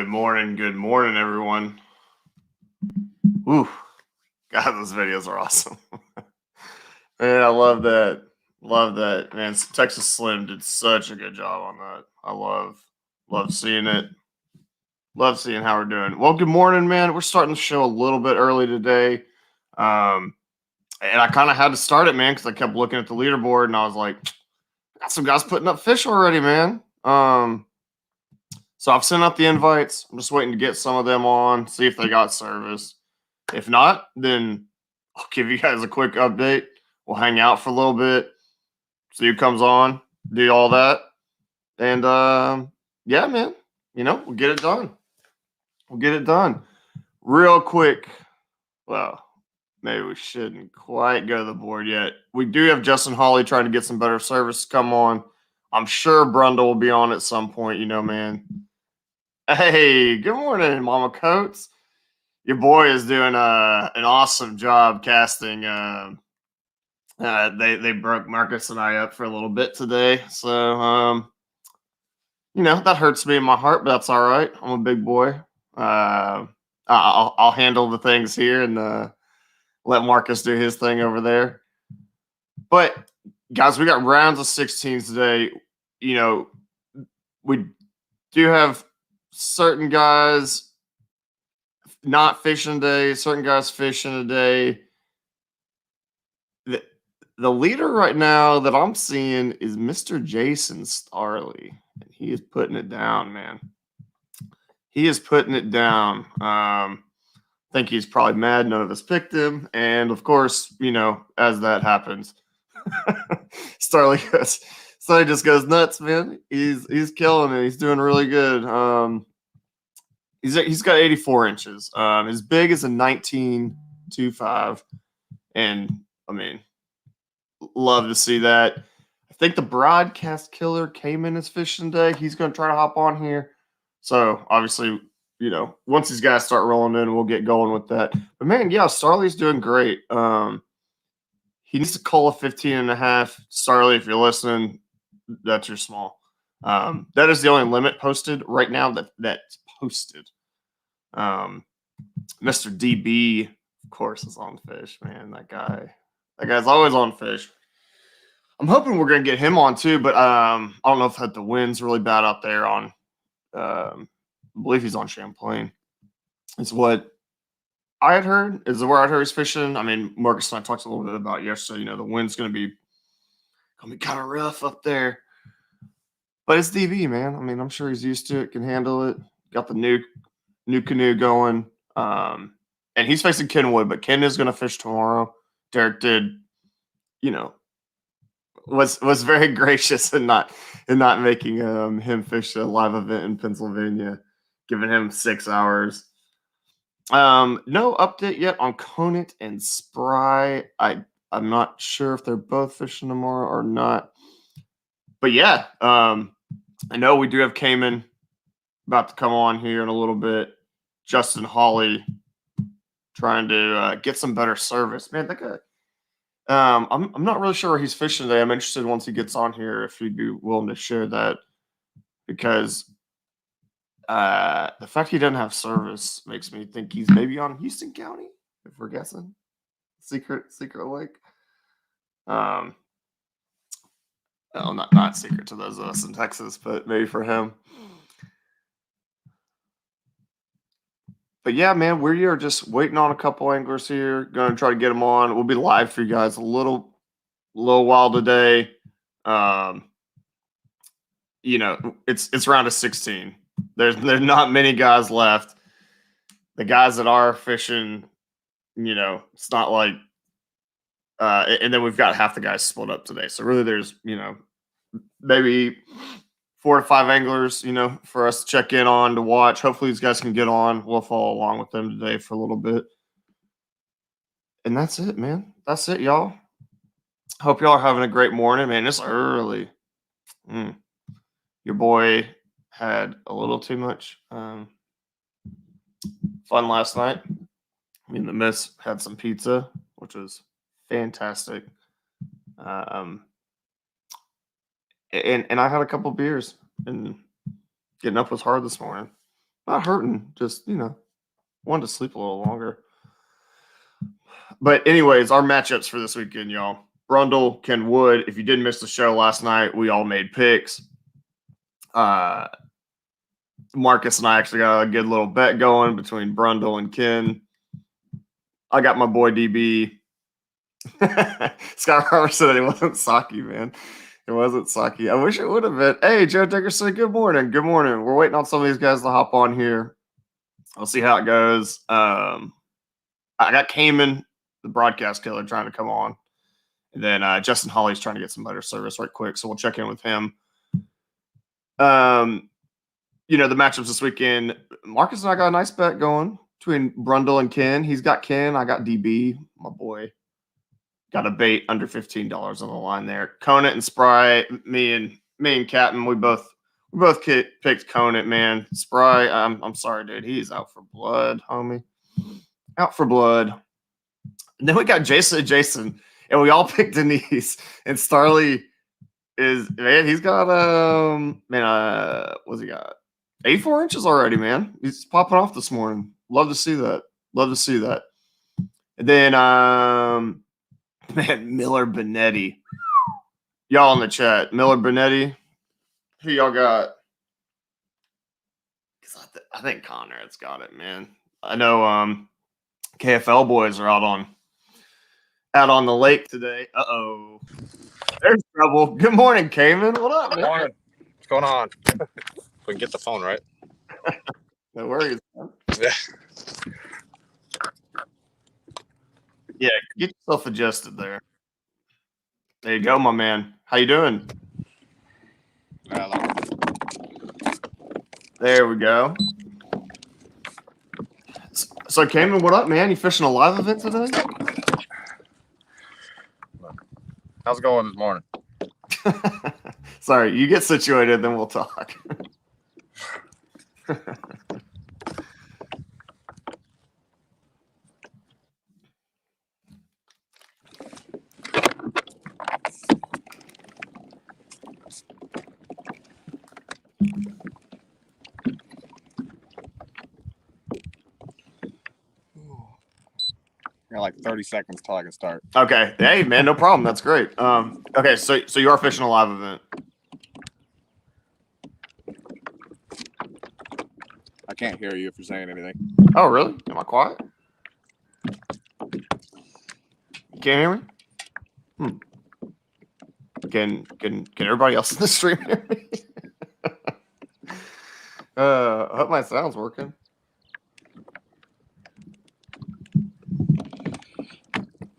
Good morning, everyone. Woo, God, those videos are awesome. Man, I love that. Man, Texas Slim did such a good job on that. Love seeing it. Love seeing how we're doing. Well, good morning, man. We're starting the show a little bit early today. Um, and I kind of had to start it, man, because I kept looking at the leaderboard and I was like, I got some guys putting up fish already, man. So I've sent out the invites. I'm just waiting to get some of them on, see if they got service. If not, then I'll give you guys a quick update. We'll hang out for a little bit, see who comes on, do all that. And yeah, man, we'll get it done. We'll get it done. Real quick. Well, maybe we shouldn't quite go to the board yet. We do have Justin Hawley trying to get some better service to come on. I'm sure Brundle will be on at some point, man. Hey, good morning, Mama Coates. Your boy is doing an awesome job casting. They broke Marcus and I up for a little bit today, so that hurts me in my heart, but that's all right. I'm a big boy. I'll handle the things here and let Marcus do his thing over there. But guys, we got rounds of 16s today. We do have certain guys not fishing today, certain guys fishing today. The leader right now that I'm seeing is Mr. Jason Starley. And he is putting it down, man. He is putting it down. I think he's probably mad none of us picked him. And of course, as that happens, Starley just goes nuts, man. He's killing it. He's doing really good. He's got 84 inches. His big is a 19.25. And I mean, love to see that. I think the broadcast killer came in as fishing day. He's going to try to hop on here. So obviously, once these guys start rolling in, we'll get going with that. But man, yeah, Starley's doing great. He needs to call a 15.5. Starley, if you're listening, that's your small. That is the only limit posted right now that's posted. Mr. DB, of course, is on fish, man. That guy's always on fish. I'm hoping we're gonna get him on too, but I don't know if the wind's really bad out there on. I believe he's on Champlain. It's what I had heard. Is where I heard he's fishing. I mean, Marcus and I talked a little bit about yesterday. The wind's gonna be kind of rough up there, but it's DB, man. I mean, I'm sure he's used to it, can handle it. Got the new canoe going. And he's facing Kenwood, but Ken is going to fish tomorrow. Derek did, was very gracious in not making him fish a live event in Pennsylvania, giving him 6 hours. No update yet on Conant and Spry. I'm not sure if they're both fishing tomorrow or not. But yeah, I know we do have Cayman about to come on here in a little bit. Justin Hawley trying to get some better service. Man, that guy. I'm not really sure where he's fishing today. I'm interested once he gets on here if he'd be willing to share that, because the fact he doesn't have service makes me think he's maybe on Houston County, if we're guessing. Secret lake. Well, not secret to those of us in Texas, but maybe for him. But yeah, man, we are just waiting on a couple anglers here. Going to try to get them on. We'll be live for you guys a little while today. It's round of 16. There's not many guys left. The guys that are fishing, it's not like. And then we've got half the guys split up today. So really, there's maybe 4 or 5 anglers, for us to check in on, to watch. Hopefully these guys can get on. We'll follow along with them today for a little bit. And that's it, man. That's it, y'all. Hope y'all are having a great morning, man. It's early. Your boy had a little too much fun last night. I mean, the miss had some pizza, which was fantastic. And I had a couple beers, and getting up was hard this morning. Not hurting, just wanted to sleep a little longer. But anyways, our matchups for this weekend, y'all. Brundle, Ken Wood. If you didn't miss the show last night, we all made picks. Marcus and I actually got a good little bet going between Brundle and Ken. I got my boy DB. Scott Roberts said it wasn't Saki, man. It wasn't Saki. I wish it would have been. Hey, Joe Dickerson, good morning. Good morning. We're waiting on some of these guys to hop on here. We'll see how it goes. I got Cayman, the broadcast killer, trying to come on. And then Justin Hawley's trying to get some better service right quick. So we'll check in with him. The matchups this weekend, Marcus and I got a nice bet going between Brundle and Ken. He's got Ken. I got DB, my boy. Got a bait under $15 on the line there. Conant and Spry, me and Captain, we both picked Conant, man. Spry, I'm sorry, dude. He's out for blood, homie. Out for blood. And then we got Jason, and we all picked Denise. And Starley is, man, he's got what's he got? 84 inches already, man. He's popping off this morning. Love to see that. And then man, Miller Benetti. Y'all in the chat. Miller Benetti. Who y'all got? I think Conrad's got it, man. I know KFL boys are out on the lake today. Uh-oh. There's trouble. Good morning, Cayman. What up, man? Good morning. What's going on? We can get the phone right. No worries, man. Yeah. Yeah, get yourself adjusted there. There you go, my man. How you doing? There we go. So, Cayman, what up, man? You fishing a live event today? How's it going this morning? Sorry, you get situated, then we'll talk. Got like 30 seconds till I can start. Okay. Hey, man, no problem. That's great. Okay, so you are fishing a live event. I can't hear you if you're saying anything. Oh, really? Am I quiet? You can't hear me? Can everybody else in the stream hear me? I hope my sound's working.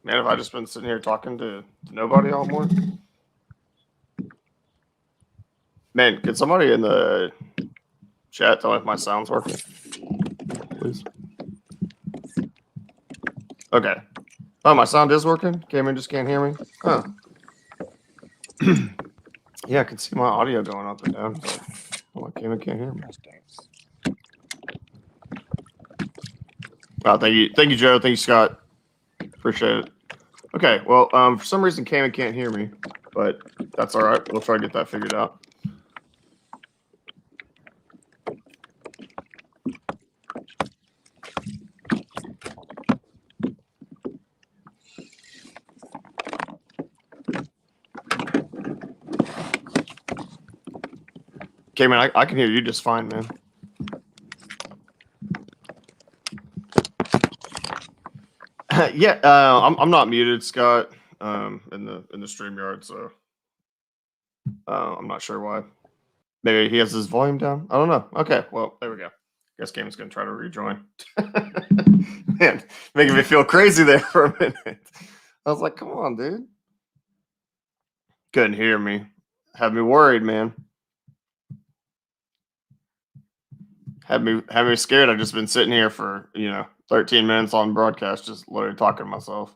Man, have I just been sitting here talking to nobody all morning? Man, could somebody in the chat tell me if my sound's working? Please. Okay. Oh, my sound is working? Cameron just can't hear me? Huh. Yeah, I can see my audio going up and down. But Cameron can't hear me. Oh, thank you, Joe. Thank you, Scott. Appreciate it. Okay, well, for some reason, Cameron can't hear me, but that's all right. We'll try to get that figured out. Cameron, I can hear you just fine, man. Yeah, I'm not muted, Scott, in the StreamYard, so I'm not sure why. Maybe he has his volume down. I don't know. Okay, well, there we go. Guess Cameron's gonna try to rejoin. Man, making me feel crazy there for a minute. I was like, come on, dude. Couldn't hear me. Had me worried, man. Had me scared. I've just been sitting here for 13 minutes on broadcast, just literally talking to myself.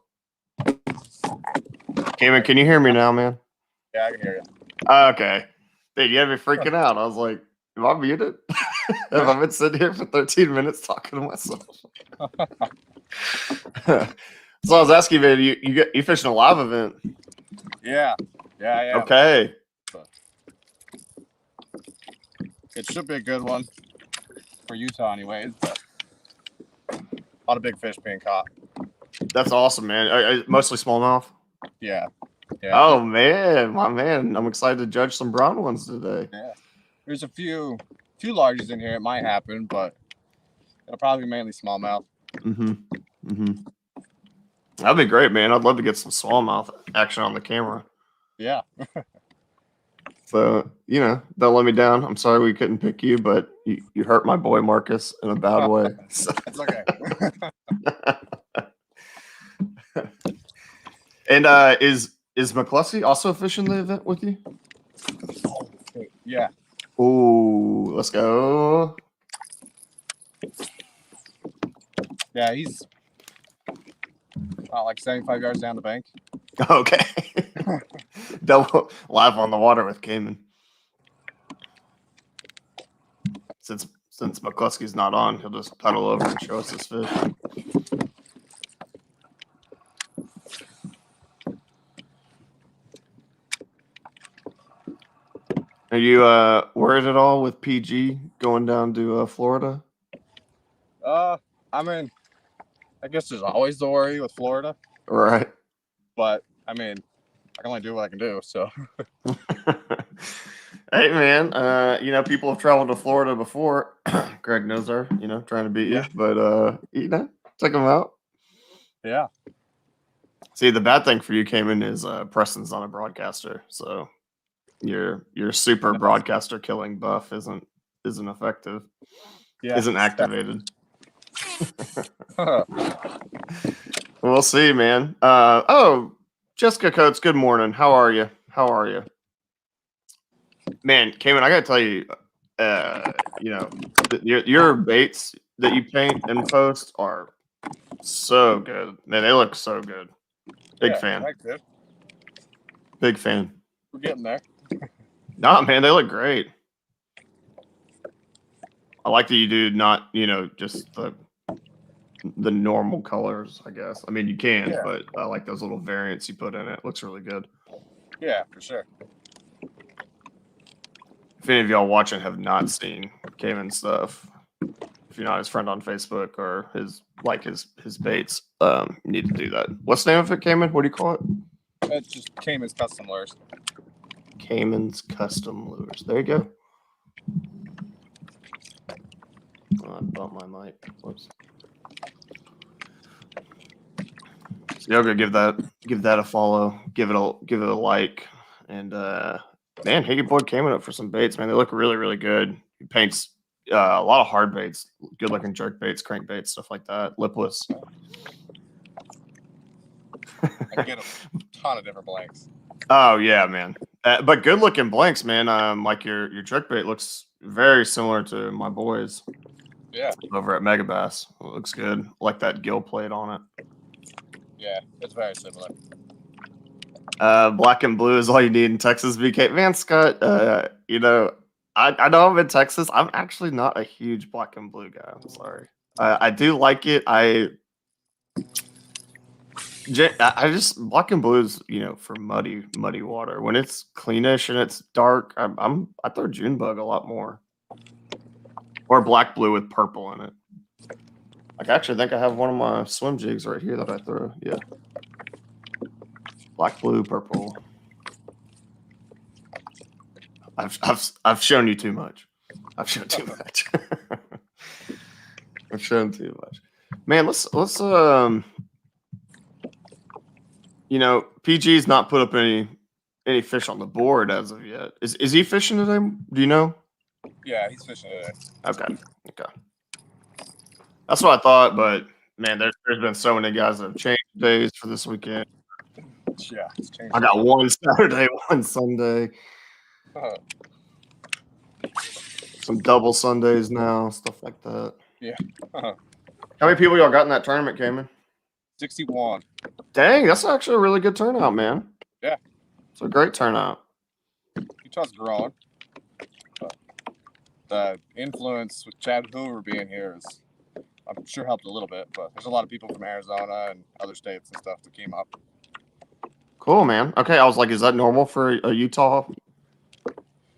Cameron, can you hear me now, man? Yeah, I can hear you. Okay. Dude, you had me freaking out. I was like, am I muted? Have I been sitting here for 13 minutes talking to myself? So I was asking, man, you fishing a live event? Yeah, I am. Okay. It should be a good one. for Utah, anyways. But a lot of big fish being caught. That's awesome, man. Mostly smallmouth. Yeah. Oh man, my man! I'm excited to judge some brown ones today. Yeah. There's a few larges in here. It might happen, but it'll probably be mainly smallmouth. That'd be great, man. I'd love to get some smallmouth action on the camera. Yeah. So, don't let me down. I'm sorry we couldn't pick you, but you hurt my boy Marcus in a bad way. So. It's okay. And is McCluskey also fishing the event with you? Yeah. Ooh, let's go. Yeah, he's like 75 yards down the bank. Okay. Double live on the water with Cayman. Since McCluskey's not on, he'll just pedal over and show us his fish. Are you worried at all with PG going down to Florida? I mean, I guess there's always the worry with Florida. Right. But I mean, I can only do what I can do. So. Hey man, people have traveled to Florida before. Greg knows her, trying to beat you, but check them out. Yeah. See, the bad thing for you, Cayman, is Preston's not a broadcaster, so your super broadcaster killing buff isn't effective. Yeah. Isn't activated. We'll see, man. Jessica Coates, good morning. How are you? Man, Cayman, I gotta tell you, your baits that you paint and post are so good. Man, they look so good. Big fan. Good. Big fan. We're getting there. Nah, man, they look great. I like that you do not, just the normal colors, I guess. I mean, you can, but I like those little variants you put in it. Looks really good. Yeah, for sure. If any of y'all watching have not seen Cayman stuff, if you're not his friend on Facebook or his baits, you need to do that. What's the name of it, Cayman? What do you call it? It's just Cayman's Custom Lures. Cayman's Custom Lures. There you go. Oh, I bumped my mic. Whoops. So y'all go give that a follow, give it a like, and man, hit your boy Cayman up for some baits, man. They look really, really good. He paints a lot of hard baits, good looking jerk baits, crank baits, stuff like that. Lipless. I get a ton of different blanks. Oh yeah, man. But good looking blanks, man. Like your jerk bait looks very similar to my boys. Yeah. Over at Megabass. It looks good. Like that gill plate on it. Yeah, it's very similar. Black and blue is all you need in Texas, BK. Man, Scott, I know I'm in Texas. I'm actually not a huge black and blue guy. I'm sorry. I do like it. I just black and blue is, for muddy water. When it's cleanish and it's dark, I throw Junebug a lot more. Or black blue with purple in it. I actually think I have one of my swim jigs right here that I throw. Yeah. Black, blue, purple. I've shown you too much. I've shown too much. I've shown too much. Man, let's PG's not put up any fish on the board as of yet. Is he fishing today? Do you know? Yeah, he's fishing today. Okay. That's what I thought, but man, there's been so many guys that have changed days for this weekend. Yeah, it's changed. I got one Saturday, one Sunday. Some double Sundays now, stuff like that. Yeah. How many people y'all got in that tournament, Cayman? 61. Dang, that's actually a really good turnout, man. Yeah. It's a great turnout. Utah's growing. The influence with Chad Hoover being here is, I'm sure, helped a little bit, but there's a lot of people from Arizona and other states and stuff that came up. Cool, man. Okay, I was like, is that normal for a Utah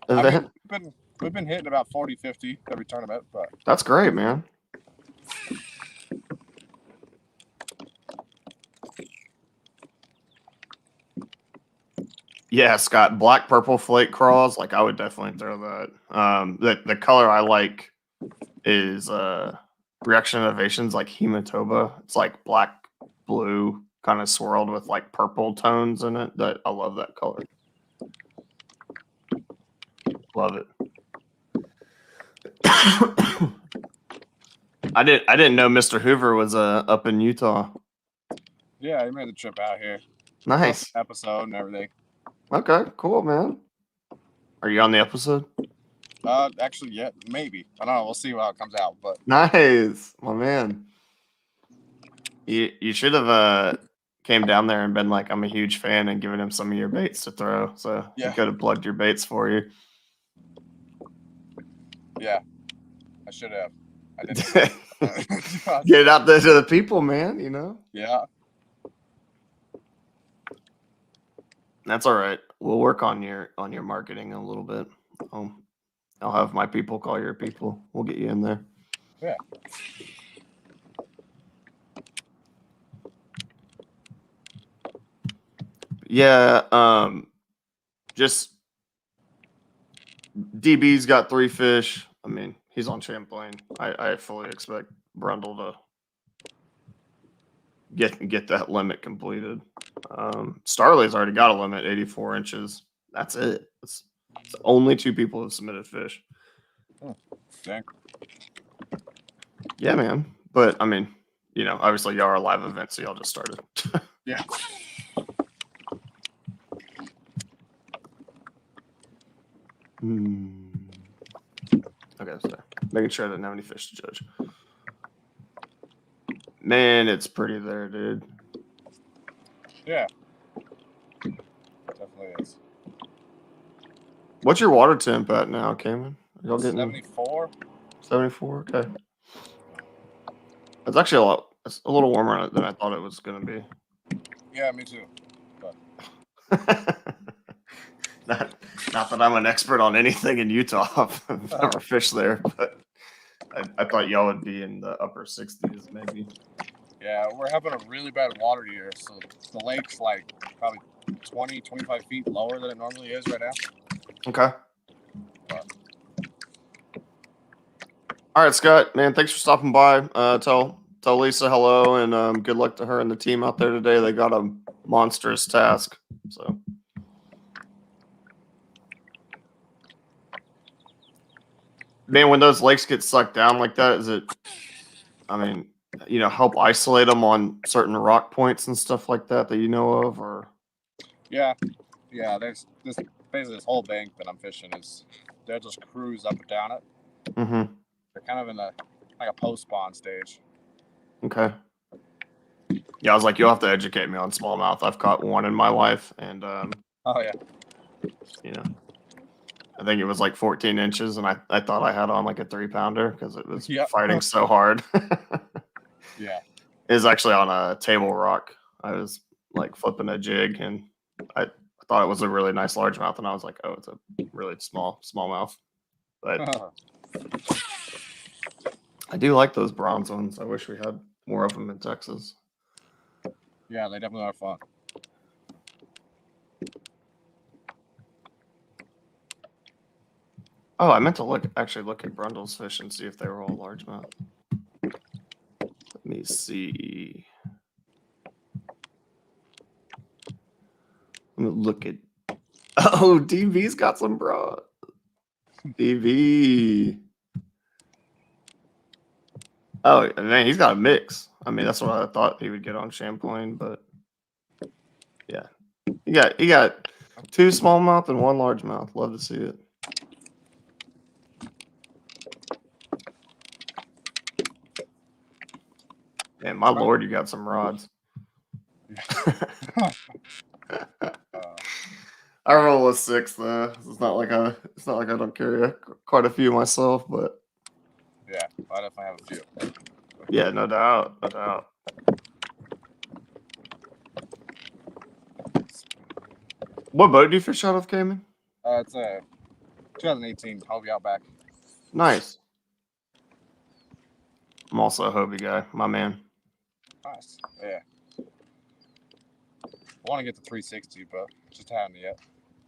event? We've been We've been hitting about 40, 50 every tournament, but That's great, man. Yeah, Scott, black purple flake crawls, like I would definitely throw that. The color I like is reaction innovations like hematoba. It's like black blue kind of swirled with like purple tones in it. That I love that color. Love it. I didn't know Mr. Hoover was up in Utah. yeah, he made the trip out here. Nice. Episode and everything. Okay, cool, man. Are you on the episode? Actually, yeah, maybe. I don't know. We'll see how it comes out. But Nice, my man. You should have came down there and been like, I'm a huge fan, and given him some of your baits to throw. So Yeah. he could have plugged your baits for you. yeah, I should have. I didn't. Get it out there to the people, man. You know. Yeah. That's all right. We'll work on your marketing a little bit. I'll have my people call your people. We'll get you in there. Yeah. Yeah. Just DB's got 3 fish. I mean, he's on Champlain. I fully expect Brundle to get that limit completed. Starley's already got a limit, 84 inches. That's it. It's only 2 people have submitted fish. Oh, dang. Yeah, man. But I mean, you know, obviously y'all are a live event, so y'all just started. Yeah. Okay, so making sure I didn't have any fish to judge. Man, it's pretty there, dude. Yeah. Definitely is. What's your water temp at now, Cayman? Y'all getting 74? 74? Okay. It's actually it's a little warmer than I thought it was going to be. Yeah, me too. not that I'm an expert on anything in Utah. I've never fished there, but I thought y'all would be in the upper 60s maybe. Yeah, we're having a really bad water year, so the lake's like probably 20, 25 feet lower than it normally is right now. Okay. All right, Scott, man, thanks for stopping by. Tell Lisa hello, and good luck to her and the team out there today. They got a monstrous task. So, man, when those lakes get sucked down like that, is it? I mean, you know, help isolate them on certain rock points and stuff like that you know of, or? Yeah. There's basically this whole bank that I'm fishing is they'll just cruise up and down it. Mm-hmm. They're kind of in like a post spawn stage. Okay. Yeah, I was like, you'll have to educate me on smallmouth. I've caught one in my life, and Oh yeah. You know, I think it was like 14 inches, and I thought I had on like a 3-pounder because it was fighting so hard. Yeah. It was actually on a table rock. I was like flipping a jig, and I thought it was a really nice largemouth, and I was like, oh, it's a really smallmouth. But I do like those bronze ones. I wish we had more of them in Texas. Yeah, they definitely are fun. Oh, I meant to actually look at Brundle's fish and see if they were all largemouth. Let me see. Let me look at. Oh, DV's got some broad. DV. Oh man, he's got a mix. I mean, that's what I thought he would get on Champlain, but yeah, he got 2 smallmouth and 1 largemouth. Love to see it. Man, my lord, you got some rods. I roll a 6 though. It's not like I don't carry quite a few myself, but yeah, I definitely have a few. Yeah, no doubt. What boat do you fish out of, Cayman? It's a 2018 Hobie Outback. Nice. I'm also a Hobie guy, my man. Nice. Yeah. I want to get the 360, but just haven't yet.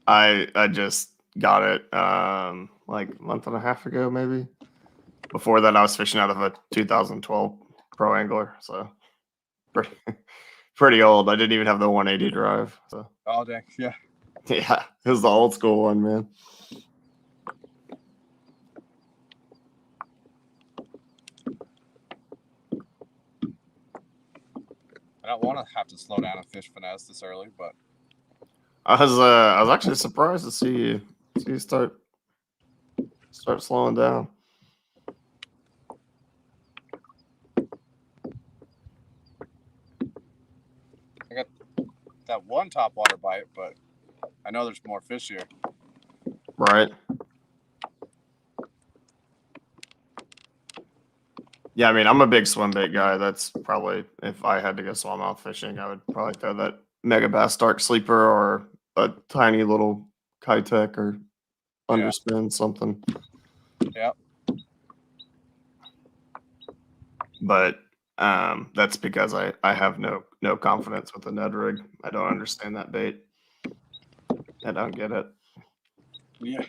I just got it like a month and a half ago, maybe. Before that, I was fishing out of a 2012 Pro Angler, so pretty old. I didn't even have the 180 drive. So Oh dang, yeah. yeah, it was the old school one, man. I don't want to have to slow down and fish finesse this early, but I was actually surprised to see you start slowing down. I got that one top water bite, but I know there's more fish here. Right. Yeah, I mean, I'm a big swim bait guy. That's probably, if I had to go smallmouth fishing, I would probably throw that Mega Bass Dark Sleeper or a tiny little Kitech or Underspin something. Yeah. But that's because I have no confidence with the Ned rig. I don't understand that bait. I don't get it. Yeah.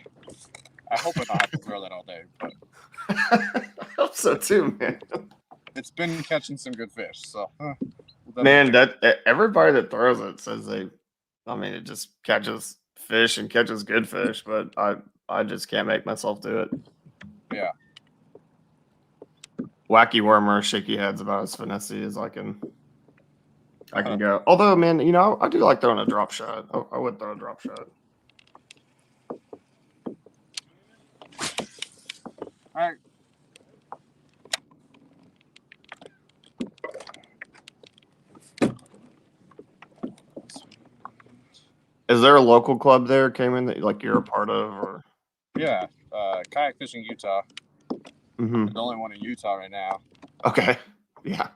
I hope I don't have to throw that all day, but I hope so too, man. it's been catching some good fish. So, Man, everybody that throws it says it just catches fish and catches good fish, but I just can't make myself do it. Yeah. Wacky wormer, shaky heads about as finessey as I can go. Although, man, I do like throwing a drop shot. I would throw a drop shot. All right. Is there a local club there, Cayman, that like you're a part of, or? Yeah. Kayak Fishing Utah. Mm-hmm. The only one in Utah right now. Okay. Yeah.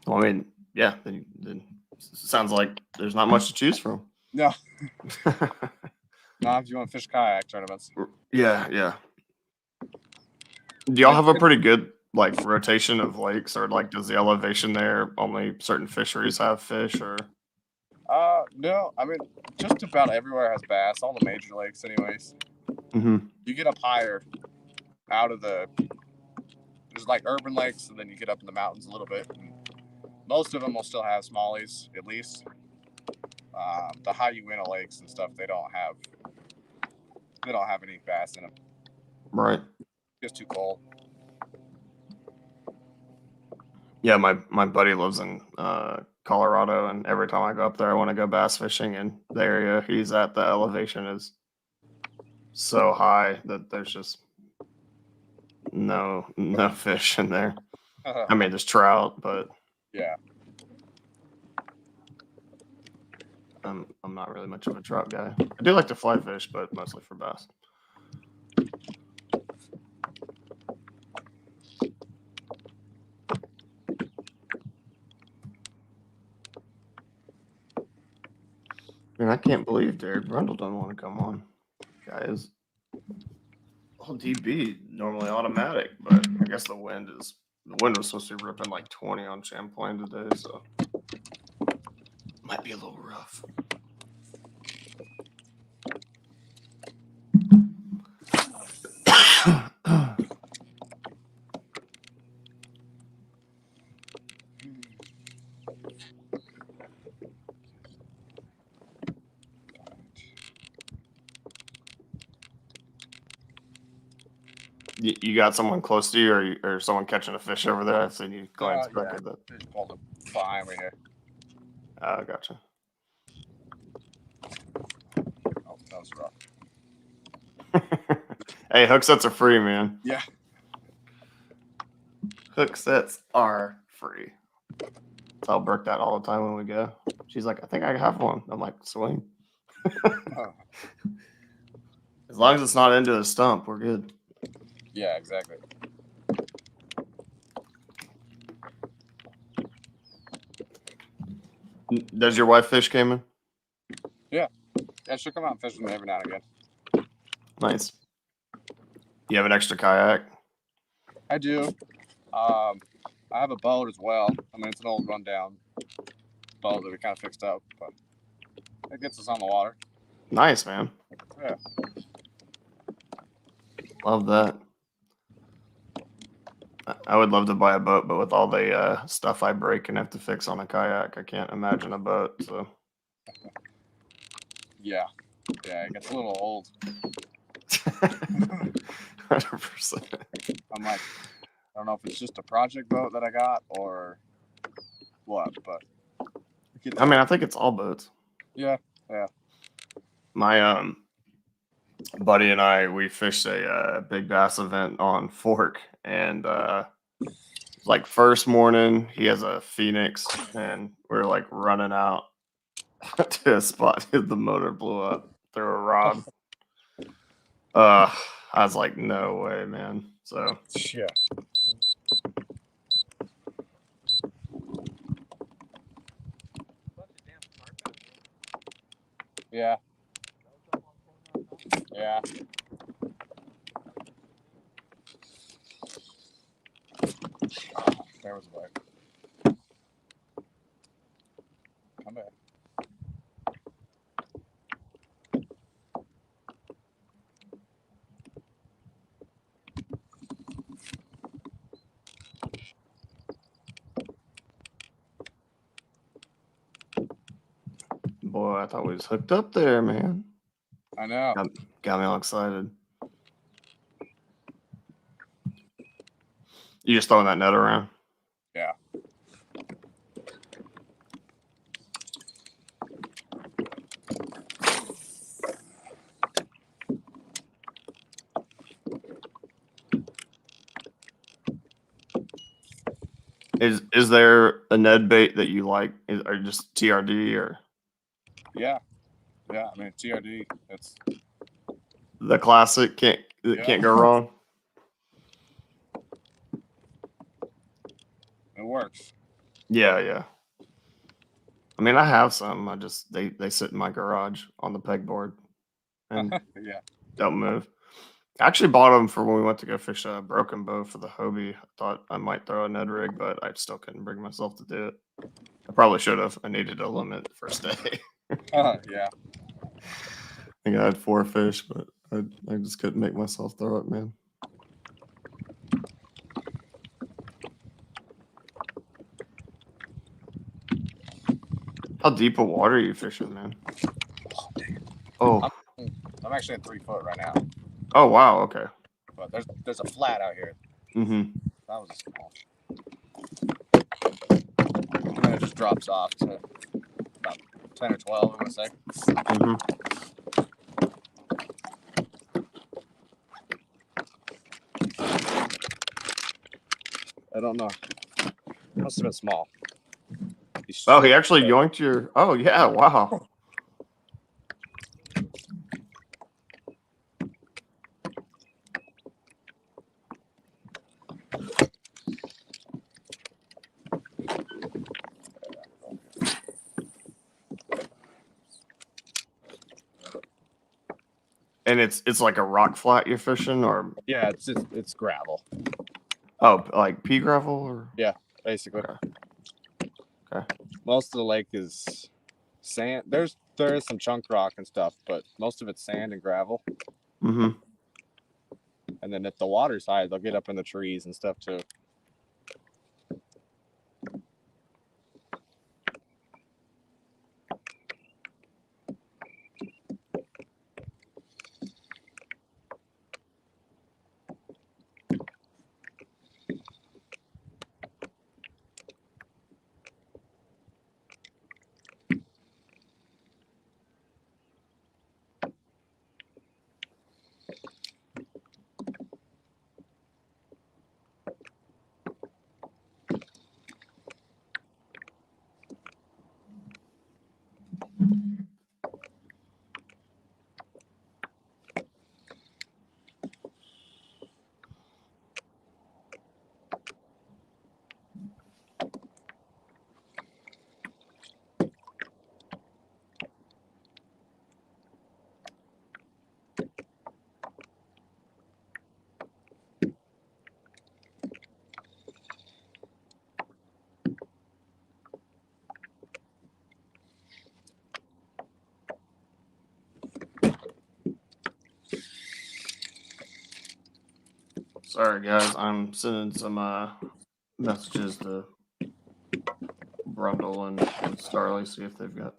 Well, I mean, yeah. Then sounds like there's not much to choose from. No. Not if you want to fish kayak tournaments. Yeah. Do y'all have a pretty good like rotation of lakes, or like does the elevation there only certain fisheries have fish, or? No. I mean, just about everywhere has bass. All the major lakes, anyways. Mm-hmm. You get up higher, out of there's like urban lakes, and then you get up in the mountains a little bit. And most of them will still have smallies, at least. The Hyuina lakes and stuff, they don't have any bass in them. Right. It's too cold. Yeah, my buddy lives in Colorado, and every time I go up there, I want to go bass fishing. And the area he's at, the elevation is so high that there's just no fish in there. I mean, there's trout, but Yeah. I'm not really much of a trout guy. I do like to fly fish, but mostly for bass. I can't believe Derek Brundle doesn't want to come on. Guy is DB normally automatic, but I guess the wind was supposed to be ripping like 20 on Champlain today, so might be a little rough. You got someone close to you, or someone catching a fish over there? I've seen you glance back at that. They just pulled a behind me here. Oh, gotcha. Oh, that was rough. Hey, hook sets are free, man. Yeah. Hook sets are free. Tell Brooke that all the time when we go. She's like, I think I have one. I'm like, swing. As long as it's not into a stump, we're good. Yeah, exactly. Does your wife fish, Cayman? Yeah. I should come out and fish with them every now and again. Nice. You have an extra kayak? I do. I have a boat as well. I mean, it's an old rundown boat that we kind of fixed up, but it gets us on the water. Nice, man. Yeah. Love that. I would love to buy a boat, but with all the stuff I break and have to fix on a kayak, I can't imagine a boat. So Yeah, it gets a little old. 100%. I'm like, I don't know if it's just a project boat that I got or what, but I mean, I think it's all boats. yeah. My buddy and I, we fished a big bass event on Fork, and like first morning, he has a Phoenix, and we're like running out to a spot. The motor blew up through a rod. I was like, no way, man. So Yeah. Yeah. Yeah. There was a bite. Come back. boy, I thought we was hooked up there, man. I know. Got me all excited. You just throwing that net around? Yeah. Is there a Ned bait that you like, or just TRD, or Yeah. I mean, TRD. It's the classic? Can't go wrong. It works. Yeah. I mean, I have some. I just they sit in my garage on the pegboard and Yeah. don't move. I actually bought them for when we went to go fish a broken bow for the Hobie. I thought I might throw a Ned rig, but I still couldn't bring myself to do it. I probably should have. I needed a limit first day. Yeah. I think I had 4 fish, but I just couldn't make myself throw it, man. How deep of water are you fishing, man? Oh. I'm actually at 3 foot right now. Oh, wow. Okay. But there's a flat out here. Mm-hmm. That was small. And then it just drops off to about 10 or 12, I'm gonna say. Mm-hmm. I don't know. Must have been small. Oh, he actually yoinked your. Oh, yeah. Wow. And it's like a rock flat you're fishing, or yeah, it's gravel. Oh, like pea gravel, or Yeah, basically. Okay. Most of the lake is sand. There is some chunk rock and stuff, but most of it's sand and gravel. Mm-hmm. And then at the water side, they'll get up in the trees and stuff too. Sorry, guys. I'm sending some messages to Brundle and Starly, see if they've got.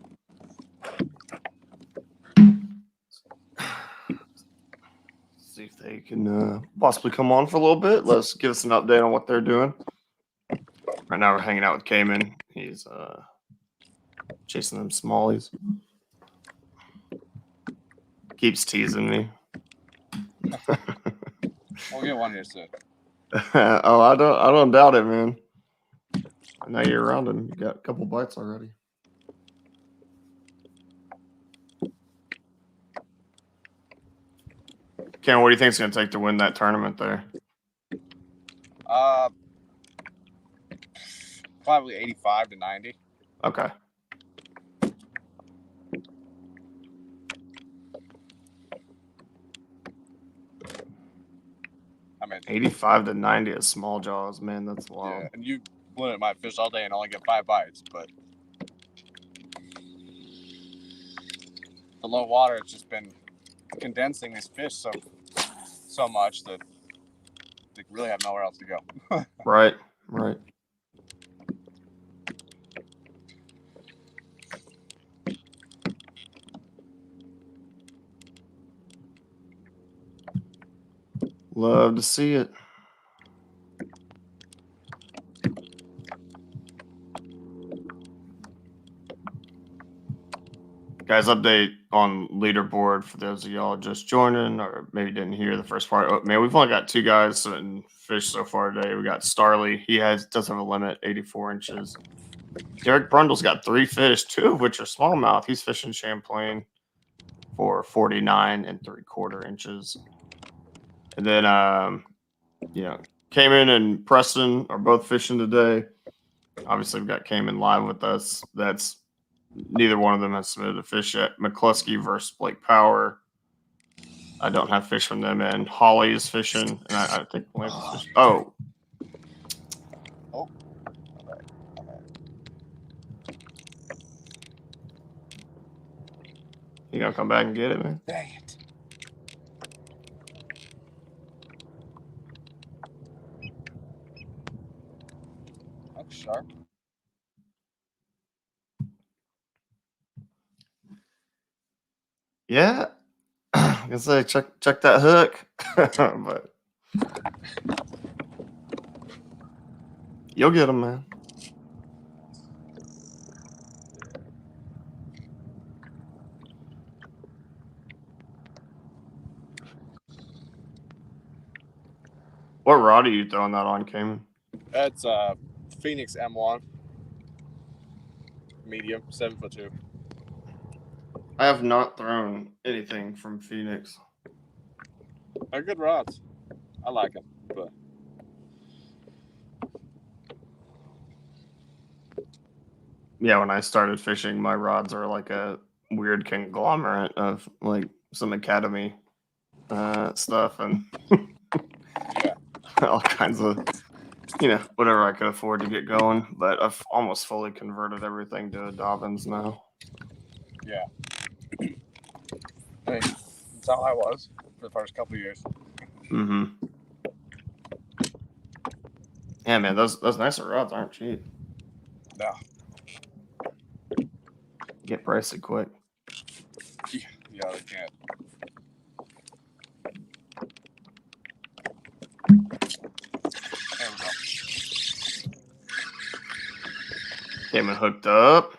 See if they can possibly come on for a little bit. Let's give us an update on what they're doing. Right now, we're hanging out with Cayman. He's chasing them smallies. Keeps teasing me. We'll get one here soon. Oh, I don't doubt it, man. I know you're around him. You got a couple bites already. Ken, what do you think it's going to take to win that tournament there? Probably 85 to 90. Okay. I mean, 85 to 90 is small jaws, man. That's wild. yeah, and you limit my fish all day and only get 5 bites, but the low water has just been condensing these fish so much that they really have nowhere else to go. Right. Love to see it. Guys, update on leaderboard for those of y'all just joining or maybe didn't hear the first part. Oh, man, we've only got 2 guys and fish so far today. We got Starly. He does have a limit, 84 inches. Derek Brundle's got 3 fish, 2 of which are smallmouth. He's fishing Champlain for 49 3/4 inches. And then, Cayman and Preston are both fishing today. Obviously, we've got Cayman live with us. Neither one of them has submitted a fish yet. McCluskey versus Blake Power. I don't have fish from them. And Holly is fishing. And I think Lance is fishing. Oh. All right. You gonna come back and get it, man? Dang it. That's sharp. Yeah. I can say check that hook. But you'll get them, man. What rod are you throwing that on, Cayman? That's Phoenix M1. Medium, 7'2". I have not thrown anything from Phoenix. They're good rods. I like them, but yeah, when I started fishing, my rods are like a weird conglomerate of like some Academy stuff and yeah, all kinds of, whatever I could afford to get going. But I've almost fully converted everything to a Dobbins now. yeah. I mean, that's how I was for the first couple of years. Mm-hmm. Yeah, man, those nicer rods aren't cheap. No. Get pricey quick. Yeah, they can't. There we go. Came and hooked up.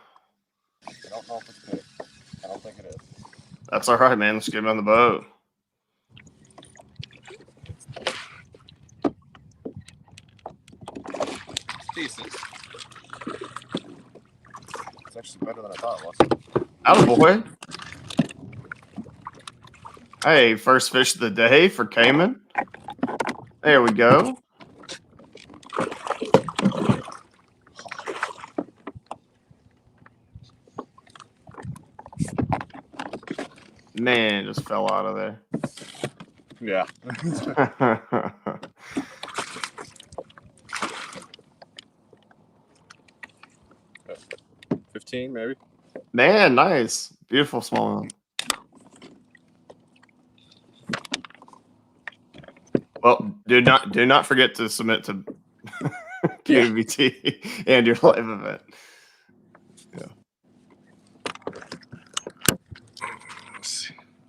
I don't know if it's big. I don't think it is. That's all right, man. Let's get him on the boat. Decent. It's actually better than I thought it was. Attaboy. Hey, first fish of the day for Cayman. There we go. Man, just fell out of there. Yeah. 15 maybe. Man, nice. Beautiful smallmouth. Well, Do not forget to submit to KVT and your live event. Yeah.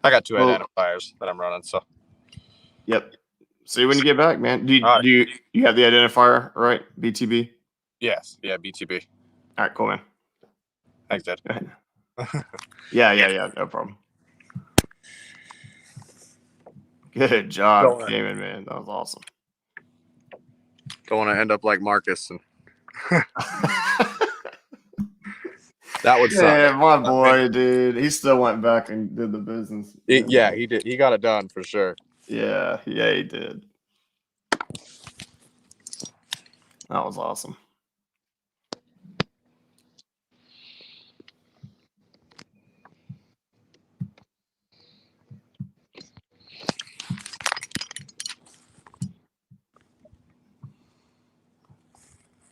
I got 2 Well, identifiers that I'm running, so. Yep. See you when you get back, man. Do All right. you have the identifier, right? BTB? Yes. Yeah, BTB. All right, cool, man. Thanks, Dad. Yeah. No problem. Good job, Don't- Cayman, man. That was awesome. Don't want to end up like Marcus. And that would suck. Yeah, my boy, dude. He still went back and did the business. Yeah, he did. He got it done for sure. Yeah, he did. That was awesome.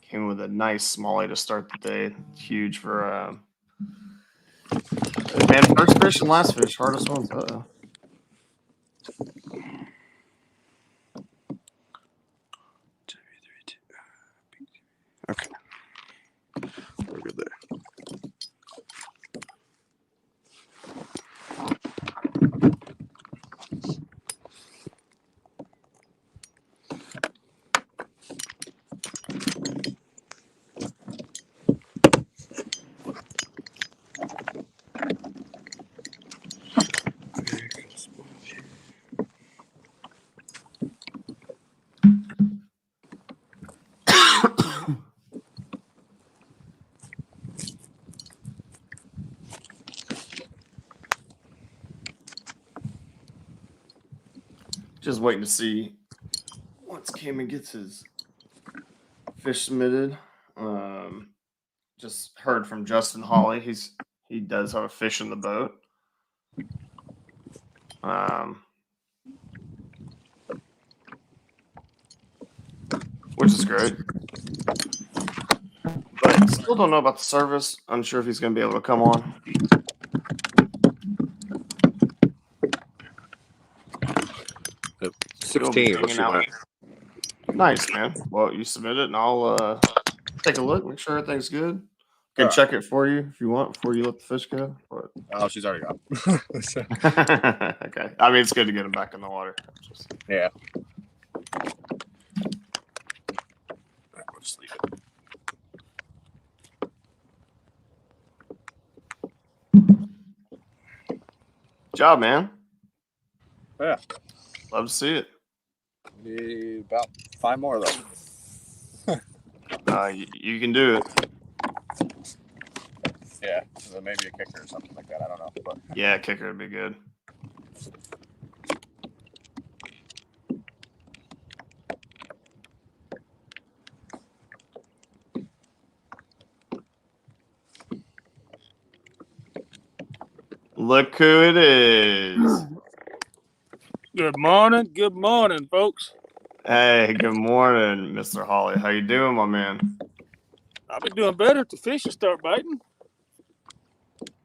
Came with a nice smallie to start the day. Huge for man, first fish and last fish, hardest ones. Okay. We're good there. Just waiting to see once Cayman gets his fish submitted. Just heard from Justin Hawley. He does have a fish in the boat. Which is great. But still don't know about the service. Unsure if he's going to be able to come on. Yep. 16. What you want? Nice, man. Well, you submit it, and I'll take a look, make sure everything's good. Can check it for you if you want before you let the fish go. But... Oh, she's already gone. Okay. I mean, it's good to get him back in the water. Yeah. We'll just leave it. Good job, man. Yeah. Love to see it. Need about 5 more though. You can do it. Yeah, so maybe a kicker or something like that. I don't know. But yeah, kicker would be good. Look who it is. Good morning, folks. Hey, good morning, Mr. Hawley. How you doing, my man? I'll be doing better if the fish start biting.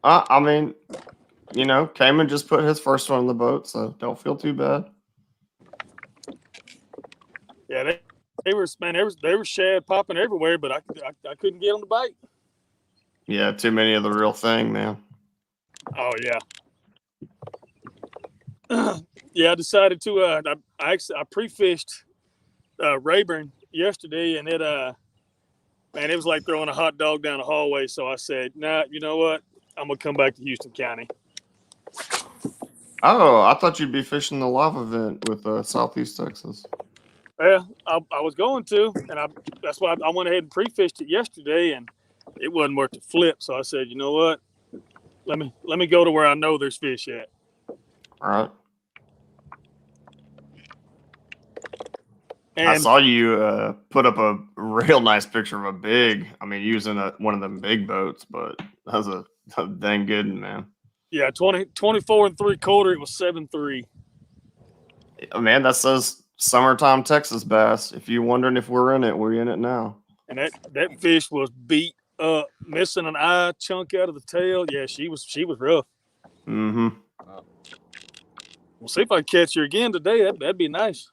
I mean, you know, Cayman just put his first one in the boat, so don't feel too bad. Yeah, they were shad popping everywhere, but I couldn't get them to bite. Yeah, too many of the real thing, man. Oh yeah. Yeah, I decided to. I pre-fished Rayburn yesterday, and it was like throwing a hot dog down the hallway. So I said, nah, you know what? I'm gonna come back to Houston County. Oh, I thought you'd be fishing the lava event with Southeast Texas. Yeah, I was going to, and that's why I went ahead and pre-fished it yesterday, and it wasn't worth the flip. So I said, you know what? Let me go to where I know there's fish at. All right. And I saw you put up a real nice picture of a big. I mean, using one of them big boats, but that was a dang good one, man. Yeah, 24 3/4. It was 7.3. Man, that says summertime Texas bass. If you're wondering if we're in it, we're in it now. And that fish was beat up, missing an eye, chunk out of the tail. Yeah, she was rough. Mm-hmm. We'll see if I catch her again today. That'd be nice.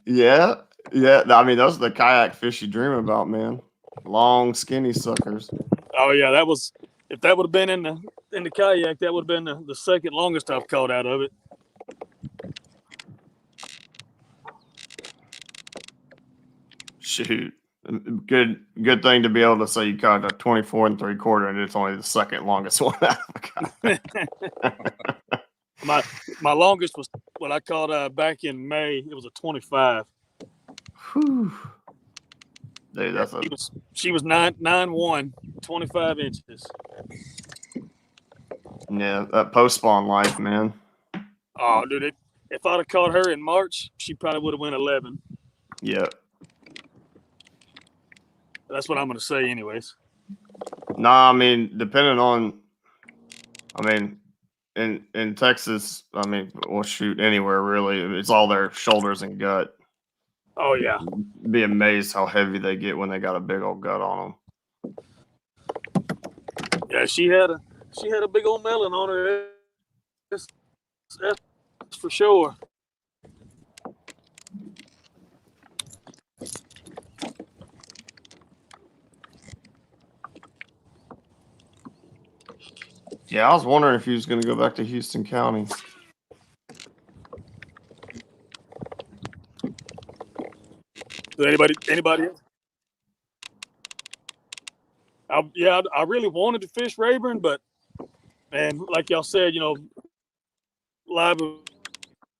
Yeah, yeah. I mean, those are the kayak fish you dream about, man. Long, skinny suckers. Oh yeah, that was if that would have been in the kayak, that would have been the second longest I've caught out of it. Shoot. Good thing to be able to say you caught a 24 3/4 and it's only the second longest one I've got. My longest was what I caught back in May. It was a 25. Whew. Dude, that's She was 9'1", 25 inches. yeah, that post spawn life, man. Oh, dude, if I'd have caught her in March, she probably would have went 11. Yeah. That's what I'm going to say, anyways. Nah, I mean, depending on, I mean, in Texas, I mean, we'll shoot anywhere really. It's all their shoulders and gut. Oh yeah. Be amazed how heavy they get when they got a big old gut on them. Yeah, she had a big old melon on her. That's for sure. Yeah, I was wondering if he was going to go back to Houston County. Anybody else? I really wanted to fish Rayburn, but man, like y'all said, live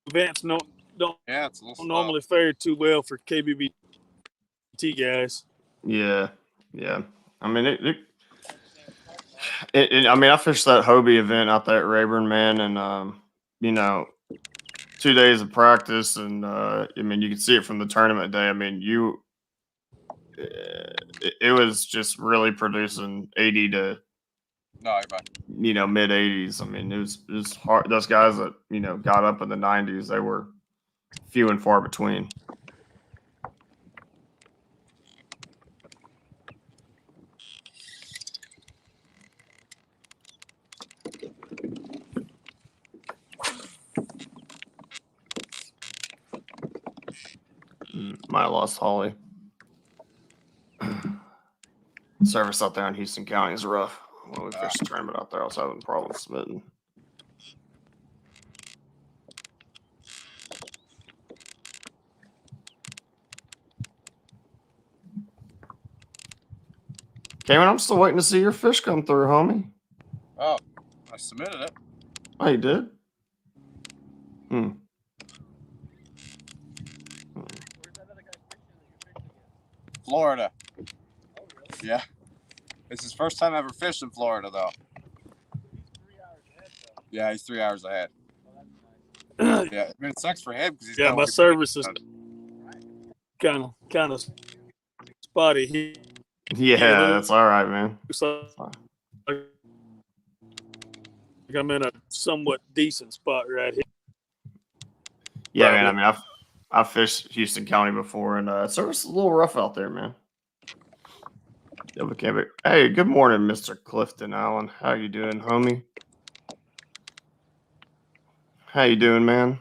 events don't normally fare too well for KBBT guys. Yeah. I mean, I mean, I fished that Hobie event out there at Rayburn, man, and 2 days of practice, and I mean, you can see it from the tournament day. I mean, it was just really producing 80 to mid 80s. I mean, it was hard. Those guys that got up in the 90s, they were few and far between. Might have lost Holly. Service out there in Houston County is rough. When we fished the tournament out there, I was having problems submitting. Cameron, I'm still waiting to see your fish come through, homie. Oh, I submitted it. Oh, you did? Florida. Yeah. It's his first time ever fished in Florida, though. Yeah, he's 3 hours ahead. Yeah, I mean, it sucks for him because he's my service is kind of spotty. Yeah, that's all right, man. I'm in a somewhat decent spot right here. Yeah, man. I mean, I've fished Houston County before, and service is a little rough out there, man. Hey, good morning, Mr. Clifton Allen. How you doing, homie? How you doing, man?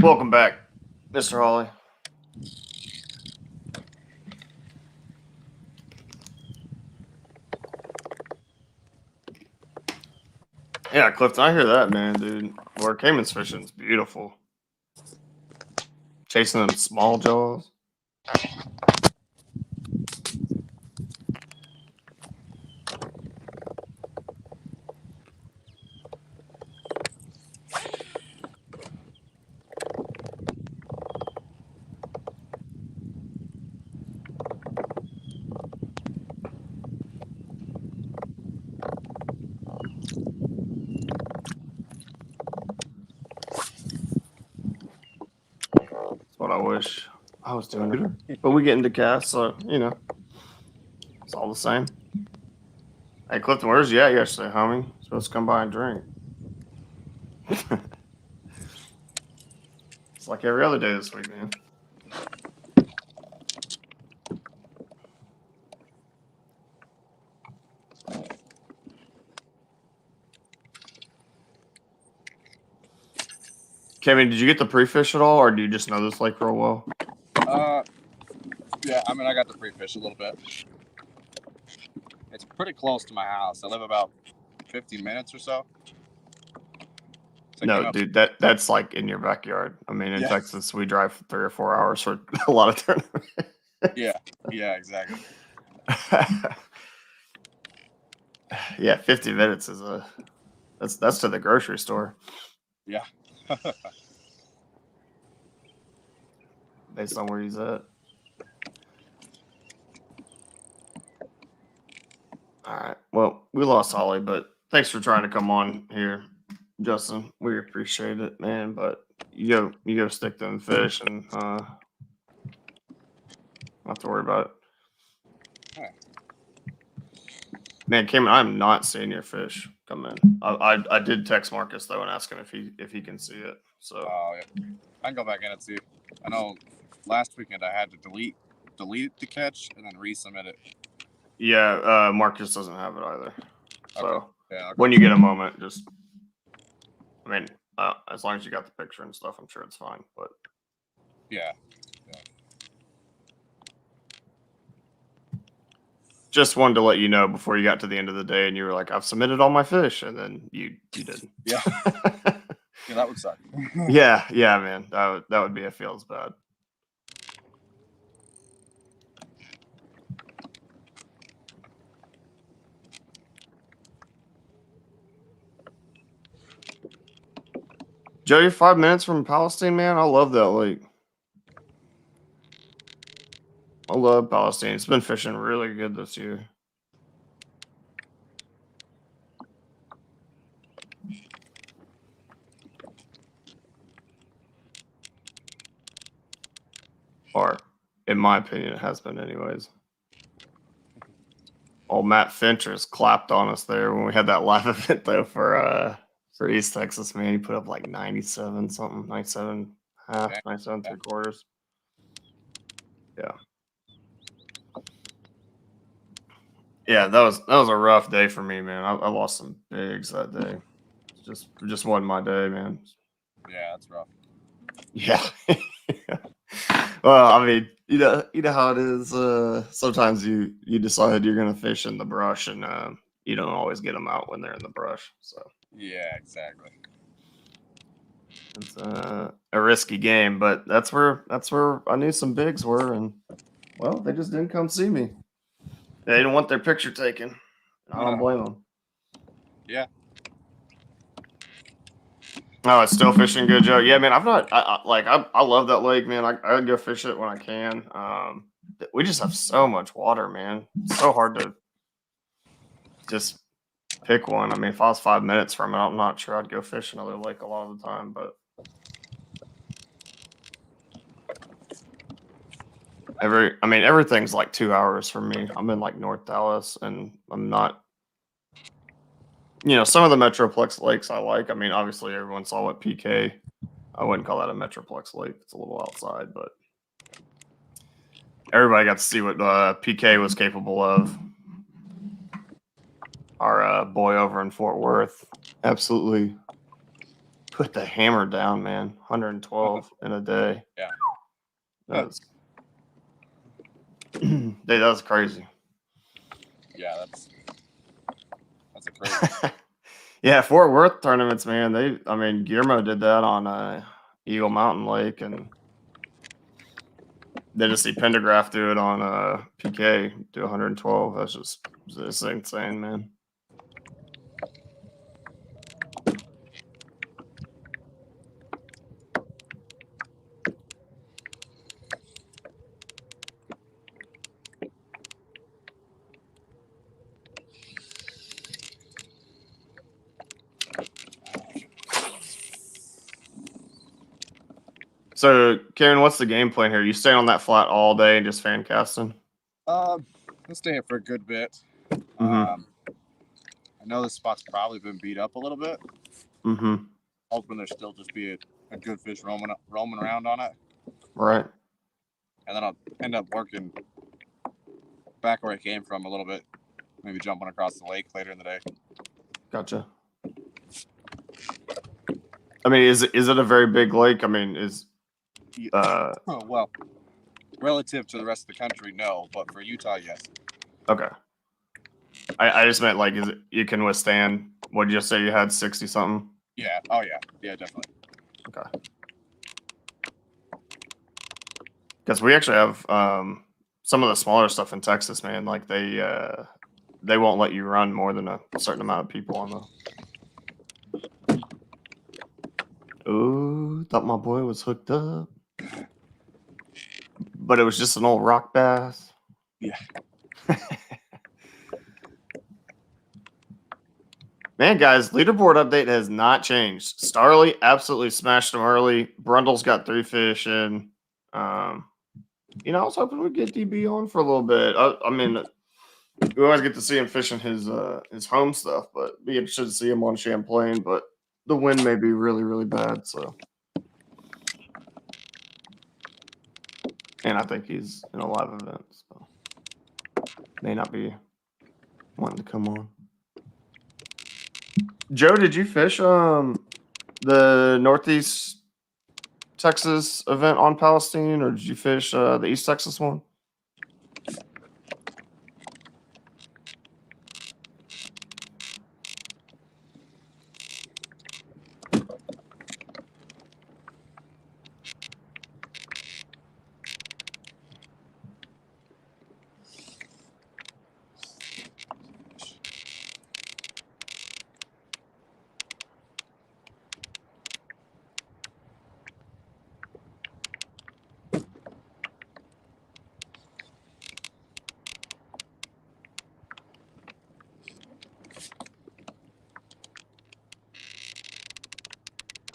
Welcome back, Mr. Hawley. Yeah, Clifton, I hear that, man, dude. Where Cayman's fishing is beautiful. Chasing them small jaws. was doing it, but we get into cast, so you know, it's all the same. Hey, Clifton, where's you at yesterday, homie? Supposed to come by and drink. It's like every other day this week, man. Kevin, did you get the pre-fish at all, or do you just know this lake real well? Yeah, I mean, I got to pre-fish a little bit. It's pretty close to my house. I live about 50 minutes or so. No, dude, that's like in your backyard. I mean, in Yeah. Texas, we drive 3 or 4 hours for a lot of tournaments. Yeah, exactly. Yeah, 50 minutes is that's to the grocery store. Yeah. Based on where he's at. All right. Well, we lost Holly, but thanks for trying to come on here, Justin. We appreciate it, man. But you go stick them fish and not have to worry about it. Huh. Man, Cameron, I'm not seeing your fish come in. I did text Marcus though and ask him if he can see it. So Yeah. I can go back in and see. I know last weekend I had to delete the catch and then resubmit it. yeah, Marcus doesn't have it either. So Okay. Yeah, when you get a moment, just I mean, as long as you got the picture and stuff, I'm sure it's fine. But yeah. just wanted to let you know before you got to the end of the day and you were like, I've submitted all my fish, and then you didn't. Yeah. Yeah, that would suck. yeah, man. That would be, it feels bad. Joe, you're 5 minutes from Palestine, man. I love that lake. I love Palestine. It's been fishing really good this year. Or, in my opinion, it has been anyways. Old Matt Finchers clapped on us there when we had that live event, though, for East Texas, man. He put up like 97 something, 97 half, 97 3/4. Yeah. Yeah, that was a rough day for me, man. I lost some bigs that day. It just wasn't my day, man. Yeah, that's rough. Yeah. Well, I mean, you know how it is. Sometimes you decide you're gonna fish in the brush, and you don't always get them out when they're in the brush. So Yeah, exactly. it's a risky game, but that's where I knew some bigs were, and well, they just didn't come see me. They didn't want their picture taken. I don't blame them. Yeah. Oh, it's still fishing good, Joe. Yeah, man. I've not. I love that lake, man. I go fish it when I can. We just have so much water, man. It's so hard to just pick one. I mean, if I was 5 minutes from it, I'm not sure I'd go fish another lake a lot of the time. But everything's like 2 hours from me. I'm in like North Dallas, and I'm not. You know, some of the Metroplex lakes I like. I mean, obviously, everyone saw what PK. I wouldn't call that a Metroplex lake. It's a little outside, but everybody got to see what PK was capable of. Our boy over in Fort Worth absolutely put the hammer down, man. 112 in a day. Yeah. That was crazy. Yeah, that's a crazy. Yeah, Fort Worth tournaments, man. Guillermo did that on Eagle Mountain Lake, and then to see Pendergraph do it on PK, do 112. That's insane, man. So, Karen, what's the game plan here? You stay on that flat all day and just fan casting? I'll stay here for a good bit. Mm-hmm. I know this spot's probably been beat up a little bit. Mm-hmm. Hoping there still just be a good fish roaming around on it. Right. And then I'll end up working back where I came from a little bit. Maybe jumping across the lake later in the day. Gotcha. I mean, is it a very big lake? I mean, Well, relative to the rest of the country, no, but for Utah, yes. Okay. I just meant, like, is it, you can withstand, what did you say you had, 60 something? Yeah. Oh yeah. Yeah, definitely. Okay. Because we actually have some of the smaller stuff in Texas, man. Like they won't let you run more than a certain amount of people on the. Ooh, thought my boy was hooked up, but it was just an old rock bass. Yeah. Man, guys, leaderboard update has not changed. Starley absolutely smashed them early. Brundle's got 3 fish in. You know, I was hoping we'd get DB on for a little bit. I mean, we always get to see him fishing his home stuff, but be interested to see him on Champlain. But the wind may be really, really bad. So, and I think he's in a live event, so may not be wanting to come on. Joe, did you fish the Northeast Texas event on Palestine, or did you fish the East Texas one?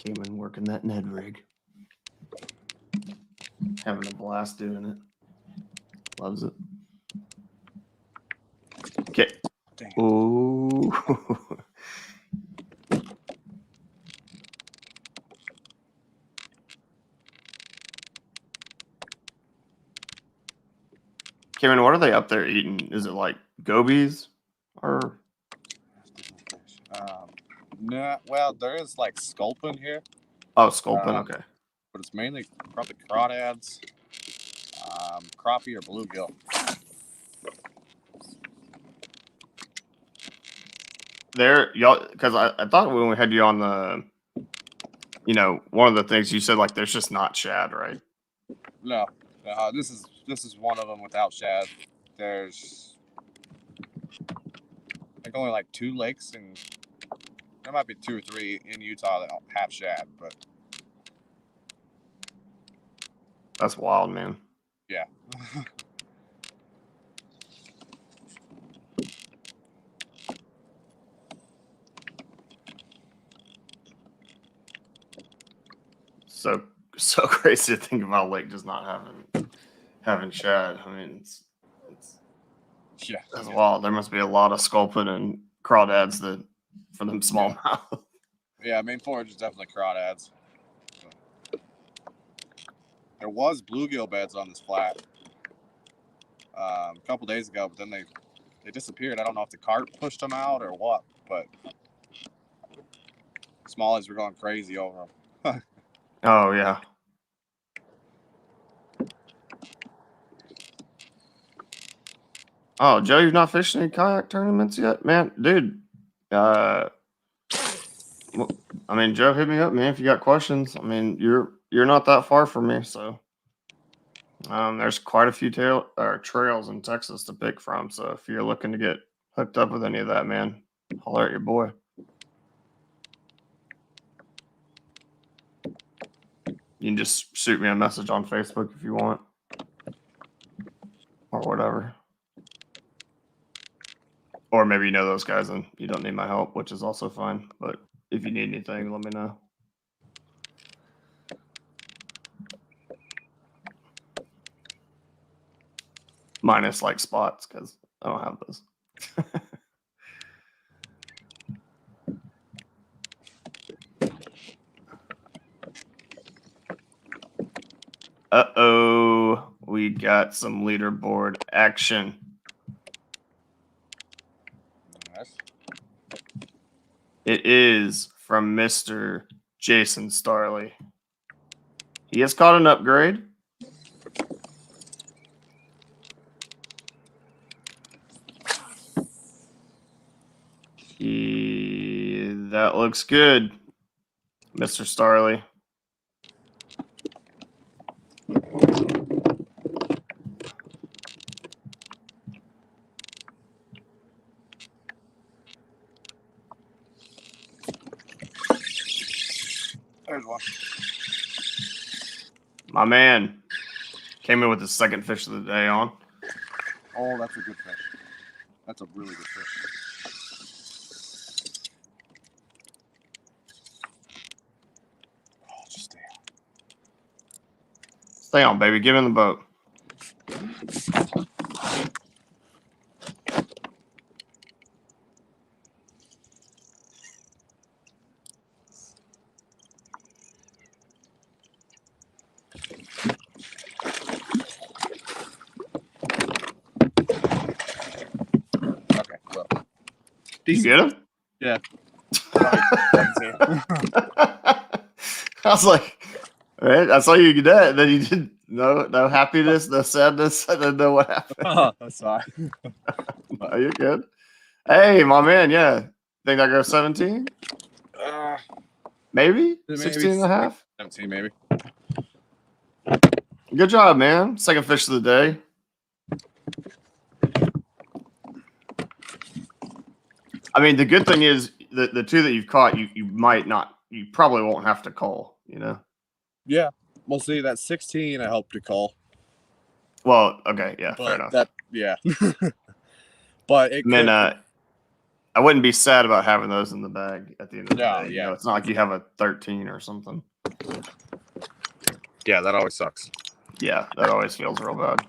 Came in working that Ned rig. Having a blast doing it. Loves it. Okay. Dang it. Ooh. Kevin, what are they up there eating? Is it like gobies or? Nah, well, there is like sculpin here, Oh, sculpin. Okay. but it's mainly probably crawdads, crappie, or bluegill. There, y'all, because I thought when we had you on the, you know, one of the things you said, like, there's just not shad, right? No, this is one of them without shad. There's I think only like 2 lakes, and there might be 2 or 3 in Utah that don't have shad, but That's wild, man. yeah. So crazy to think about lake just not having shad. I mean, it's Yeah. that's wild. There must be a lot of sculpin and crawdads that for them smallmouth. Yeah, main forage is definitely crawdads. There was bluegill beds on this flat a couple days ago, but then they disappeared. I don't know if the cart pushed them out or what, but smallies were going crazy over them. Oh yeah. Oh, Joe, you've not fished any kayak tournaments yet, man, dude. Well, I mean, Joe, hit me up, man, if you got questions. I mean, you're not that far from me, so there's quite a few trails in Texas to pick from. So if you're looking to get hooked up with any of that, man, holler at your boy. You can just shoot me a message on Facebook if you want, or whatever. Or maybe you know those guys and you don't need my help, which is also fine. But if you need anything, let me know. minus like spots because I don't have those. Uh-oh, we got some leaderboard action. Nice. It is from Mr. Jason Starley. He has caught an upgrade. That looks good, Mr. Starley. There's one. My man came in with his second fish of the day on. Oh, that's a good fish. That's a really good fish. Oh, just stay on. Stay on, baby. Get in the boat. Okay, well. Did you get him? Yeah. I was like, right? I saw you get that, and then you did no happiness, no sadness. I didn't know what happened. That's fine. No, you're good. Hey, my man, yeah. Think I go 17? Maybe? 16 and a half? 17, maybe. Good job, man. Second fish of the day. I mean, the good thing is the two that you've caught, you might not, you probably won't have to call, you know? Yeah. We'll see. That 16 I hope to call. Well, okay, yeah, But fair enough. yeah. But it I mean, could. I wouldn't be sad about having those in the bag at the end of the No, day. You yeah. know, it's not like you have a 13 or something. Yeah, that always sucks. Yeah, that always feels real bad.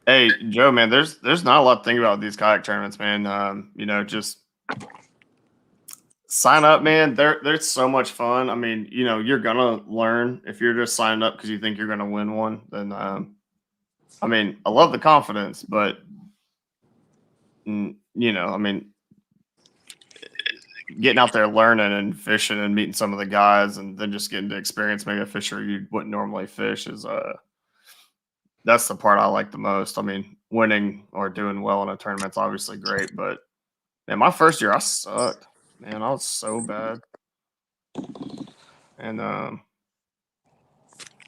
Hey, Joe, man, there's not a lot to think about with these kayak tournaments, man. You know, just sign up, man. They're so much fun. I mean, you know, you're gonna learn if you're just signing up because you think you're gonna win one. Then, I mean, I love the confidence, but you know, I mean, getting out there learning and fishing and meeting some of the guys, and then just getting to experience maybe a fisher you wouldn't normally fish is that's the part I like the most. I mean, winning or doing well in a tournament's obviously great, but man, my first year I sucked. Man, I was so bad. And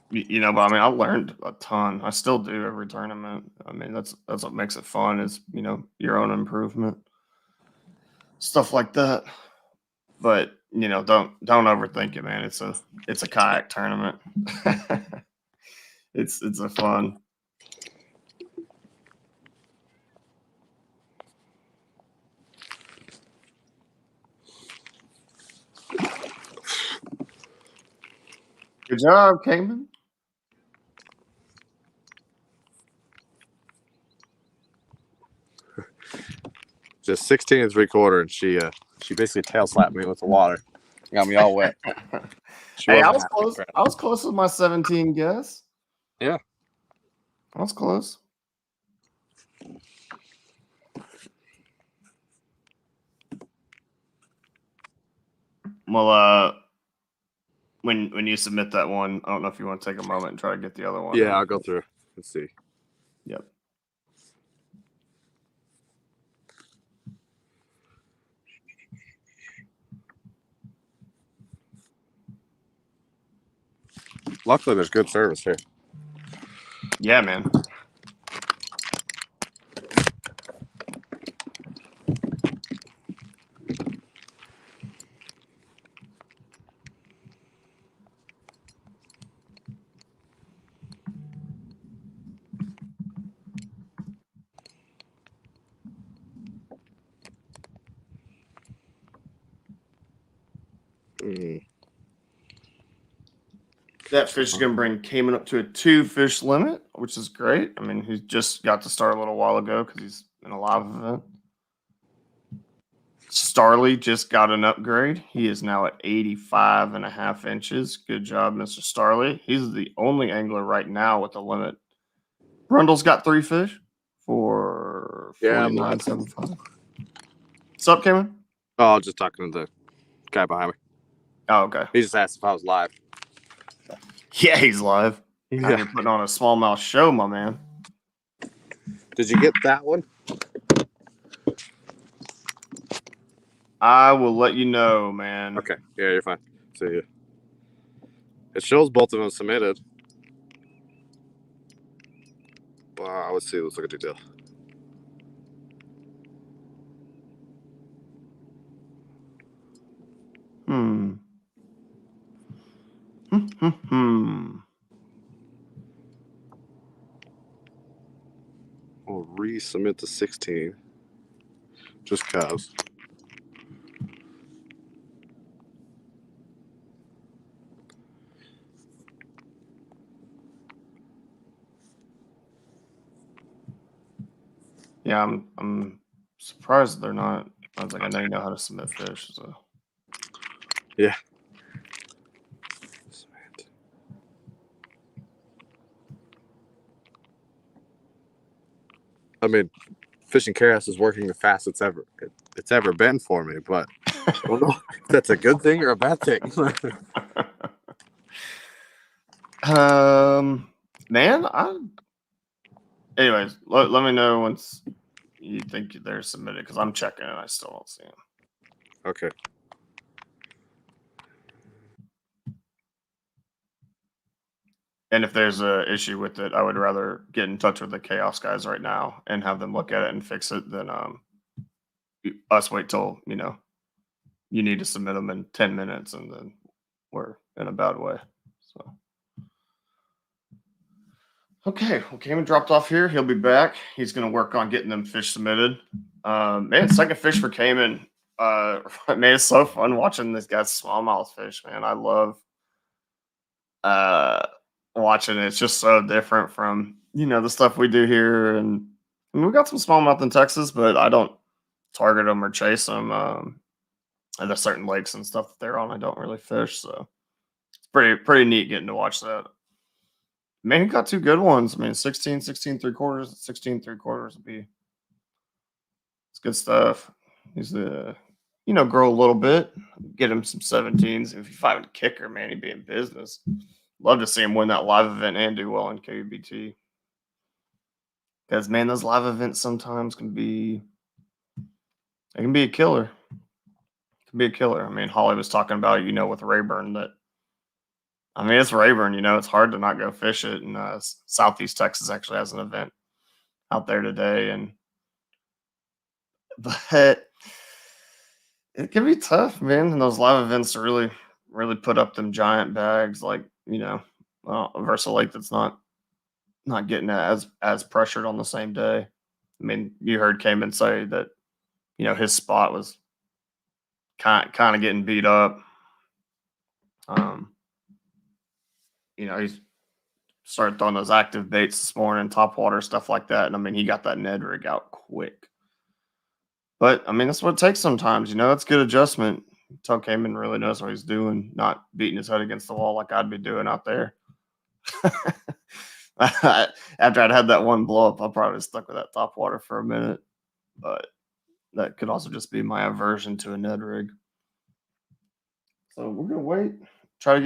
you know, but I mean, I learned a ton. I still do every tournament. I mean, that's what makes it fun is, you know, your own improvement. Stuff like that. But, you know, don't overthink it, man. It's a kayak tournament. It's a fun. Good job, Cayman. Just 16 and 3/4, and she basically tail slapped me with the water. Got me all wet. Hey, I was close. I was close with my 17 guess. Yeah. I was close. Well, when you submit that one, I don't know if you want to take a moment and try to get the other one. Yeah, I'll go through. Let's see. Yep. Luckily, there's good service here. Yeah, man. That fish is going to bring Cayman up to a 2-fish limit, which is great. I mean, he just got to start a little while ago because he's in a live event. Starley just got an upgrade. He is now at 85.5 inches. Good job, Mr. Starley. He's the only angler right now with a limit. Brundle's got 3 fish for 49.75. What's up, Cayman? Oh, I was just talking to the guy behind me. Oh, okay. He just asked if I was live. Yeah, he's live. Yeah. You're putting on a smallmouth show, my man. Did you get that one? I will let you know, man. Okay. Yeah, you're fine. See you. It shows both of them submitted. Let's see. Let's look at detail. We'll resubmit to 16. Just cause. Yeah, I'm surprised they're not. I was like, I know you know how to submit fish, so Yeah. I mean, fishing Keras is working the fastest it's ever been for me, but I don't know if that's a good thing or a bad thing. Man, anyways, let me know once you think they're submitted because I'm checking and I still don't see them. Okay. And if there's a issue with it, I would rather get in touch with the Chaos guys right now and have them look at it and fix it than us wait till you need to submit them in 10 minutes and then we're in a bad way. So. Okay, well, Cayman dropped off here. He'll be back. He's going to work on getting them fish submitted. Man, second fish for Cayman. Man, it's so fun watching this guy's smallmouth fish, man. I love watching it. It's just so different from, the stuff we do here. And I mean, we got some smallmouth in Texas, but I don't target them or chase them. And there's certain lakes and stuff that they're on. I don't really fish, so it's pretty neat getting to watch that. Man, he got 2 good ones. I mean, 16 3/4, 16 3/4 would be. It's good stuff. He's grow a little bit, get him some 17s. If you find a kicker, man, he'd be in business. Love to see him win that live event and do well in KBT. Because man, those live events sometimes can be a killer. It can be a killer. I mean, Holly was talking about, with Rayburn that. I mean, it's Rayburn, it's hard to not go fish it. And Southeast Texas actually has an event out there today. But it can be tough, man. And those live events to really, really put up them giant bags, like, versus a lake that's not getting as pressured on the same day. I mean, you heard Cayman say that, his spot was kind of getting beat up. He's started throwing those active baits this morning, top water, stuff like that. And I mean, he got that Ned rig out quick. But I mean, that's what it takes sometimes. It's good adjustment. Tug Cayman really knows what he's doing, not beating his head against the wall like I'd be doing out there. After I'd had that one blow up, I probably stuck with that top water for a minute. But that could also just be my aversion to a Ned rig. So we're gonna wait. Try to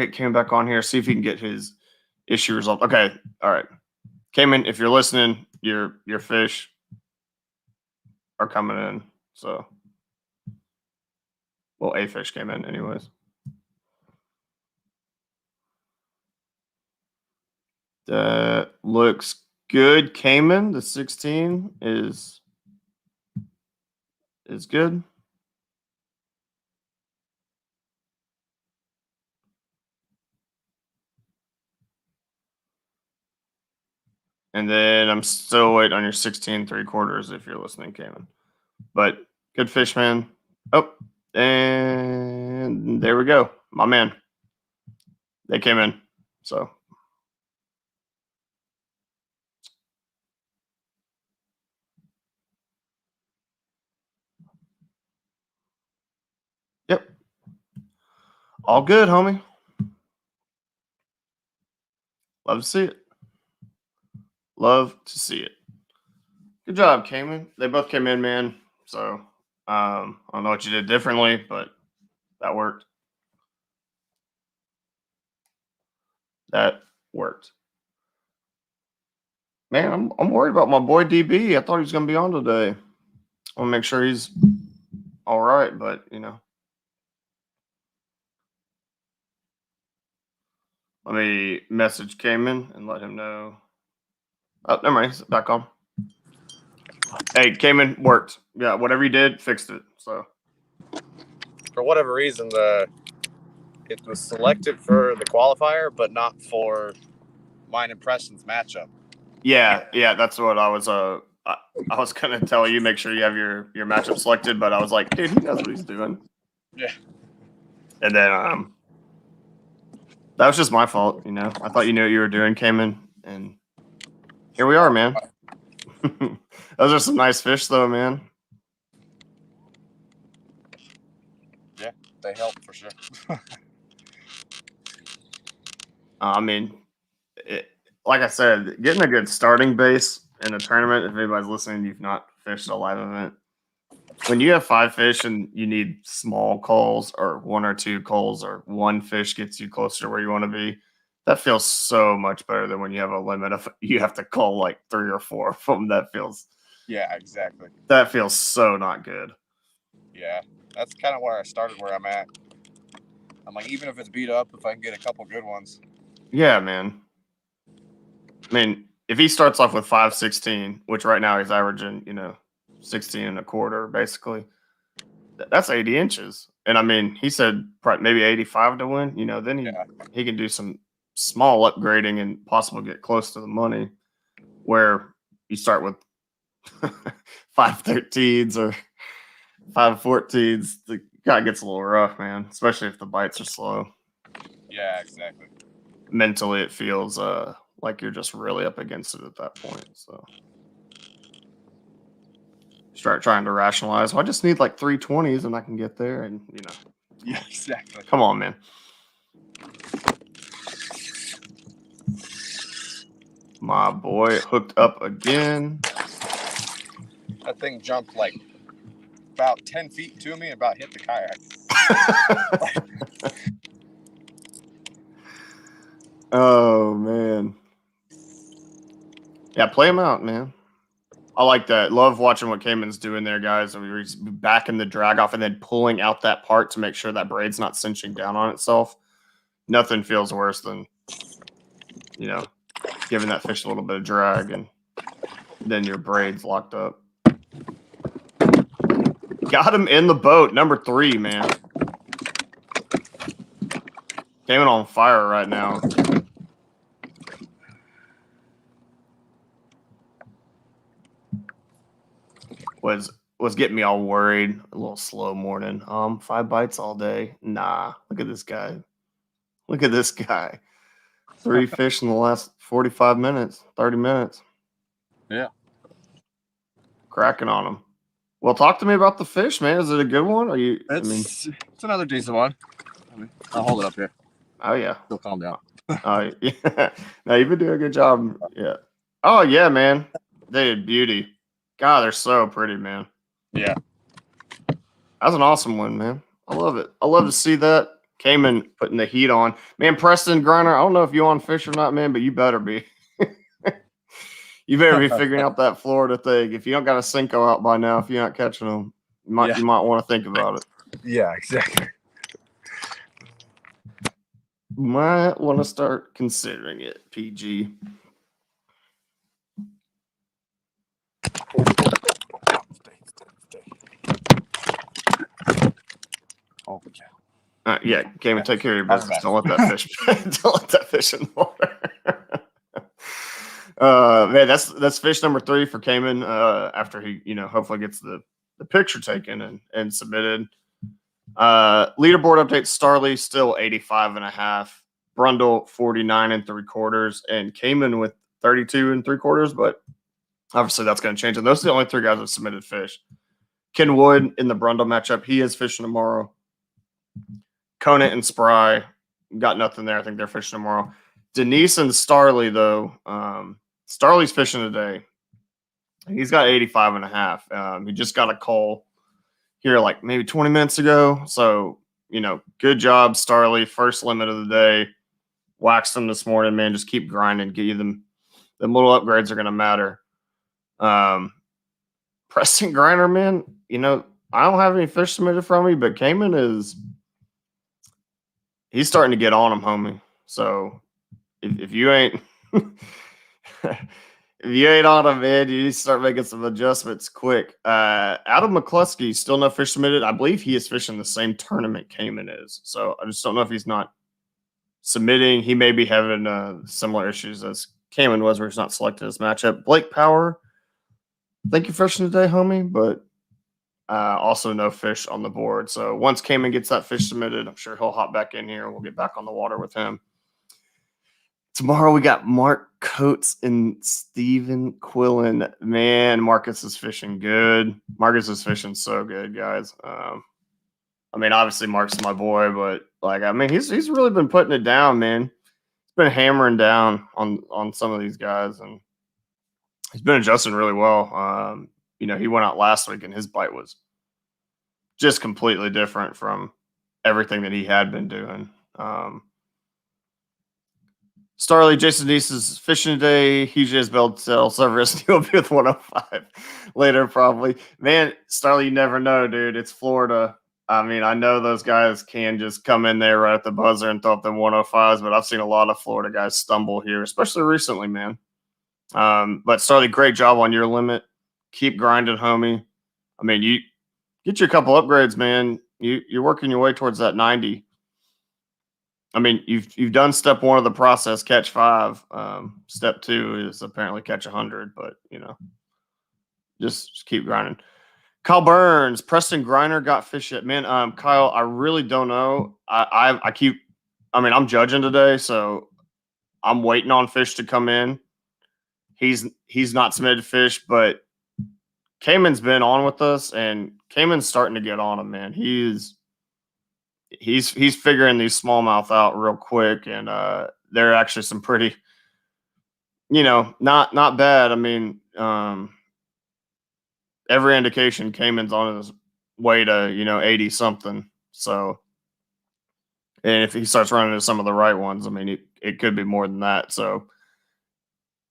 get Cayman back on here, see if he can get his issue resolved. Okay, all right. Cayman, if you're listening, your fish are coming in. So, well, a fish came in anyways. That looks good. Cayman, the 16 is good. And then I'm still waiting on your 16 3/4 if you're listening, Cayman. But good fish, man. Oh, and there we go. My man. They came in. So yep. All good, homie. Love to see it. Love to see it. Good job, Cayman. They both came in, man. So I don't know what you did differently, but that worked. That worked. Man, I'm worried about my boy DB. I thought he was gonna be on today. I want to make sure he's all right, but let me message Cayman and let him know. Oh, never mind. He's back on. Hey, Cayman, worked. Yeah, whatever you did, fixed it. So For whatever reason, it was selected for the qualifier, but not for mine impressions matchup. yeah, that's what I was. I was gonna tell you, make sure you have your matchup selected, but I was like, dude, he knows what he's doing. Yeah. And then that was just my fault. I thought you knew what you were doing, Cayman, and here we are, man. Those are some nice fish, though, man. Yeah, they help for sure. I mean, like I said, getting a good starting base in a tournament. If anybody's listening, you've not fished a live event. When you have 5 fish and you need small calls or 1 or 2 calls or 1 fish gets you closer to where you want to be, that feels so much better than when you have a limit of you have to call like 3 or 4 of them. That feels so not good. Yeah, that's kind of where I started, where I'm at. I'm like, even if it's beat up, if I can get a couple good ones. Yeah, man. I mean, if he starts off with 5.16, which right now he's averaging, 16 and a quarter, basically, that's 80 inches. And I mean, he said maybe 85 to win, then he can do some small upgrading and possibly get close to the money, where you start with 5.13s or 5.14s. The guy gets a little rough, man, especially if the bites are slow. Yeah, exactly. Mentally, it feels like you're just really up against it at that point. So start trying to rationalize. Well, I just need like 320s and I can get there. And Yeah, exactly. Come on, man. My boy hooked up again. That thing jumped like about 10 feet to me and about hit the kayak. Oh, man. Yeah, play him out, man. I like that. Love watching what Cayman's doing there, guys. He's backing the drag off and then pulling out that part to make sure that braid's not cinching down on itself. Nothing feels worse than, giving that fish a little bit of drag and then your braid's locked up. Got him in the boat. Number 3, man. Cayman on fire right now. Was getting me all worried. A little slow morning. 5 bites all day. Nah, look at this guy. Look at this guy. 3 fish in the last 45 minutes, 30 minutes. Yeah. Cracking on him. Well, talk to me about the fish, man. Is it a good one? It's another decent one. I'll hold it up here. Oh, yeah. Still calm down. Oh, yeah. No, you've been doing a good job. Yeah. Oh, yeah, man. They did beauty. God, they're so pretty, man. Yeah. That's an awesome one, man. I love it. I love to see that. Cayman putting the heat on. Man, Preston Griner, I don't know if you on fish or not, man, but you better be. You better be figuring out that Florida thing. If you don't got a Cinco out by now, if you're not catching them, you might want to think about it. Yeah, exactly. Might want to start considering it, PG. Oh, yeah. Yeah, Cayman, take care of your business. Don't let that fish. Don't let that fish in the water. Man, that's fish number 3 for Cayman. After he, hopefully gets the picture taken and submitted. Leaderboard update: Starley still 85.5. Brundle 49 3/4, and Cayman with 32 3/4. But obviously that's going to change. And those are the only 3 guys that submitted fish. Ken Wood in the Brundle matchup, he is fishing tomorrow. Conant and Spry got nothing there. I think they're fishing tomorrow. Denise and Starley, though, Starley's fishing today. He's got 85.5. He just got a call here like maybe 20 minutes ago. So, good job, Starley. First limit of the day. Waxed them this morning, man. Just keep grinding. Get you them. The little upgrades are going to matter. Preston Grinder, man, I don't have any fish submitted from me, but Cayman he's starting to get on him, homie. So if you ain't if you ain't on him, man, you need to start making some adjustments quick. Adam McCluskey, still no fish submitted. I believe he is fishing the same tournament Cayman is. So I just don't know if he's not submitting. He may be having similar issues as Cayman was, where he's not selected his matchup. Blake Power, thank you for fishing today, homie, but also no fish on the board. So once Cayman gets that fish submitted, I'm sure he'll hop back in here. We'll get back on the water with him. Tomorrow we got Mark Coates and Steven Quillen. Man, Marcus is fishing good. Marcus is fishing so good, guys. Obviously Mark's my boy, but he's really been putting it down, man. He's been hammering down on some of these guys, and he's been adjusting really well. He went out last week and his bite was just completely different from everything that he had been doing. Starley, Jason Deese is fishing today. He just built Cerberus. He'll be with 105 later, probably. Man, Starley, you never know, dude. It's Florida. I know those guys can just come in there right at the buzzer and throw up them 105s, but I've seen a lot of Florida guys stumble here, especially recently, man. But Starley, great job on your limit. Keep grinding, homie. You get you a couple upgrades, man. You're working your way towards that 90. You've done step 1 of the process, catch 5. Step 2 is apparently catch 100, but just keep grinding. Kyle Burns, Preston Grinder got fish yet, man. Kyle, I really don't know. I'm judging today, so I'm waiting on fish to come in. He's not submitted fish, but Cayman's been on with us, and Cayman's starting to get on him, man. He's figuring these smallmouth out real quick, and they're actually some pretty, not bad. Every indication Cayman's on his way to 80 something. So, and if he starts running into some of the right ones, it could be more than that. So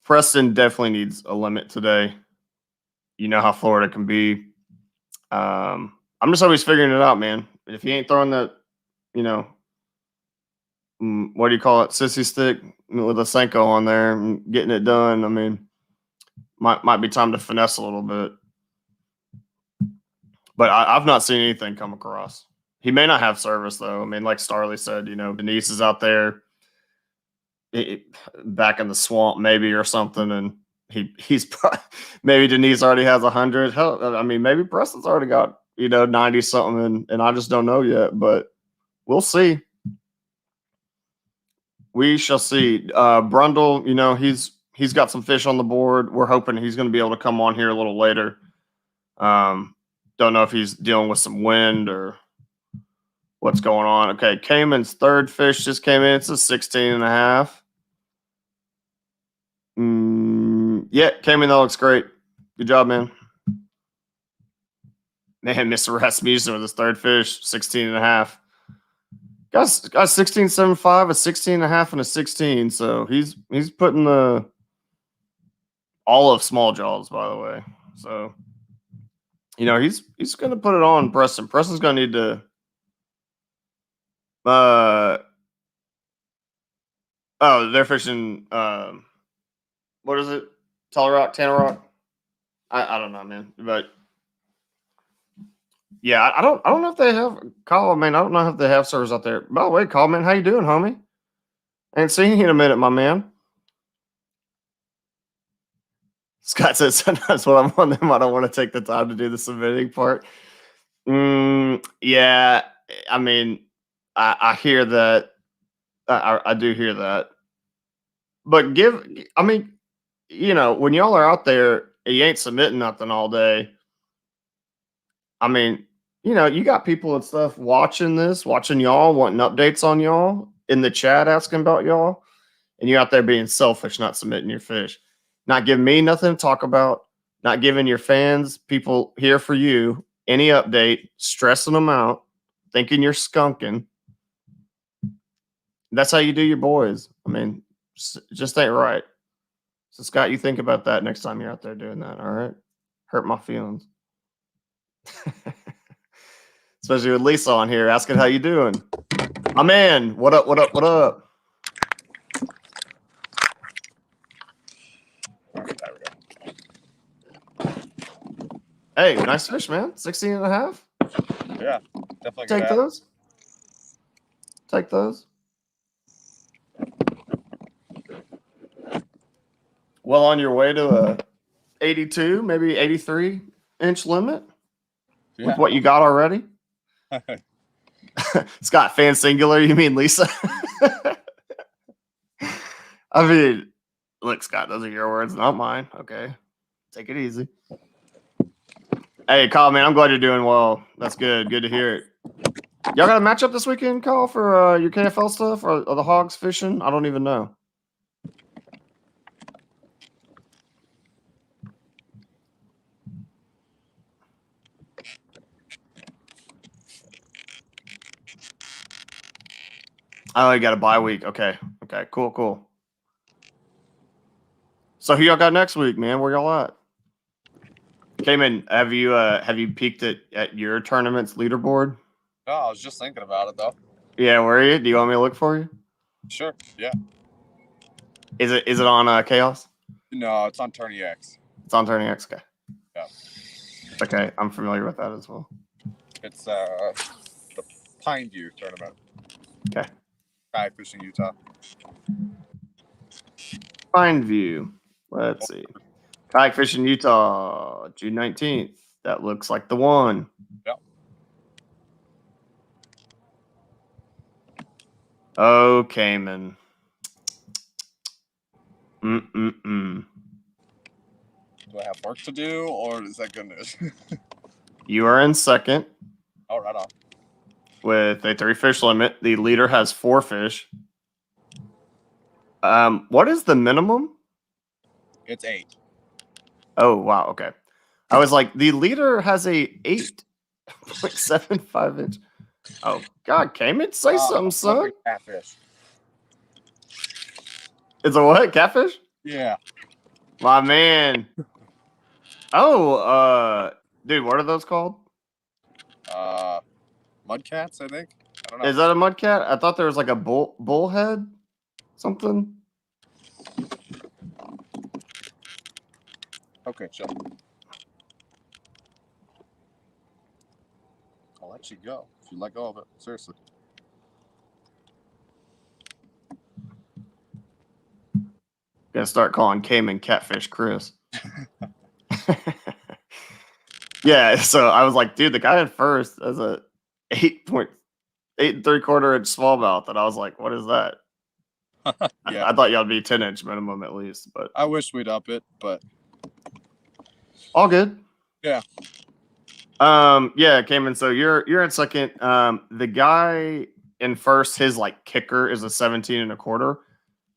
Preston definitely needs a limit today. You know how Florida can be. I'm just always figuring it out, man. If he ain't throwing that, what do you call it, sissy stick with a Senko on there and getting it done, might be time to finesse a little bit. But I've not seen anything come across. He may not have service, though. Like Starley said, Denise is out there back in the swamp maybe or something, and he's probably, maybe Denise already has 100. Hell, maybe Preston's already got 90 something, and I just don't know yet. But we'll see. We shall see. Brundle, he's got some fish on the board. We're hoping he's going to be able to come on here a little later. Don't know if he's dealing with some wind or what's going on. Okay, Cayman's third fish just came in. It's a 16.5. Yeah, Cayman, that looks great. Good job, man. Man, Mr. Rasmussen with his third fish, 16.5. Got 16.75, a 16.5, and a 16. So he's putting all of small jaws, by the way. So he's going to put it on Preston. Preston's going to need to. They're fishing. What is it? Tanner Rock. I don't know, man. But yeah, I don't know if they have Kyle. I don't know if they have servers out there. By the way, Kyle, man, how you doing, homie? I ain't seen you in a minute, my man. Scott says sometimes when I'm on them, I don't want to take the time to do the submitting part. Yeah, I hear that. I do hear that. But I mean, when y'all are out there, and you ain't submitting nothing all day. I mean, you got people and stuff watching y'all, wanting updates on y'all in the chat, asking about y'all, and you out there being selfish, not submitting your fish, not giving me nothing to talk about, not giving your fans, people here for you, any update, stressing them out, thinking you're skunking. That's how you do your boys. I mean, just ain't right. So Scott, you think about that next time you're out there doing that. All right, hurt my feelings. Especially with Lisa on here asking how you doing. My man, what up, what up, what up? There we go. Hey, nice fish, man. 16 and a half. Yeah, definitely Take good. those. Take those. Well, on your way to a 82, maybe 83 inch limit with what you got already. Scott, fan singular, you mean Lisa? I mean, look, Scott, those are your words, not mine. Okay. Take it easy. Hey, Kyle, man, I'm glad you're doing well. That's good. Good to hear it. Y'all got a matchup this weekend, Kyle, for your KFL stuff or the Hogs fishing? I don't even know. Oh, you got a bye week. Okay. Okay. Cool. So who y'all got next week, man? Where y'all at? Cayman, have you peeked at your tournament's leaderboard? No, I was just thinking about it though. Yeah, where are you? Do you want me to look for you? Sure. Yeah. Is it on Chaos? No, it's on Tourney X. It's on Turning X. Okay. Yeah. Okay, I'm familiar with that as well. It's the Pine View tournament. Okay. Kayak fishing Utah. Pine View. Let's see. Kayak fishing Utah, June 19th. That looks like the one. Yep. Oh, Cayman. Mm-mm-mm. Do I have work to do, or is that good news? You are in second Oh, right on. with a 3-fish limit. The leader has 4 fish. What is the minimum? It's 8. Oh, wow. Okay. I was like, the leader has a 8.75 inch. Oh, God, Cayman, say something, son. Catfish. It's a what? Catfish? Yeah. My man. Oh, dude, what are those called? Mudcats, I think. I don't know. Is that a mudcat? I thought there was like a bullhead, something. Okay, chill. I'll let you go if you let go of it. Seriously. Gonna start calling Cayman Catfish Chris. Yeah, so I was like, dude, the guy in first has a 8 3/4 inch smallmouth, and I was like, what is that? Yeah. I thought y'all would be 10-inch minimum at least, but I wish we'd up it, but all good. yeah. Yeah, Cayman. So you're in second. The guy in first, his like kicker is a 17 1/4,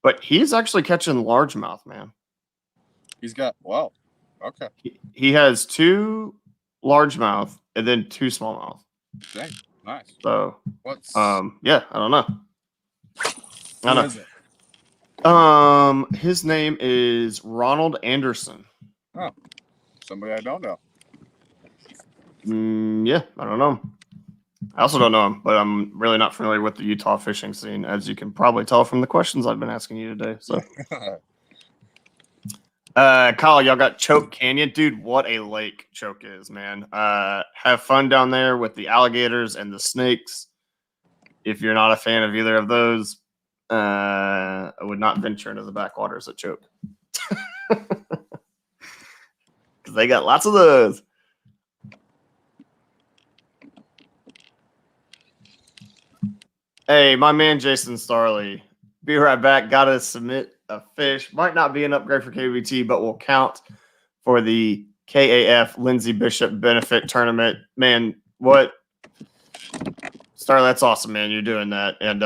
but he's actually catching largemouth, man. He's got okay. He has 2 largemouth and then 2 smallmouth. Dang, nice. So What's yeah, I don't know. who is it? His name is Ronald Anderson. Oh, somebody I don't know. Yeah, I don't know. I also don't know him, but I'm really not familiar with the Utah fishing scene, as you can probably tell from the questions I've been asking you today. So, Kyle, y'all got Choke Canyon, dude. What a lake Choke is, man. Have fun down there with the alligators and the snakes. If you're not a fan of either of those, I would not venture into the backwaters at Choke because they got lots of those. Hey, my man Jason Starley. Be right back. Gotta submit a fish. Might not be an upgrade for KBT, but will count for the KAF Lindsey Bishop benefit tournament. Man, what Starley, that's awesome, man. You're doing that. And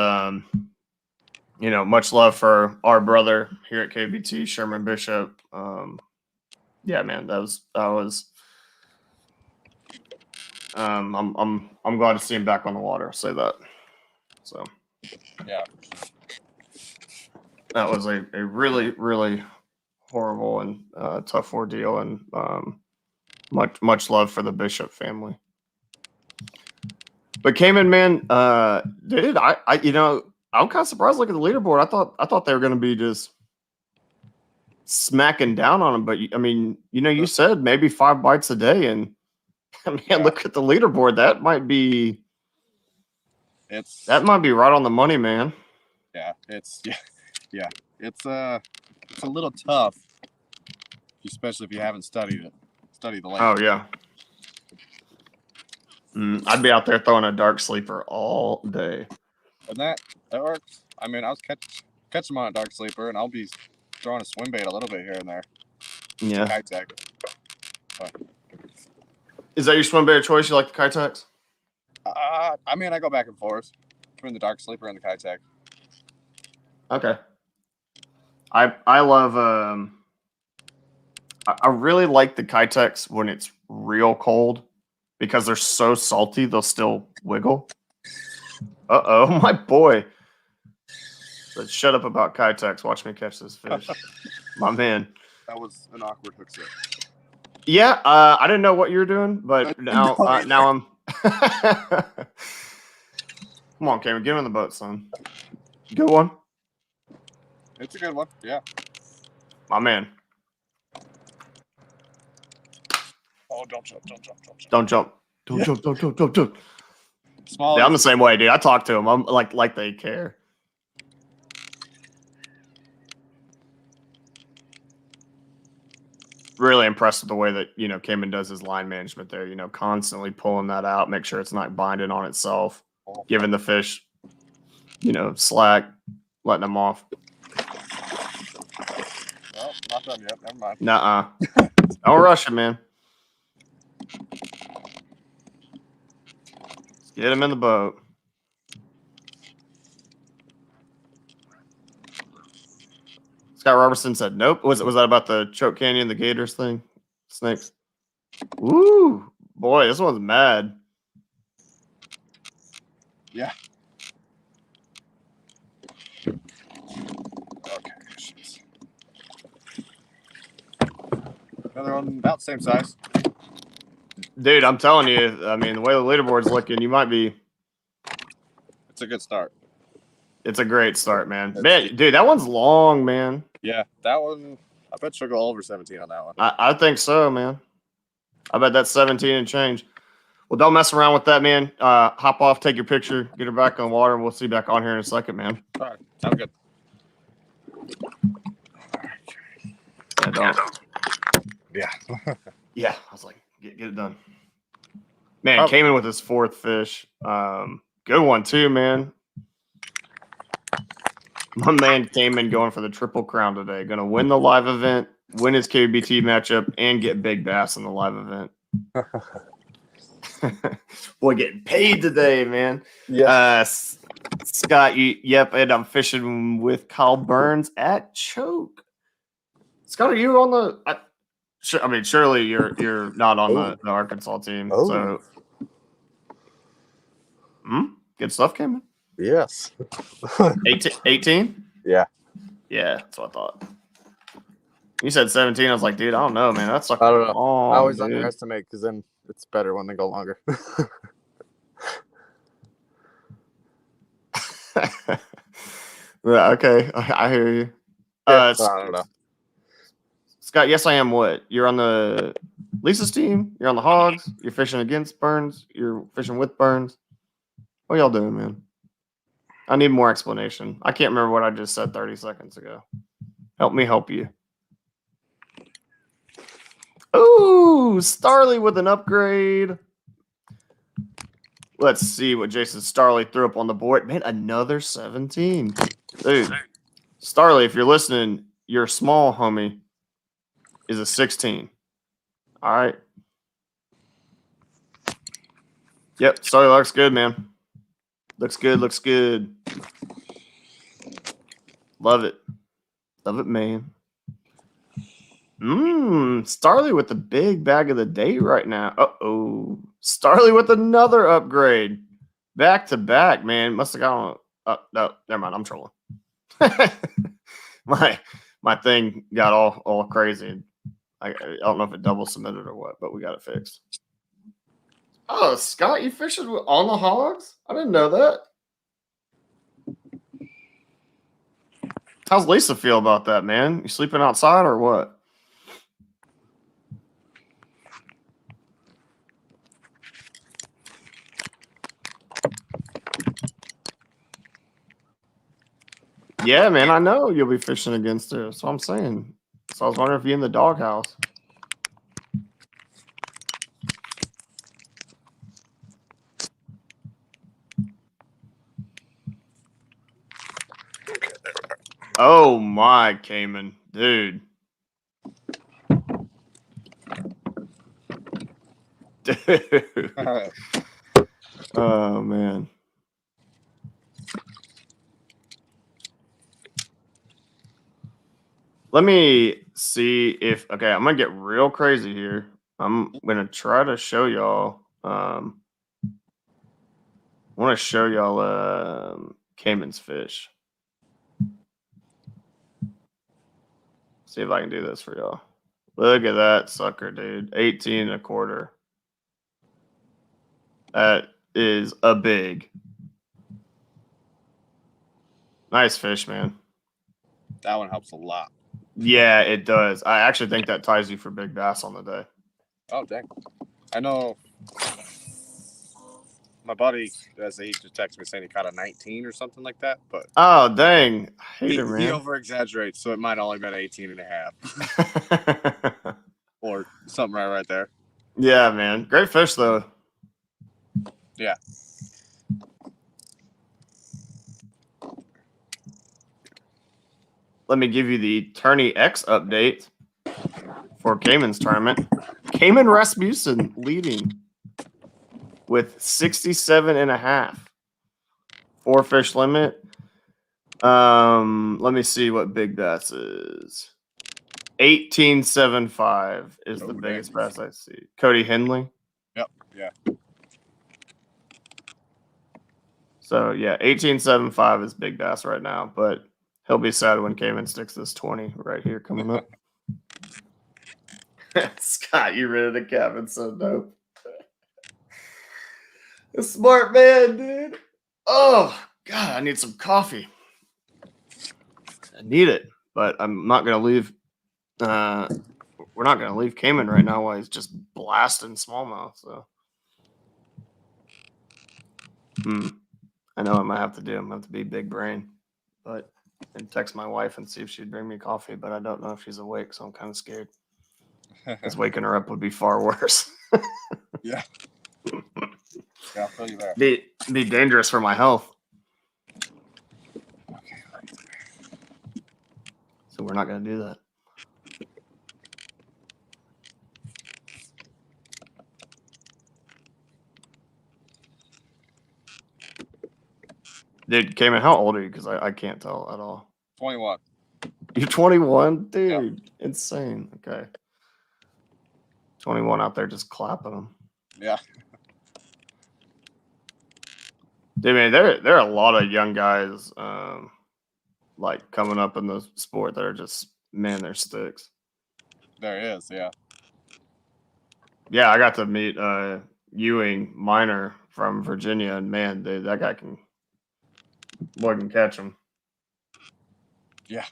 much love for our brother here at KBT, Sherman Bishop. Yeah, man, that was I'm glad to see him back on the water. I'll say that. So Yeah. that was a really, really horrible and tough ordeal, and much love for the Bishop family. But Cayman, man, dude, I'm kind of surprised looking at the leaderboard. I thought they were going to be just smacking down on them, but I mean, you said maybe 5 bites a day, and man, look at the leaderboard. That might be right on the money, man. Yeah, it's a little tough, especially if you haven't studied the lake. Oh yeah. I'd be out there throwing a dark sleeper all day. And that works. I mean, I was catching them on a dark sleeper, and I'll be throwing a swim bait a little bit here and there. Yeah. Kitech. Is that your swim bait of choice? You like the Kitechs? I mean, I go back and forth between the dark sleeper and the Kitech. Okay. I love I really like the Kitechs when it's real cold because they're so salty they'll still wiggle. Uh-oh, my boy. But shut up about Kitechs. Watch me catch this fish. My man. That was an awkward hook set. Yeah, I didn't know what you were doing, but now I'm Come on, Cameron, get him in the boat, son. Good one. It's a good one, yeah. My man. Oh, don't jump. Don't jump. Small. Yeah, I'm the same way, dude. I talk to them. I'm like they care. Really impressed with the way that, Cayman does his line management there, constantly pulling that out, make sure it's not binding on itself, giving the fish, slack, letting them off. Well, not done yet. Never mind. Nuh-uh. Don't rush it, man. Let's get him in the boat. Scott Robertson said, nope. Was that about the Choke Canyon, the Gators thing? Snakes. Ooh, boy, this one's mad. Yeah. Okay. Another one about the same size. Dude, I'm telling you, I mean, the way the leaderboard's looking, you might be. It's a good start. It's a great start, man. Man, dude, that one's long, man. Yeah, that one, I bet you'll go over 17 on that one. I think so, man. I bet that's 17 and change. Well, don't mess around with that, man. Hop off, take your picture, get her back on water, and we'll see you back on here in a second, man. All right, sounds good. Yeah, don't. Yeah. Yeah, I was like, get it done. Man, came in with his 4th fish. Good one, too, man. My man came in going for the Triple Crown today. Going to win the live event, win his KBT matchup, and get big bass in the live event. Boy, getting paid today, man. Yeah. Scott, and I'm fishing with Kyle Burns at Choke. Scott, are you on the? I mean, surely you're not on the Arkansas team. Oh. So, good stuff, Cameron. Yes. 18? Yeah. Yeah, that's what I thought. You said 17. I was like, dude, I don't know, man. That's like I don't know. long, I always dude. underestimate because then it's better when they go longer. Yeah, okay, I hear you. I don't know. Scott, yes, I am what? You're on the Lisa's team? You're on the Hogs? You're fishing against Burns? You're fishing with Burns? What y'all doing, man? I need more explanation. I can't remember what I just said 30 seconds ago. Help me help you. Ooh, Starley with an upgrade. Let's see what Jason Starley threw up on the board. Man, another 17. Dude, Starley, if you're listening, your small homie is a 16. All right. Yep, Starley looks good, man. Looks good, looks good. Love it. Love it, man. Starley with the big bag of the day right now. Uh-oh. Starley with another upgrade. Back to back, man. Must have gone. Oh, no, never mind. I'm trolling. my thing got all crazy. I don't know if it double submitted or what, but we got it fixed. Oh, Scott, you fishing on the hogs? I didn't know that. How's Lisa feel about that, man? You sleeping outside or what? Yeah, man, I know you'll be fishing against her. That's what I'm saying. So I was wondering if you're in the doghouse. Oh my, Cayman, dude. Dude. Oh man. Let me see if okay, I'm gonna get real crazy here. I'm gonna try to show y'all. I want to show y'all Cayman's fish. See if I can do this for y'all. Look at that sucker, dude. 18 and a quarter. That is a big. Nice fish, man. That one helps a lot. Yeah, it does. I actually think that ties you for big bass on the day. Oh, dang. I know my buddy, as he just texted me saying he caught a 19 or something like that, but Oh, dang. I hate he it, man. over-exaggerates, so it might only been 18 and a half. Or something right there. Yeah, man. Great fish, though. Yeah. Let me give you the Tourney X update for Cayman's tournament. Cayman Rasmussen leading with 67 and a half. 4 fish limit. Let me see what big bass is. 18.75 is the biggest bass I see. Cody Henley. Yep. Yeah. So yeah, 18.75 is big bass right now, but he'll be sad when Cayman sticks this 20 right here coming up. Scott, you ready to cabin so dope. A smart man, dude. Oh God, I need some coffee. I need it, but I'm not gonna leave. We're not gonna leave Cayman right now while he's just blasting smallmouth. So, I know what I might have to do. I'm gonna have to be big brain, and text my wife and see if she'd bring me coffee. But I don't know if she's awake, so I'm kind of scared. Because waking her up would be far worse. Yeah. Yeah, I'll feel you there. Be dangerous for my health. Okay. So we're not gonna do that. Dude, Cayman, how old are you? Because I can't tell at all. 21. You're 21? Dude, Yeah. Insane. Okay. 21 out there just clapping them. Yeah. Dude, man, there are a lot of young guys like coming up in the sport that are just, man, they're sticks. There is, yeah. Yeah, I got to meet Ewing Minor from Virginia, and man, dude, that guy can catch him. Yeah.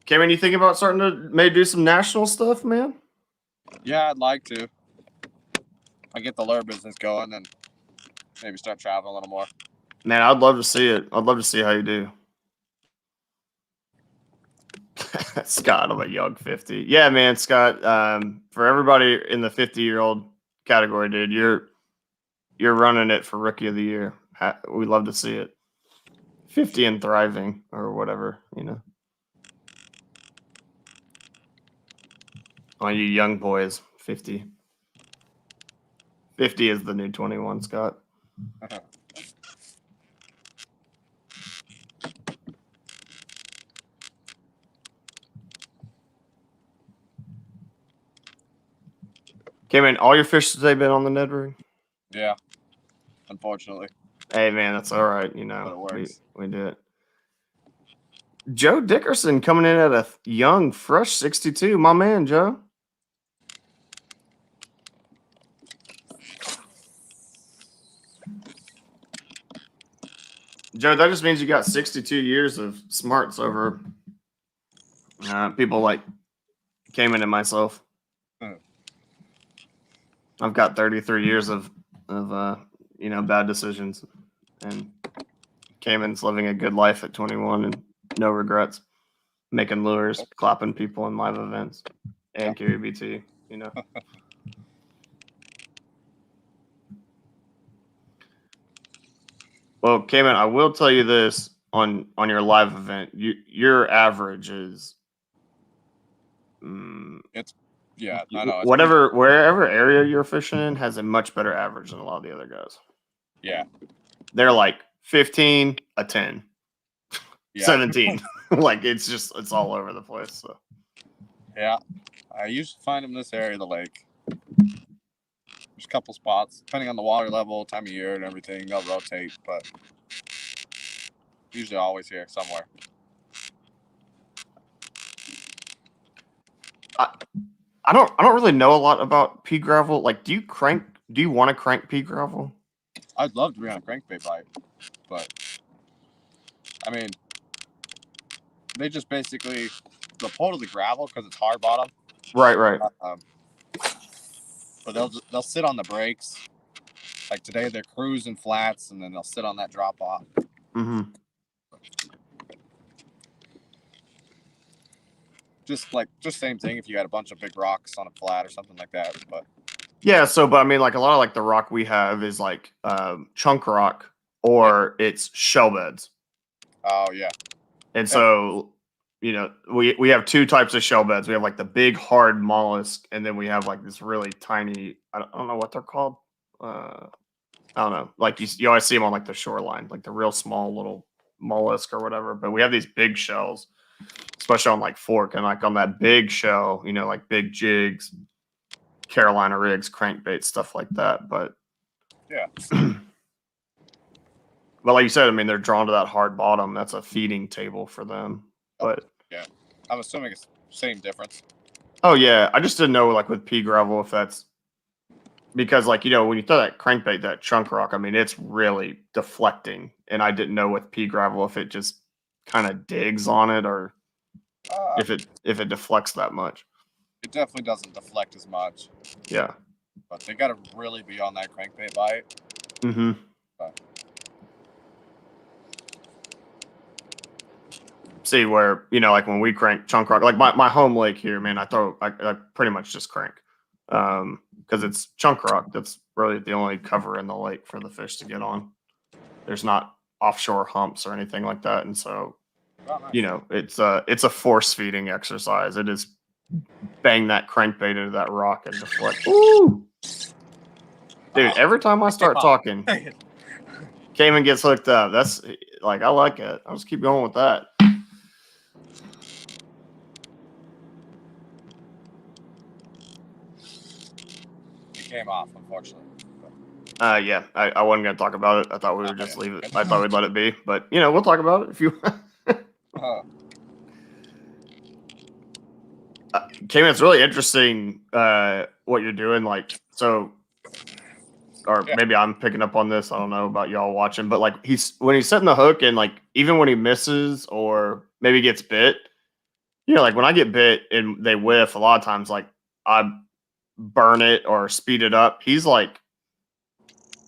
Cameron, you think about starting to maybe do some national stuff, man? Yeah, I'd like to. I get the lure business going and maybe start traveling a little more. Man, I'd love to see it. I'd love to see how you do. Scott, I'm a young 50. Yeah, man, Scott. For everybody in the 50-year-old category, dude. You're running it for rookie of the year. We love to see it. 50 and thriving or whatever, you know. On you young boys, 50. 50 is the new 21, Scott. Came in. All your fish today been on the Ned rig? Yeah, unfortunately. Hey man, that's all right. You But it know, works. we did it. Joe Dickerson coming in at a young, fresh 62. My man, Joe. Joe, that just means you got 62 years of smarts over people like Cayman and myself. I've got 33 years of bad decisions, and Cayman's living a good life at 21 and no regrets, making lures, clapping people in live events, and QBT, you know. Well, Cayman, I will tell you this on your live event, your average is It's I know. wherever area you're fishing in has a much better average than a lot of the other guys. Yeah. They're like 15, a 10, 17. Like it's all over the place. So. Yeah. I usually find them in this area of the lake. There's a couple spots, depending on the water level, time of year, and everything. They'll rotate, but usually always here somewhere. I don't really know a lot about pea gravel. Like, do you want to crank pea gravel? I'd love to be on a crankbait bite, but I mean, they just basically they'll pull to the gravel because it's hard bottom. Right. But they'll sit on the brakes. Like today, they're cruising flats, and then they'll sit on that drop off. Mm-hmm. Just same thing if you had a bunch of big rocks on a flat or something like that. But yeah, but I mean, like a lot of like the rock we have is like chunk rock or it's shell beds. Oh yeah. And so, you know, we have two types of shell beds. We have like the big hard mollusk, and then we have like this really tiny. I don't know what they're called. I don't know. Like you always see them on like the shoreline, like the real small little mollusk or whatever. But we have these big shells, especially on like fork and like on that big shell, you know, like big jigs, Carolina rigs, crankbait, stuff like that. But yeah. But like you said, I mean, they're drawn to that hard bottom. That's a feeding table for them. But yeah, I'm assuming it's same difference. Oh yeah, I just didn't know like with pea gravel if that's because like you know when you throw that crankbait, that chunk rock, I mean it's really deflecting, and I didn't know with pea gravel if it just kind of digs on it or if it deflects that much. It definitely doesn't deflect as much. Yeah, but they got to really be on that crankbait bite. Mm-hmm. See where you know like when we crank chunk rock, like my home lake here, man, I pretty much just crank because it's chunk rock. That's really the only cover in the lake for the fish to get on. There's not offshore humps or anything like that, and so you know it's a force feeding exercise. It is bang that crankbait into that rock and deflect. Ooh, dude! Every time I start talking, Cayman gets hooked up. That's like I like it. I'll just keep going with that. Came off, unfortunately. Yeah, I wasn't gonna talk about it. I thought we would just leave it. I thought we'd let it be, but you know, we'll talk about it if you. Cayman, it's really interesting what you're doing. Like, so, or maybe I'm picking up on this. I don't know about y'all watching, but like when he's setting the hook and like even when he misses or maybe gets bit, you know, like when I get bit and they whiff, a lot of times like I burn it or speed it up. He's like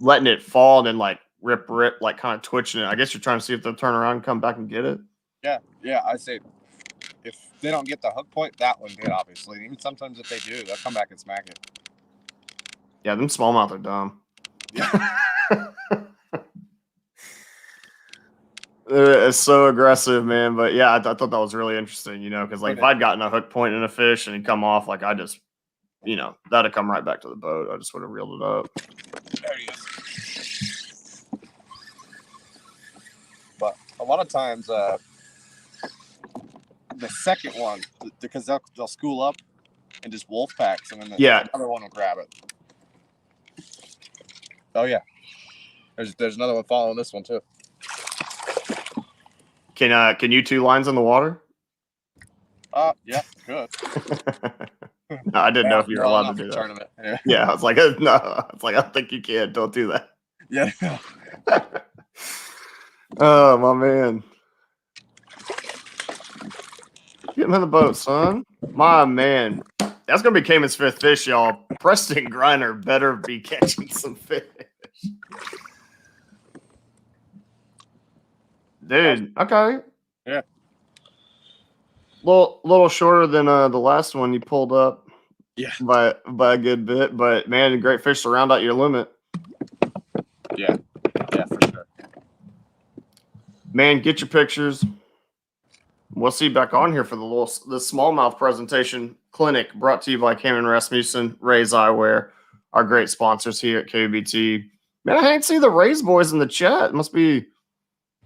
letting it fall and then like rip, like kind of twitching it. I guess you're trying to see if they'll turn around and come back and get it. Yeah. I'd say if they don't get the hook point, that one did, obviously. Even sometimes if they do, they'll come back and smack it. Yeah, them smallmouth are dumb. Yeah. It's so aggressive, man. But yeah, I thought that was really interesting, because like if Okay. I'd gotten a hook point in a fish and he'd come off, like I just, that'd come right back to the boat. I just would have reeled it up. There he is. But a lot of times, the second one, because they'll school up and just wolf packs, and then Yeah. another one will grab it. Oh yeah, there's another one following this one too. Can you two lines in the water? Yeah, good. No, I didn't know if you were Well allowed enough to do for that. tournament. Anyway. Yeah, I was like, no. It's like I think you can. Don't do that. Yeah. Oh my man. Get him in the boat, son. My man. That's gonna be Cayman's fifth fish, y'all. Preston Griner better be catching some fish. Dude, okay. Yeah. Little shorter than the last one you pulled up. Yeah. By a good bit, but man, great fish to round out your limit. Yeah, for sure. Man, get your pictures. We'll see you back on here for the smallmouth presentation clinic brought to you by Cameron Rasmussen, Ray's Eyewear, our great sponsors here at KBT. Man, I ain't see the Rays boys in the chat. It must be,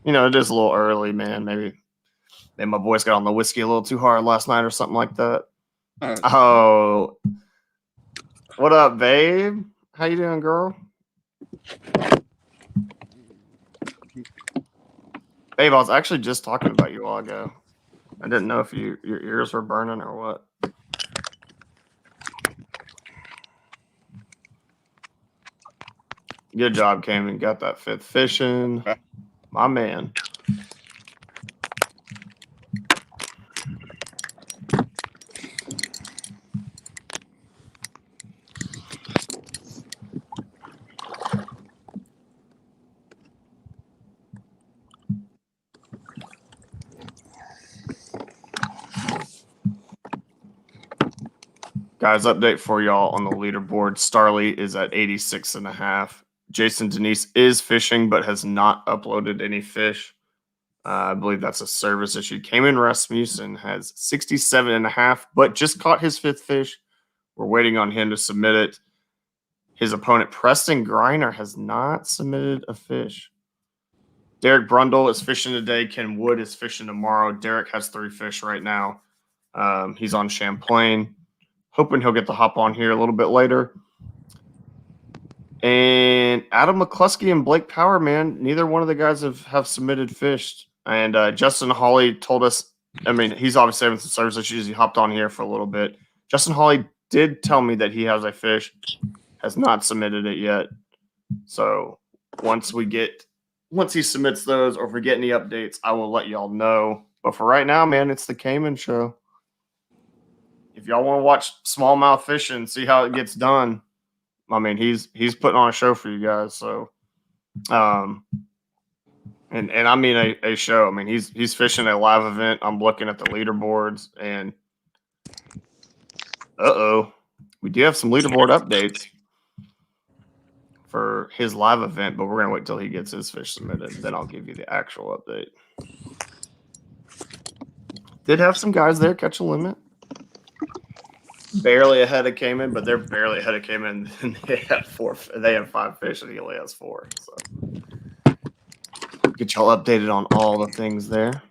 it is a little early, man. Maybe my voice got on the whiskey a little too hard last night or something like that. Oh, what up, babe? How you doing, girl? Babe, I was actually just talking about you a while ago. I didn't know if your ears were burning or what. Good job, Cameron. Got that fifth fishing. Okay. My man. Guys, update for y'all on the leaderboard. Starly is at 86.5. Jason Denise is fishing, but has not uploaded any fish. I believe that's a service issue. Cayman Rasmussen has 67.5, but just caught his fifth fish. We're waiting on him to submit it. His opponent, Preston Griner, has not submitted a fish. Derek Brundle is fishing today. Ken Wood is fishing tomorrow. Derek has 3 fish right now. He's on Champlain. Hoping he'll get to hop on here a little bit later. And Adam McCluskey and Blake Power, man, neither one of the guys have submitted fish. And Justin Hawley told us, he's obviously having some service issues. He hopped on here for a little bit. Justin Hawley did tell me that he has a fish, has not submitted it yet. So once he submits those, or if we get any updates, I will let y'all know. But for right now, man, it's the Cayman show. If y'all want to watch smallmouth fishing and see how it gets done, he's putting on a show for you guys. So, and I mean a show. He's fishing a live event. I'm looking at the leaderboards, and we do have some leaderboard updates for his live event, but we're gonna wait till he gets his fish submitted. Then I'll give you the actual update. Did have some guys there catch a limit. Barely ahead of Cayman, but they're barely ahead of Cayman. And they have 5 fish, and he only has 4. So get y'all updated on all the things there.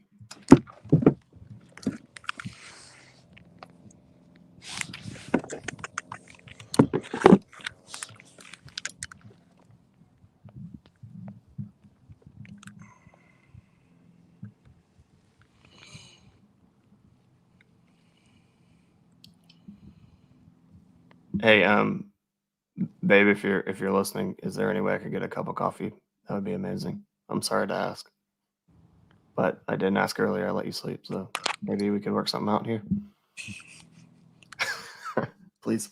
Hey, babe, if you're listening, is there any way I could get a cup of coffee? That would be amazing. I'm sorry to ask, but I didn't ask earlier. I let you sleep, so maybe we could work something out here. Please.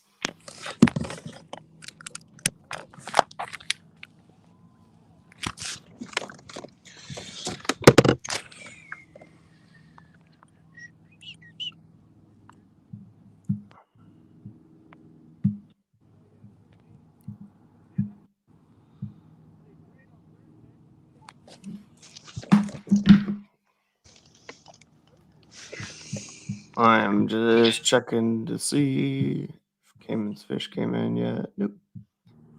I am just checking to see if Cayman's fish came in yet. Nope.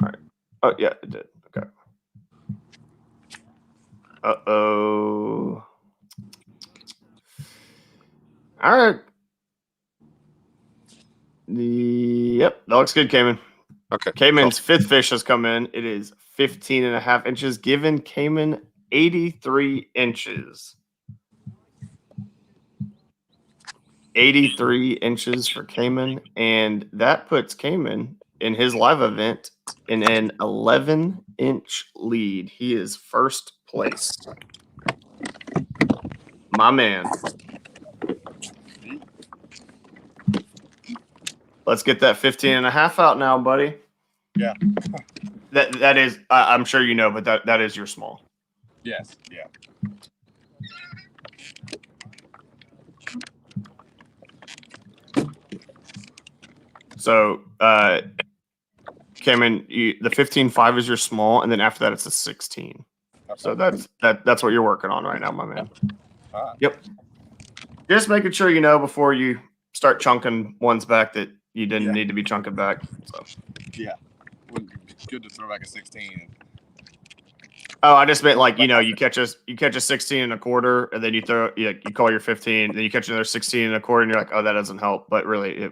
All right. Oh, yeah, it did. Okay. Uh-oh. All right. Yep, that looks good, Cayman. Okay. Cayman's fifth fish has come in. It is 15 and a half inches, given Cayman 83 inches. 83 inches for Cayman, and that puts Cayman in his live event in an 11-inch lead. He is first place. My man. Let's get that 15 and a half out now, buddy. Yeah. That is, I'm sure you know, but that is your small. Yes. Yeah. So, Cayman, the 15.5 is your small, and then after that, it's a 16. Okay. So that's what you're working on right now, my man. All right. Yep. Just making sure you know before you start chunking ones back that you didn't need to be chunking back. So. Yeah. Wouldn't be good to throw back a 16. Oh, I just meant like, you catch a 16 and a quarter, and then you call your 15, then you catch another 16 and a quarter, and you're like, oh, that doesn't help. But really,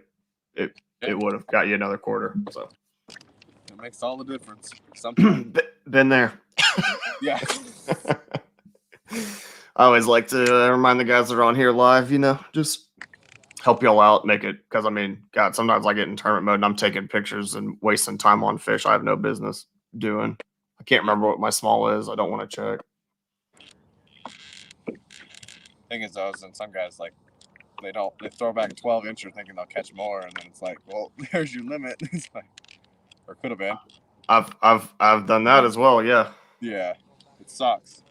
it would have got you another quarter. So it makes all the difference. Sometimes. Been there. Yeah. I always like to remind the guys that are on here live, just help y'all out, make it, because God, sometimes I get in tournament mode and I'm taking pictures and wasting time on fish I have no business doing. I can't remember what my small is. I don't want to check. Thing is, though, and some guys they throw back a 12-incher thinking they'll catch more, and then it's like, well, there's your limit. It's like, or could have been. I've done that as well. Yeah. Yeah, it sucks.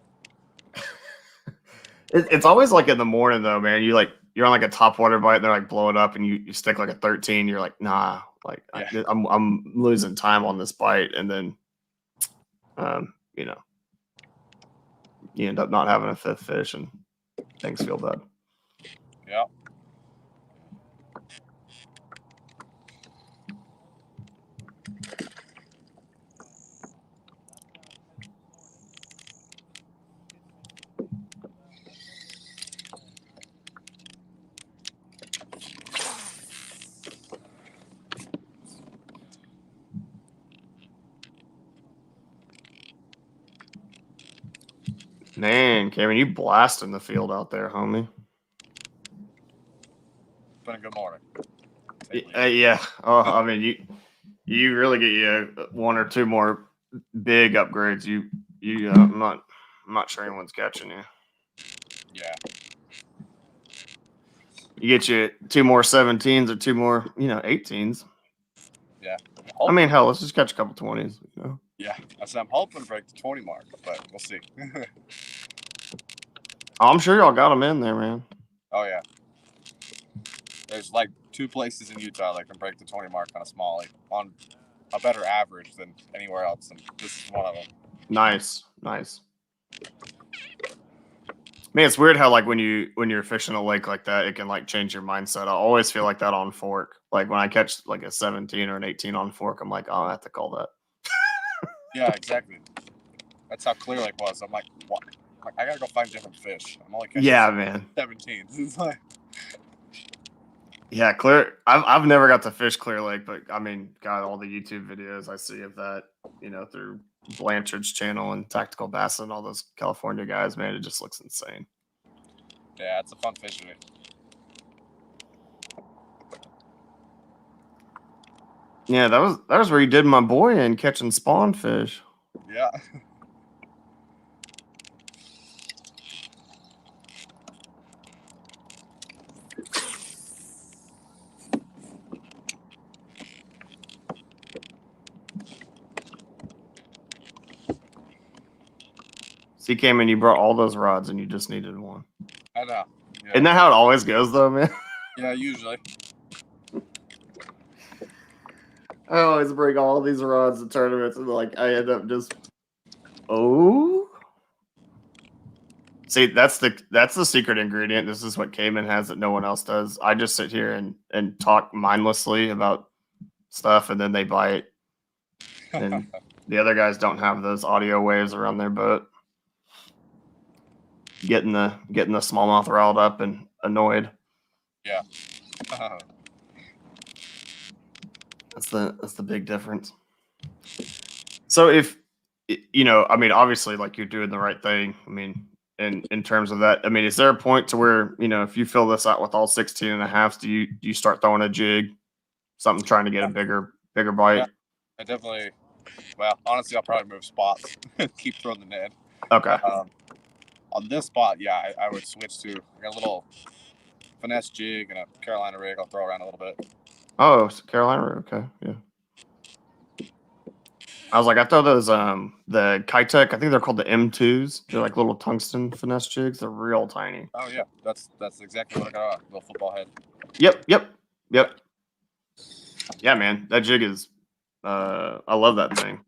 It's always like in the morning though, man. You're on like a top water bite, and they're like blow it up, and you stick like a 13. You're like, nah, like Yeah. I'm losing time on this bite, and then, you end up not having a fifth fish, and things feel bad. Yeah. Man, Cameron, you blasting the field out there, homie. It's been a good morning. Yeah. Oh, you really get you one or two more big upgrades. I'm not sure anyone's catching you. Yeah. You get you two more 17s or two more, 18s. Yeah. Hell, let's just catch a couple 20s. Yeah. I said I'm hoping to break the 20 mark, but we'll see. I'm sure y'all got them in there, man. Oh yeah. There's like 2 places in Utah that can break the 20 mark on a smallie on a better average than anywhere else, and this is one of them. Nice. Man, it's weird how like when you're fishing a lake like that, it can like change your mindset. I always feel like that on fork. Like when I catch like a 17 or an 18 on fork, I'm like, oh, I have to call that. Yeah, exactly. That's how Clear Lake was. I'm like, what? I gotta go find different fish. I'm only catching man. 17s. It's like, yeah, Clear. I've never got to fish Clear Lake, but God, all the YouTube videos I see of that, through Blanchard's channel and Tactical Bass and all those California guys, man, it just looks insane. yeah, it's a fun fishery. Yeah, that was where you did my boy in catching spawn fish. Yeah. So you came in, you brought all those rods, and you just needed one. I know. Yeah. Isn't that how it always goes, though, man? Yeah, usually. I always bring all these rods to tournaments, and I end up just, oh. See, that's the secret ingredient. This is what Cayman has that no one else does. I just sit here and talk mindlessly about stuff, and then they bite. And the other guys don't have those audio waves around their boat, getting the smallmouth riled up and annoyed. Yeah. That's the big difference. So if I mean, obviously, like you're doing the right thing. I mean, in terms of that, I mean, is there a point to where if you fill this out with all 16 and a halves, do you start throwing a jig, something trying to get a bigger bite? Yeah, I definitely. Well, honestly, I'll probably move spots and keep throwing the Ned. Okay. On this spot, yeah, I would switch to a little finesse jig and a Carolina rig. I'll throw around a little bit. Oh, it's Carolina. Okay, yeah. I was like, I thought those the Kitech, I think they're called the M2s. They're like little tungsten finesse jigs. They're real tiny. Oh yeah, that's exactly what I got. Little football head. Yep. Yeah, man, that jig is. I love that thing.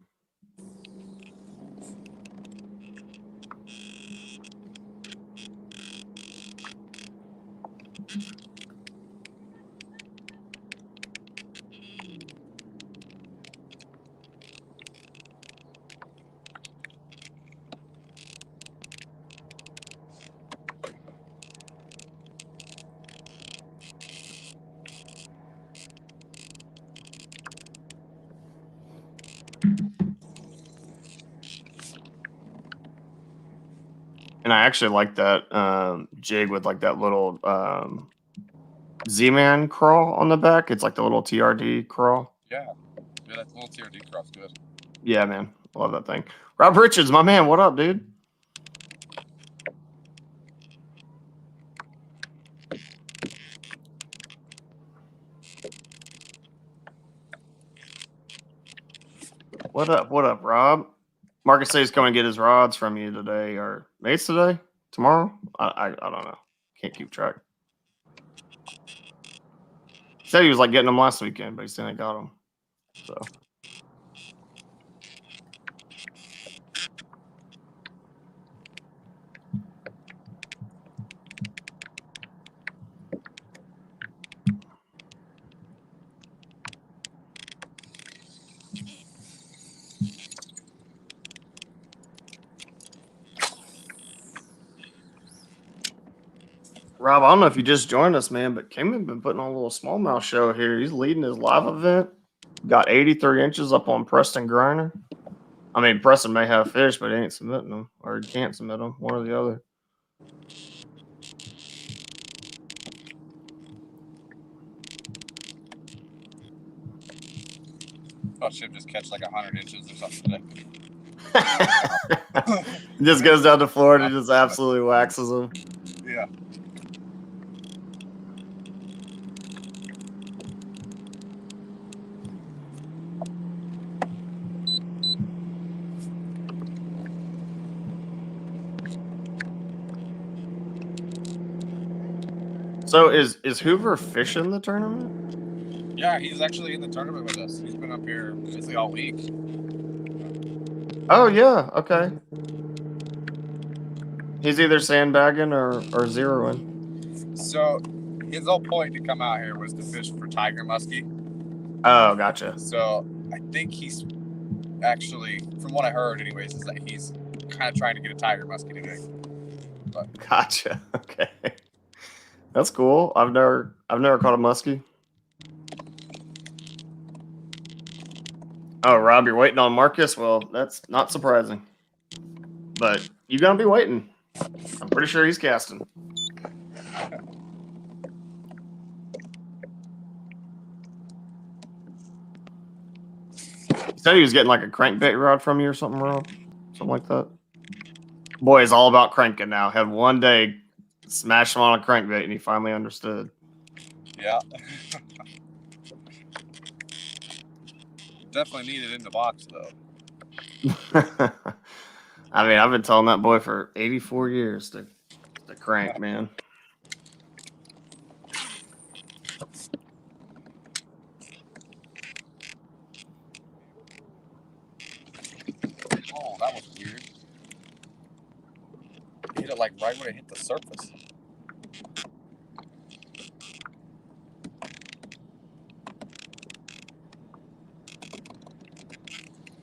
And I actually like that jig with like that little Z-Man crawl on the back. It's like the little TRD crawl. Yeah, that little TRD crawl's good. Yeah, man. Love that thing. Rob Richards, my man. What up, dude? What up, Rob? Marcus says he's going to get his rods from you today, or maybe it's today, tomorrow. I don't know. Can't keep track. He said he was like getting them last weekend, but he still ain't got them. So. Rob, I don't know if you just joined us, man, but Cayman been putting on a little smallmouth show here. He's leading his live event. Got 83 inches up on Preston Griner. I mean, Preston may have fish, but he ain't submitting them, or he can't submit them, one or the other. I should just catch like 100 inches or something today. Just goes down to Florida, just absolutely waxes them. Yeah. So is Hoover fishing the tournament? Yeah, he's actually in the tournament with us. He's been up here basically all week. Oh yeah, okay. He's either sandbagging or zeroing. So his whole point to come out here was to fish for tiger muskie. Oh, gotcha. So I think he's actually, from what I heard anyways, is that he's kind of trying to get a tiger muskie today. But Gotcha. Okay. That's cool. I've never caught a muskie. Oh, Rob, you're waiting on Marcus? Well, that's not surprising. But you're gonna be waiting. I'm pretty sure he's casting. He said he was getting like a crankbait rod from you or something, Rob? Something like that. Boy, is all about cranking now. Had one day, smashed him on a crankbait, and he finally understood. yeah. Definitely need it in the box though. I mean, I've been telling that boy for 84 years to crank, man. Oh, that was weird. Hit it like right when it hit the surface.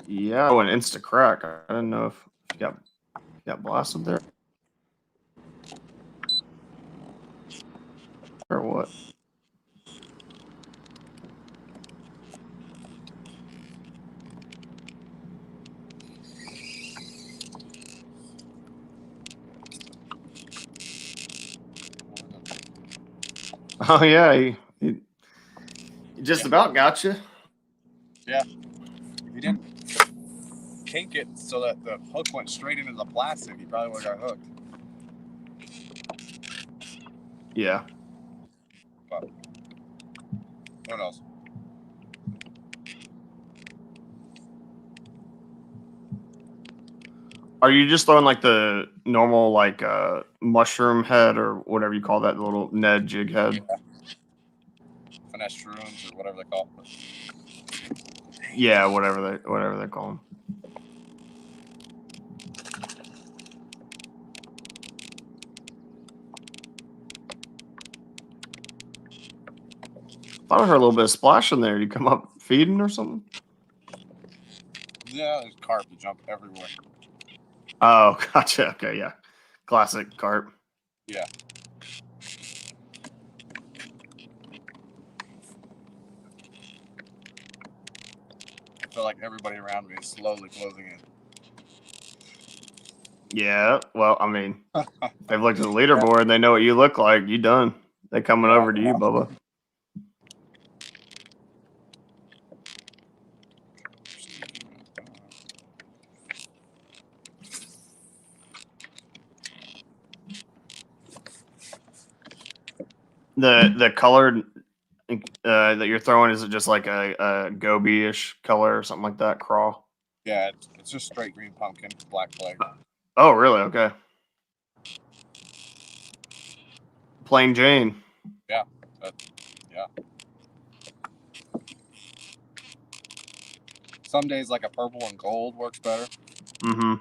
Yeah, oh, an insta crack. I didn't know if you got blasted there or what. Oh yeah, he just about got you. Yeah. If you didn't kink it so that the hook went straight into the plastic, you probably would have got hooked. Yeah. But who knows? Are you just throwing like the normal like mushroom head or whatever you call that, the little Ned jig head? Yeah. Finesse shrooms or whatever they call it. Yeah, whatever they call them. Thought I heard a little bit of splashing there. You come up feeding or something? Yeah, there's carp that jump everywhere. Oh, gotcha. Okay, yeah. Classic carp. Yeah. I feel like everybody around me is slowly closing in. Yeah, well, I mean, if they've looked at the leaderboard and they know what you look like, you done. They coming over to you, Bubba. The colored that you're throwing, is it just like a goby-ish color or something like that? Craw? Yeah, it's just straight green pumpkin, black flag. Oh, really? Okay. Plain Jane. Yeah. Yeah. Some days like a purple and gold works better. Mm-hmm.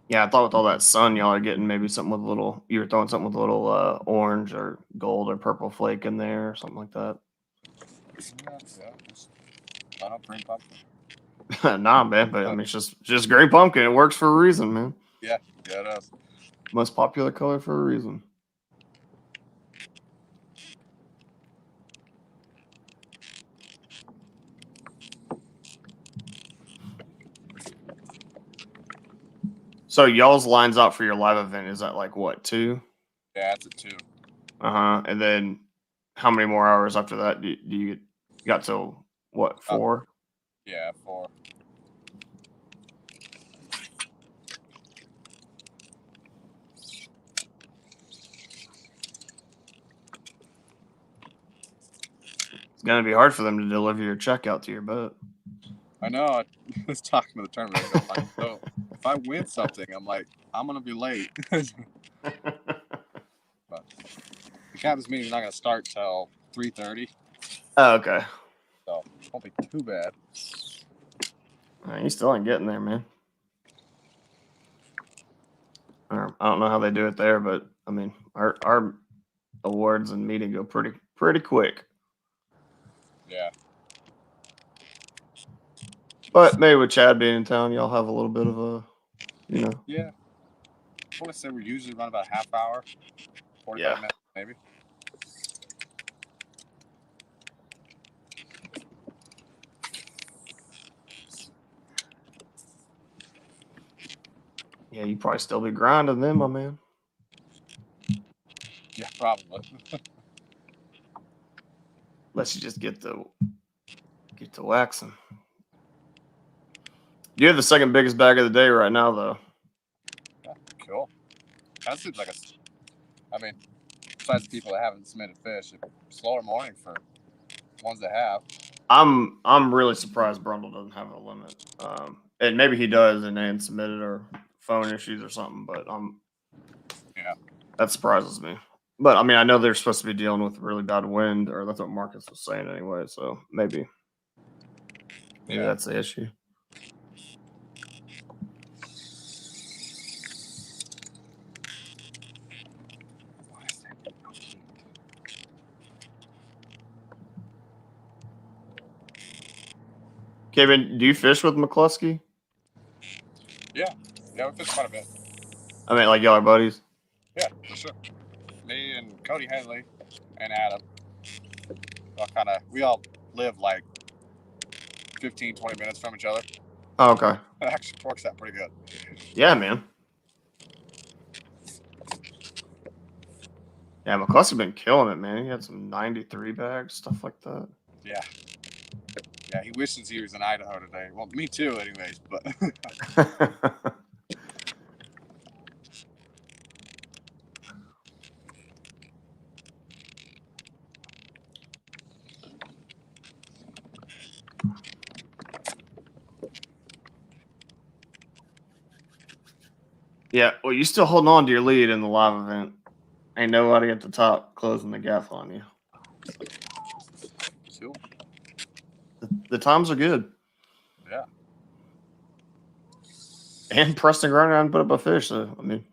Yeah, I thought with all that sun, y'all are getting maybe something with a little. You were throwing something with a little orange or gold or purple flake in there or something like that. Yeah. Just line up green pumpkin. Nah, man, but I mean, it's just green pumpkin. It works for a reason, man. Yeah, it does. Most popular color for a reason. So y'all's lines up for your live event. Is that like what, 2? Yeah, it's a 2. Uh-huh. And then how many more hours after that do you got till what, 4? Yeah, 4. It's gonna be hard for them to deliver your check out to your boat. I know. I was talking to the tournament. So if I win something, I'm like, I'm gonna be late. But the captain's meeting's not gonna start till 3:30. Oh, okay. So it won't be too bad. You still ain't getting there, man. I don't know how they do it there, but I mean, our awards and meeting go pretty quick. Yeah. But maybe with Chad being in town, y'all have a little bit of a, Yeah. I want to say we usually run about a half hour, 45 minutes maybe. Yeah, you probably still be grinding then, my man. Yeah, probably. Unless you just get to waxing. You have the second biggest bag of the day right now, though. Yeah, cool. That seems like I mean, besides the people that haven't submitted fish, a slower morning for ones that have. I'm really surprised Brundle doesn't have a limit. And maybe he does and they ain't submitted or phone issues or something, but Yeah. that surprises me. But I mean, I know they're supposed to be dealing with really bad wind, or that's what Marcus was saying anyway. So maybe Maybe Yeah. that's the issue. Kevin, do you fish with McCluskey? Yeah, we fish quite a bit. I mean, like y'all are buddies. Yeah, for sure. Me and Cody Henley and Adam. We all live like 15, 20 minutes from each other. Oh, okay. It actually works out pretty good. Yeah, man. Yeah, McCluskey been killing it, man. He had some 93 bags, stuff like that. Yeah. Yeah, he wishes he was in Idaho today. Well, me too, anyways. But yeah, well, you still holding on to your lead in the live event. Ain't nobody at the top closing the gap on you. cool. The times are good. Yeah. And Preston Grinder put up a fish. So, I mean,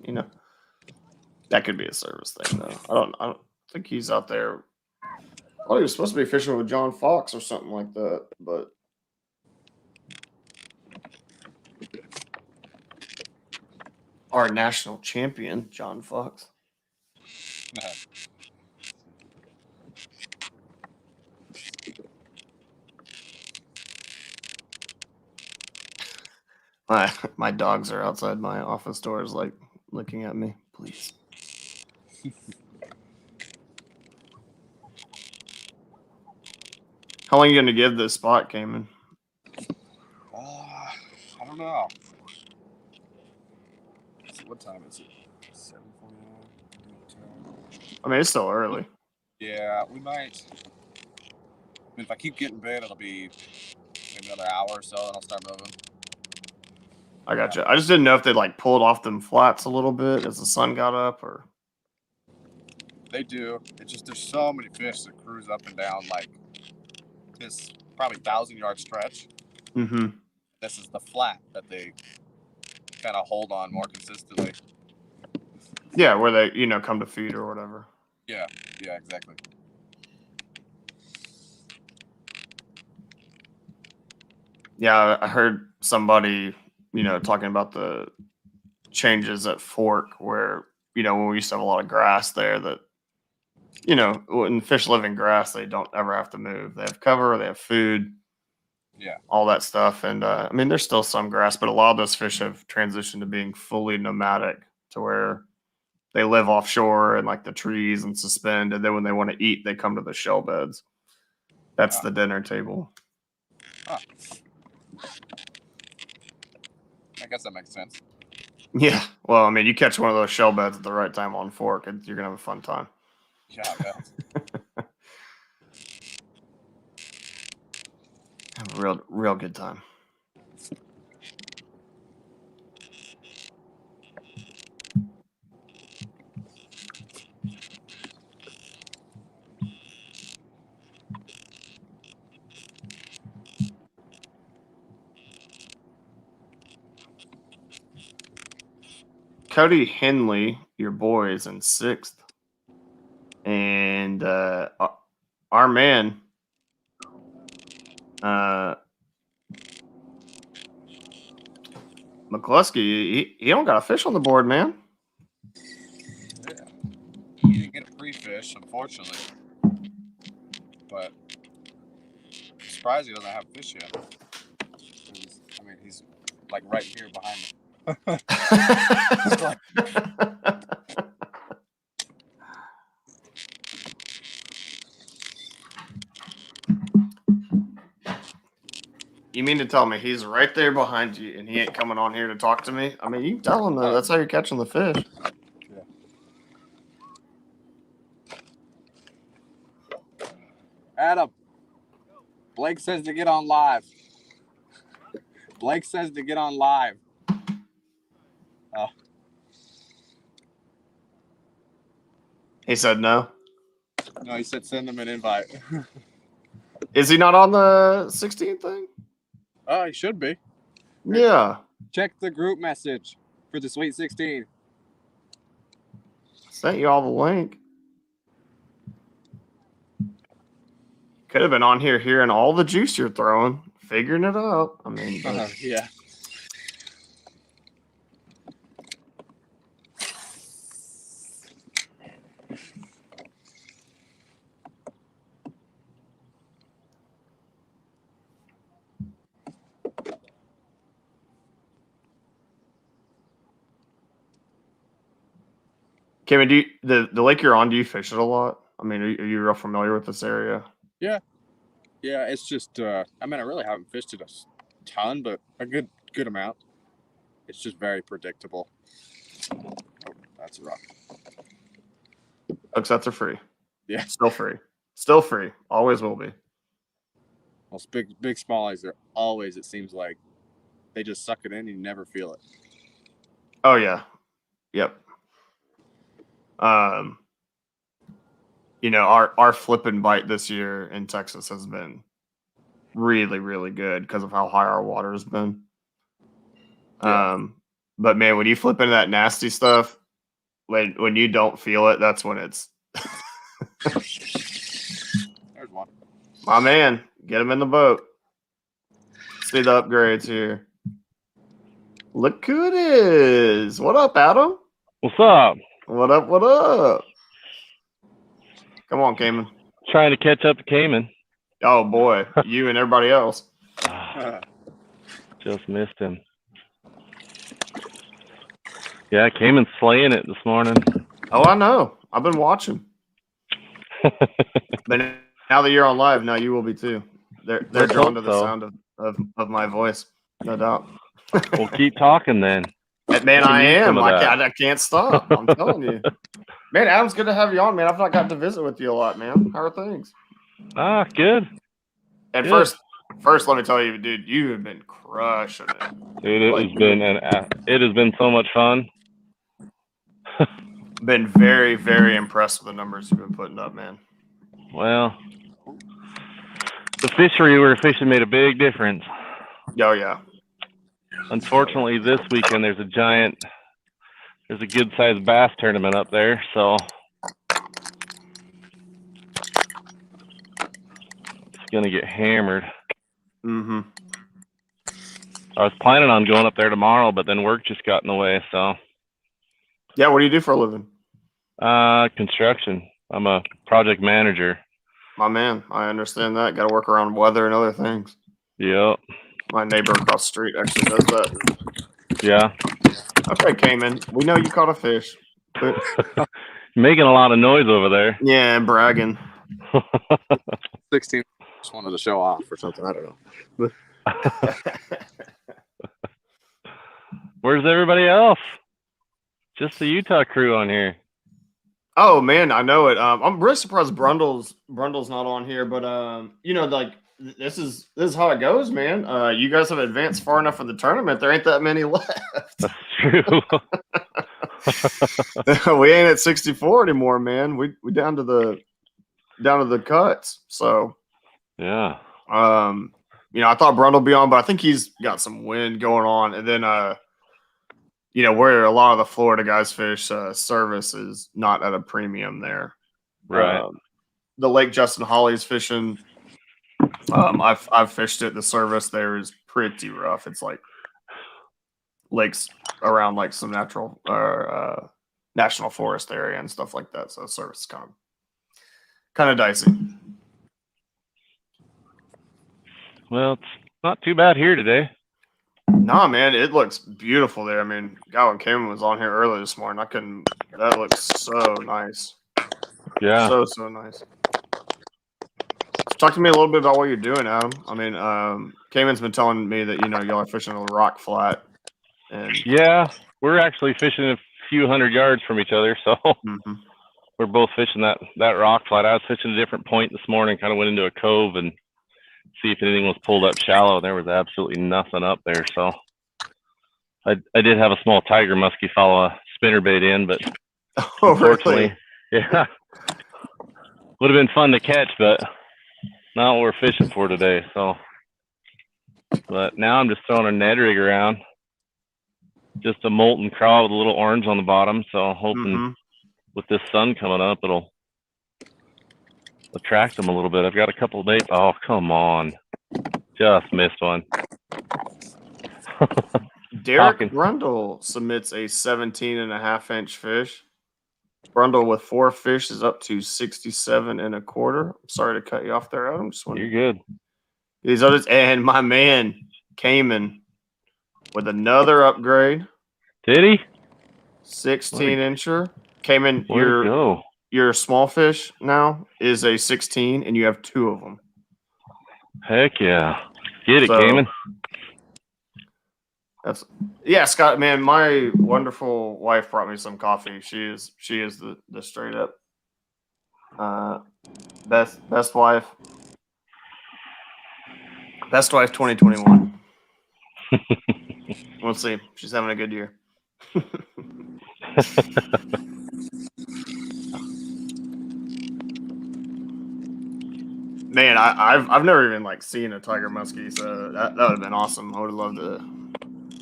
you know, that could be a service thing, though. I don't think he's out there. Oh, he was supposed to be fishing with John Fox or something like that, but our national champion, John Fox. My dogs are outside my office doors, like looking at me. Please. How long are you going to give this spot, Cayman? I don't know. What time is it? 7:49. I mean, it's still early. Yeah, we might. I mean, if I keep getting bit, it'll be maybe another hour or so, and I'll start moving. I got you. I just didn't know if they like pulled off them flats a little bit as the sun got up, or They do. It's just there's so many fish that cruise up and down like this probably 1,000-yard stretch. mm-hmm. This is the flat that they kind of hold on more consistently. Yeah, where they come to feed or whatever. Yeah, exactly. Yeah, I heard somebody talking about the changes at Fork, where when we used to have a lot of grass there, that when fish live in grass, they don't ever have to move. They have cover, they have food. Yeah. All that stuff. And I mean, there's still some grass, but a lot of those fish have transitioned to being fully nomadic, to where they live offshore and like the trees and suspend. And then when they want to eat, they come to the shell beds. That's the dinner table. I guess that makes sense. Yeah. Well, I mean, you catch one of those shell beds at the right time on Fork, and you're going to have a fun time. Yeah, I bet. Have a real good time. Cody Henley, your boy, is in 6th. And our man, McCluskey, he don't got a fish on the board, man. Yeah. He didn't get a pre-fish, unfortunately. But I'm surprised he doesn't have fish yet. I mean, he's like right here behind me. You mean to tell me he's right there behind you and he ain't coming on here to talk to me? I mean, you can tell him that. That's how you're catching the fish. Yeah. Adam, Blake says to get on live. Blake says to get on live. Oh. He said no. No, he said send him an invite. Is he not on the 16th thing? Oh, he should be. Yeah. Check the group message for the Sweet 16. Sent you all the link. Could have been on here hearing all the juice you're throwing, figuring it out. I mean, but Yeah. Kevin, the lake you're on, do you fish it a lot? I mean, are you real familiar with this area? Yeah. Yeah, it's just I mean, I really haven't fished it a ton, but a good amount. It's just very predictable. Oh, that's a rock. Hooks sets are free. Yeah. Still free. Still free. Always will be. Those big smallies, they're always, it seems like, they just suck it in and you never feel it. Oh yeah. Yep. You know, our flip and bite this year in Texas has been really, really good because of how high our water has been. Yeah. But man, when you flip into that nasty stuff, when you don't feel it, that's when it's There's one. my man. Get him in the boat. See the upgrades here. Look who it is. What up, Adam? What's up? What up? What up? Come on, Cayman. Trying to catch up to Cayman. Oh boy, you and everybody else. Just missed him. Yeah, Cayman's slaying it this morning. Oh, I know. I've been watching. But now that you're on live, now you will be too. They're Let's drawn hope to the so. sound of my voice, no doubt. We'll keep talking then. Man, I need am. some of that. I can't stop. I'm telling you. Man, Adam's good to have you on, man. I've not gotten to visit with you a lot, man. How are things? Ah, good. And Good. first, let me tell you, dude, you have been crushing it. Dude, it has been so much fun. Been very, very impressed with the numbers you've been putting up, man. Well, the fishery we were fishing made a big difference. Oh yeah. Unfortunately, this weekend there's a good-sized bass tournament up there, so it's gonna get hammered. Mm-hmm. I was planning on going up there tomorrow, but then work just got in the way. So, Yeah, what do you do for a living? Construction. I'm a project manager. My man, I understand that. Got to work around weather and other things. Yep. My neighbor across the street actually does that. Yeah. Okay, Cayman, we know you caught a fish. But, Making a lot of noise over there. yeah, bragging. 16. Just wanted to show off or something. I don't know. Where's everybody else? Just the Utah crew on here. Oh man, I know it. I'm really surprised Brundle's not on here, but you know, like this is how it goes, man. You guys have advanced far enough in the tournament. There ain't that many left. That's true. We ain't at 64 anymore, man. We down to the cuts. So Yeah. you know, I thought Brundle would be on, but I think he's got some wind going on, and then you know, where a lot of the Florida guys fish, service is not at a premium there. Right. The lake Justin Holly's fishing, I've fished it. The service there is pretty rough. It's like lakes around like some natural national forest area and stuff like that. So the service is kind of dicey. Well, it's not too bad here today. Nah, man, it looks beautiful there. I mean, Gowan Cayman was on here early this morning. That looks so nice. Yeah. So nice. Talk to me a little bit about what you're doing, Adam. I mean, Cayman's been telling me that, you know, y'all are fishing a rock flat. And Yeah. We're actually fishing a few hundred yards from each other, so we're both fishing that rock flat. I was fishing a different point this morning, kind of went into a cove and see if anything was pulled up shallow. There was absolutely nothing up there, so I did have a small tiger muskie follow a spinnerbait in, but unfortunately, really? Yeah, would have been fun to catch, but not what we're fishing for today. So But now I'm just throwing a Ned rig around. Just a molten craw with a little orange on the bottom. So I'm hoping with this sun coming up, it'll attract them a little bit. I've got a couple of baits. Oh, come on. Just missed one. Derek Brundle submits a 17.5-inch fish. Brundle with 4 fish is up to 67.25. I'm sorry to cut you off there, Adam. You're good. These others, and my man Cayman with another upgrade. Did he? 16-incher. Cayman, go. Your small fish now is a 16, and you have 2 of them. Heck yeah. Get it, Cayman. Scott, man, my wonderful wife brought me some coffee. She is the straight up best wife. Best wife 2021. We'll see. She's having a good year. Man, I've never even seen a tiger muskie, so that would have been awesome. I would have loved to.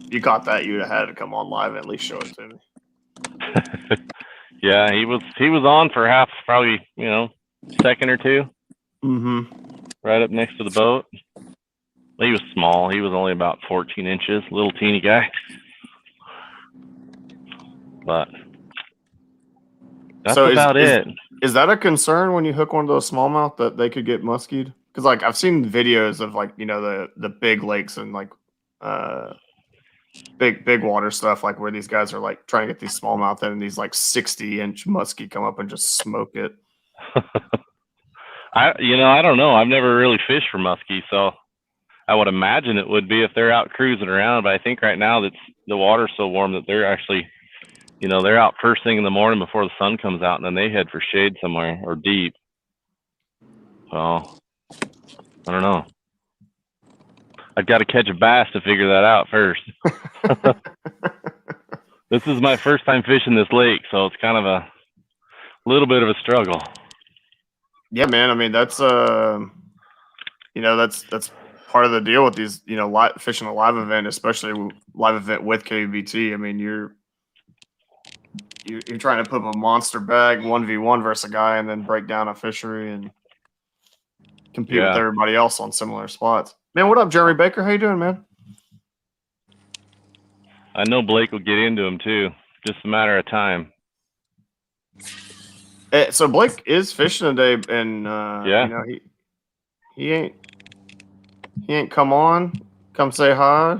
If you caught that, you'd have had to come on live and at least show it to me. Yeah, he was on for half, probably second or two. Right up next to the boat. He was small. He was only about 14 inches, little teeny guy. But that's about it. Is that a concern when you hook one of those smallmouth that they could get muskied? Because I've seen videos of the big lakes and big water stuff where these guys are trying to get these smallmouth in and these 60-inch muskie come up and just smoke it. I don't know. I've never really fished for muskie, so I would imagine it would be if they're out cruising around. But I think right now that the water's so warm that they're actually, they're out first thing in the morning before the sun comes out, and then they head for shade somewhere or deep. So I don't know. I've got to catch a bass to figure that out first. This is my first time fishing this lake, so it's kind of a little bit of a struggle. Yeah, man. I mean, that's that's part of the deal with these, fishing a live event, especially live event with KBT. I mean, you're trying to put up a monster bag 1v1 versus a guy and then break down a fishery and compete with everybody else on similar spots. Man, what up, Jeremy Baker? How you doing, man? I know Blake will get into him too. Just a matter of time. So Blake is fishing today, and he ain't come say hi.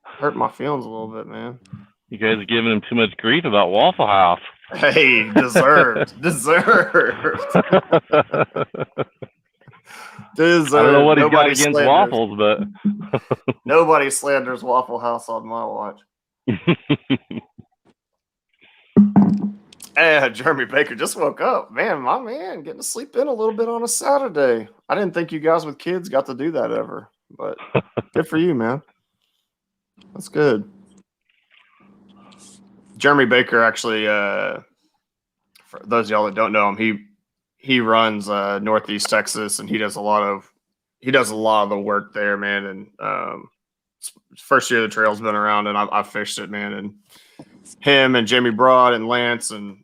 Hurt my feelings a little bit, man. You guys are giving him too much grief about Waffle House. Hey, deserved. I don't know what he's got against waffles, but nobody slanders Waffle House on my watch. Hey, Jeremy Baker just woke up. Man, my man, getting to sleep in a little bit on a Saturday. I didn't think you guys with kids got to do that ever, but good for you, man. That's good. Jeremy Baker actually, for those of y'all that don't know him, he runs Northeast Texas, and he does a lot of the work there, man. And first year the trail's been around, and I've fished it, man. And him and Jamie Broad and Lance and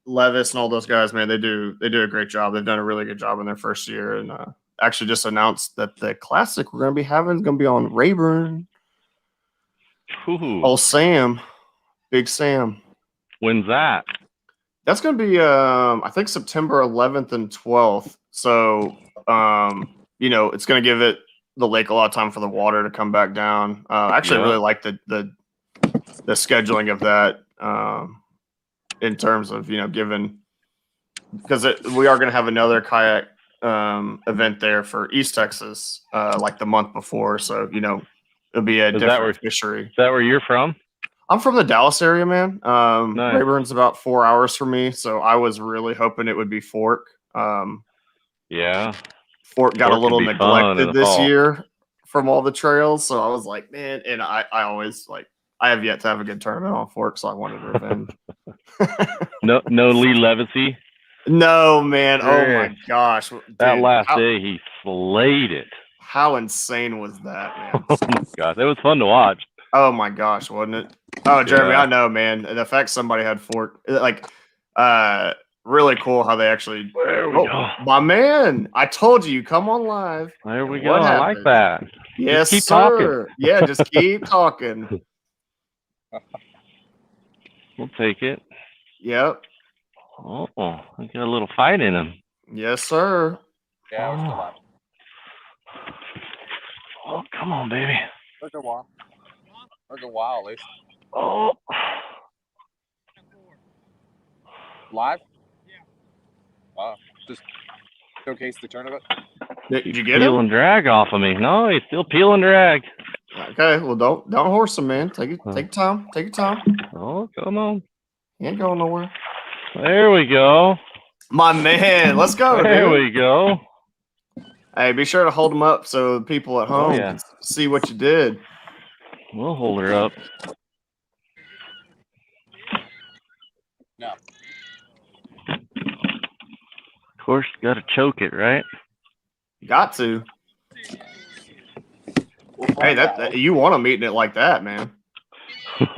Levis and all those guys, man, they do a great job. They've done a really good job in their first year, and actually just announced that the classic we're going to be having is going to be on Rayburn. Ooh. Oh, Sam, Big Sam. When's that? That's going to be, I think, September 11th and 12th. So, it's going to give the lake a lot of time for the water to come back down. Actually, I really like the scheduling of that in terms of, given because we are going to have another kayak event there for East Texas the month before. So, it'll be a different fishery. Is that where you're from? I'm from the Dallas area, man. Nice. Rayburn's about 4 hours from me, so I was really hoping it would be Fork. Yeah. Fork got a little neglected this year from all the trails, so I was like, man, and I always I have yet to have a good tournament on Fork, so I wanted revenge. No Lee Levacy? No, man. Oh my gosh. Dude, that last day he slayed it. How insane was that, man? Oh my gosh, it was fun to watch. Oh my gosh, wasn't it? Oh, Jeremy, Yeah. I know, man. The fact somebody had really cool how they actually. There we go. My man, I told you, come on live. There we And go. what I like happened? that. Yes, keep sir. talking. Yeah, just keep talking. We'll take it. Yep. Oh, I got a little fight in him. Yes, sir. Yeah, we're still live. Oh, come on, baby. Took a while. Took a while, at least. Oh. Live? Yeah. Wow. Just showcase the tournament. Did you get Peel him? and drag off of me. No, he's still peel and drag. Okay, well don't horse him, man. Take your time. Take your time. Oh, come on. He ain't going nowhere. There we go. My man, let's go, There dude. we go. Hey, be sure to hold them up so the people at home yeah. can see what you did. We'll hold her up. No. Of course, got to choke it, right? Got to. Hey, that you want them eating it like that, man. It's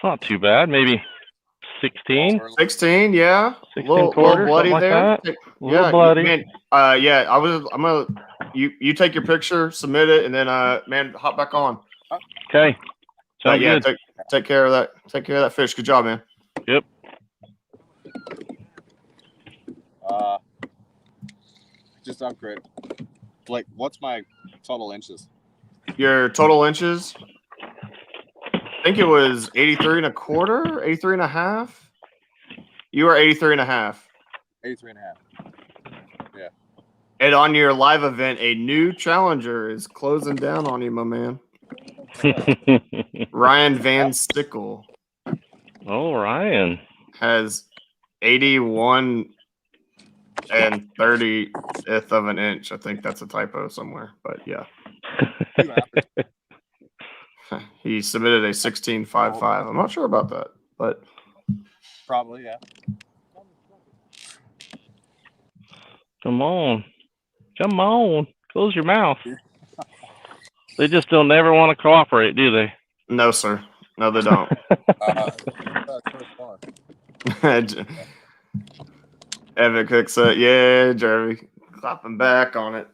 not too bad. Maybe 16. 16, yeah. 16 little quarter, bloody something there. like that. A Yeah, little bloody. Man, yeah. I'm gonna. You take your picture, submit it, and then man, hop back on. Okay. Sounds Yeah, good. take care of that. Take care of that fish. Good job, man. Yep. Just upgrade. Blake, what's my total inches? Your total inches? I think it was 83 and a quarter, 83 and a half. You were 83 and a half. 83 and a half. Yeah. And on your live event, a new challenger is closing down on you, my man. Ryan Van Stickle. Oh, Ryan has 81 and 30th of an inch. I think that's a typo somewhere, but yeah. He submitted a 16.55. I'm not sure about that, but probably, yeah. Come on. Come on. Close your mouth. They just don't ever want to cooperate, do they? No, sir. No, they don't. Evan Cook said, yeah, Jeremy, clapping back on it.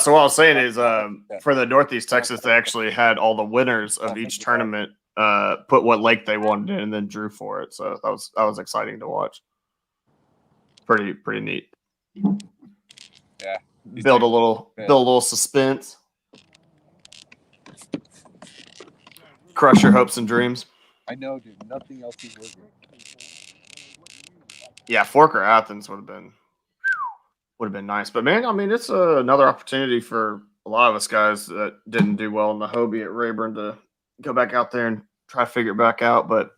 So what I was saying is for the Northeast Texas, they actually had all the winners of each tournament put what lake they wanted in and then drew for it. So that was exciting to watch. Pretty neat. Yeah. Build a little suspense. Crush your hopes and dreams. I know, dude. Nothing else is working. Yeah, Fork or Athens would have been nice. But man, I mean, it's another opportunity for a lot of us guys that didn't do well in the Hobie at Rayburn to go back out there and try to figure it back out. But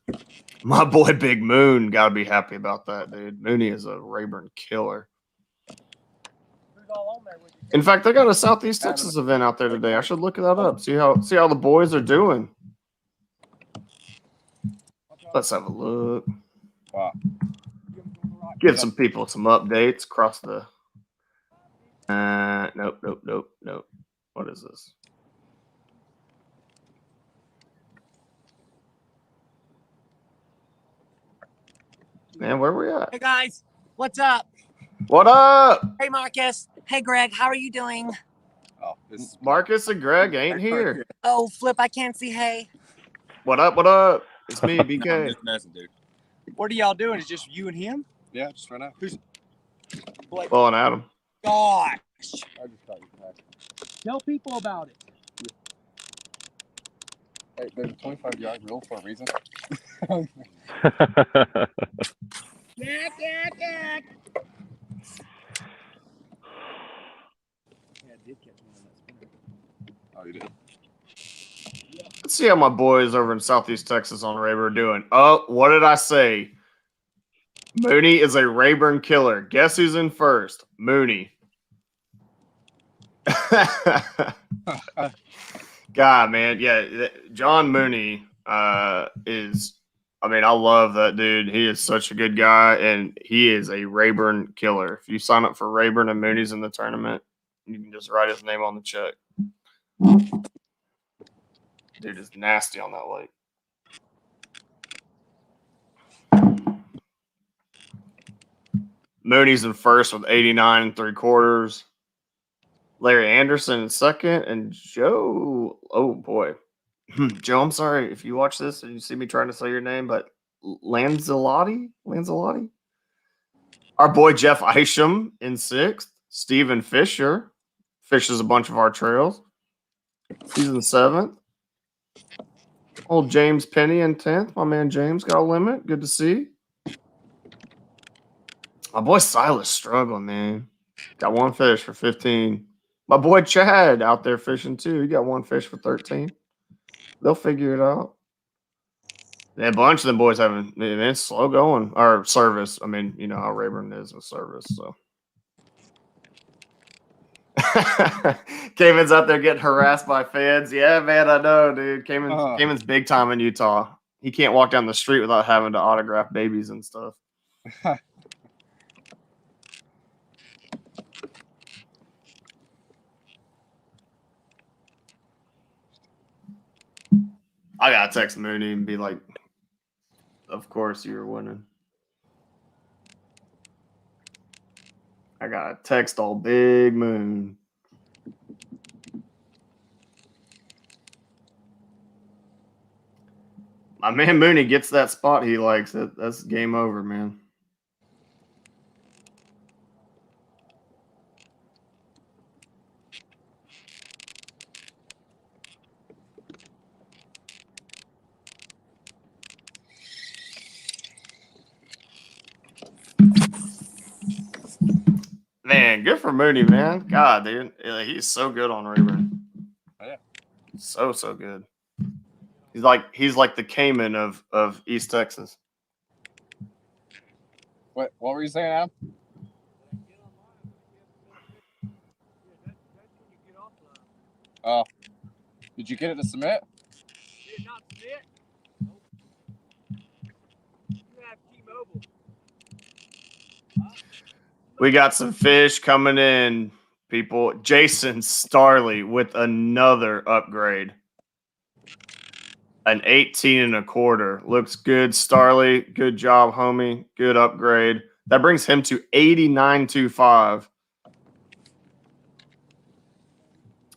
my boy Big Moon got to be happy about that, dude. Mooney is a Rayburn killer. In fact, they got a Southeast Texas event out there today. I should look that up. See how the boys are doing. Let's have a look. Wow. Give some people some updates across the. Nope. What is this? Man, where we at? Hey guys, what's up? What up? Hey Marcus. Hey Greg, how are you doing? Oh, this is Marcus and Greg ain't here. Oh, Flip, I can't see. Hey. What up? What up? It's me, BK. No, I'm just messing, dude. What are y'all doing? Is it just you and him? Yeah, just right now. Who's Blake. Well, and Adam. Gosh. I just got you back. Tell people about it. Hey, there's a 25-yard rule for a reason. Dad. Yeah, I did catch one of that spinner. Oh, you did? Let's see how my boys over in Southeast Texas on Rayburn are doing. Oh, what did I say? Mooney is a Rayburn killer. Guess who's in first? Mooney. God, man. Yeah, John Mooney is, I mean, I love that dude. He is such a good guy, and he is a Rayburn killer. If you sign up for Rayburn and Mooney's in the tournament, You can just write his name on the check. Dude is nasty on that lake. Mooney's in first with 89 3/4. Larry Anderson in second, and Joe. Oh boy, Joe. I'm sorry if you watch this and you see me trying to say your name, but Lanzalotti. Our boy Jeff Isham in sixth. Steven Fisher fishes a bunch of our trails. He's in seventh. Old James Penny in 10th. My man James got a limit. Good to see. My boy Silas struggling, man. Got one fish for 15. My boy Chad out there fishing too. He got one fish for 13. They'll figure it out. Yeah, a bunch of them boys having it's slow going. Or service. I mean, you know how Rayburn is with service, so. Cayman's out there getting harassed by fans. Yeah, man, I know, dude. Cayman's big time in Utah. He can't walk down the street without having to autograph babies and stuff. I gotta text Mooney and be like, of course you're winning. I gotta text all Big Moon. My man Mooney gets that spot he likes. That's game over, man. Man, good for Mooney, man. God, dude, he's so good on Rayburn. Yeah. So good. He's like the Cayman of East Texas. What were you saying, Adam? Oh, did you get it to submit? Did not submit. Nope. You have T-Mobile. We got some fish coming in, people. Jason Starley with another upgrade. An 18 1/4. Looks good, Starley. Good job, homie. Good upgrade. That brings him to 89.25.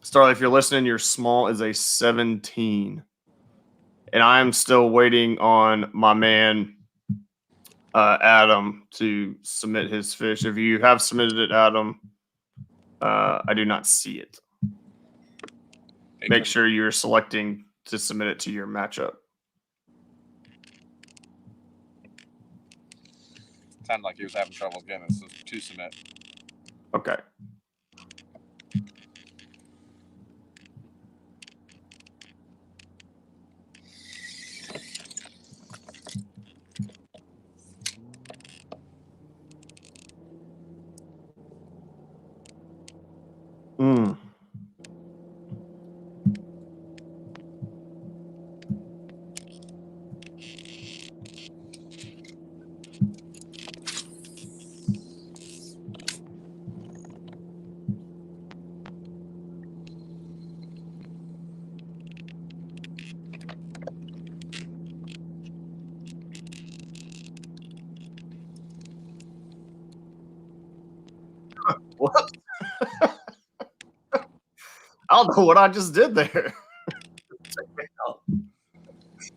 Starley, if you're listening, your small is a 17. And I'm still waiting on my man Adam to submit his fish. If you have submitted it, Adam, I do not see it. Make sure you're selecting to submit it to your matchup. Sounded like he was having trouble getting it to submit. Okay. Mm. What? I don't know what I just did there.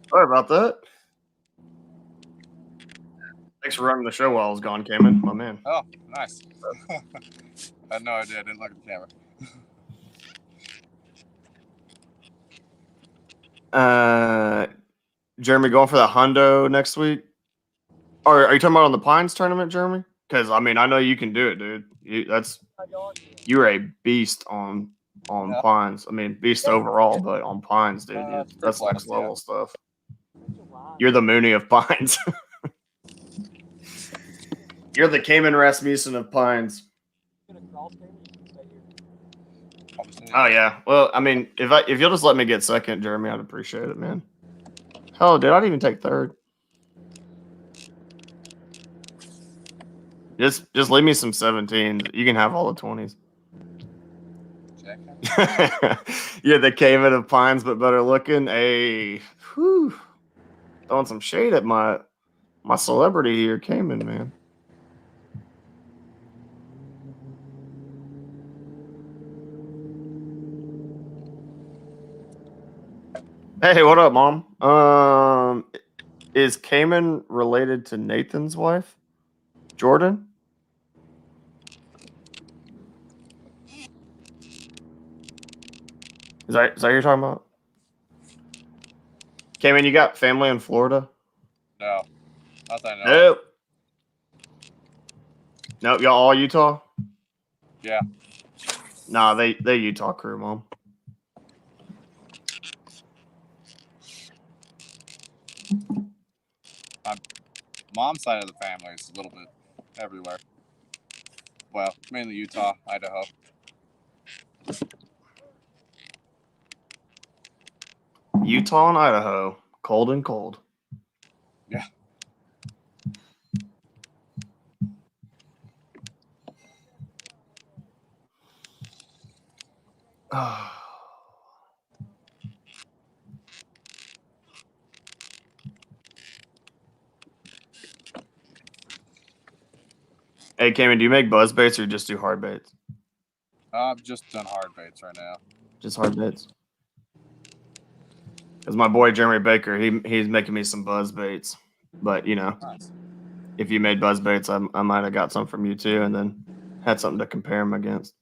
Sorry about that. Thanks for running the show while I was gone, Cayman, my man. Oh, nice. I had no idea. I didn't look at the camera. Jeremy going for the hundo next week? Or are you talking about on the Pines tournament, Jeremy? Because I mean, I know you can do it, dude. You're a beast on Pines. I mean, beast overall, but on Pines, dude, that's next level stuff. You're the Mooney of Pines. You're the Cayman Rasmussen of Pines. Oh yeah. Well, I mean, if you'll just let me get second, Jeremy, I'd appreciate it, man. Hell, dude, I'd even take third. Just leave me some 17s. You can have all the 20s. Yeah, the Cayman of Pines, but better looking. Whew, throwing some shade at my celebrity here, Cayman, man. Hey, what up, Mom? Is Cayman related to Nathan's wife, Jordan? Is that what you're talking about? Cayman, you got family in Florida? No, not that I know of. Nope. Nope, y'all all Utah? Yeah. Nah, they Utah crew, Mom. Mom's side of the family is a little bit everywhere. Well, mainly Utah, Idaho. Utah and Idaho, cold and cold. Yeah. Hey, Cayman, do you make buzz baits or just do hard baits? I've just done hard baits right now. Just hard baits. Because my boy Jeremy Baker, he's making me some buzz baits. But Nice. if you made buzz baits, I might have got some from you too, and then had something to compare them against.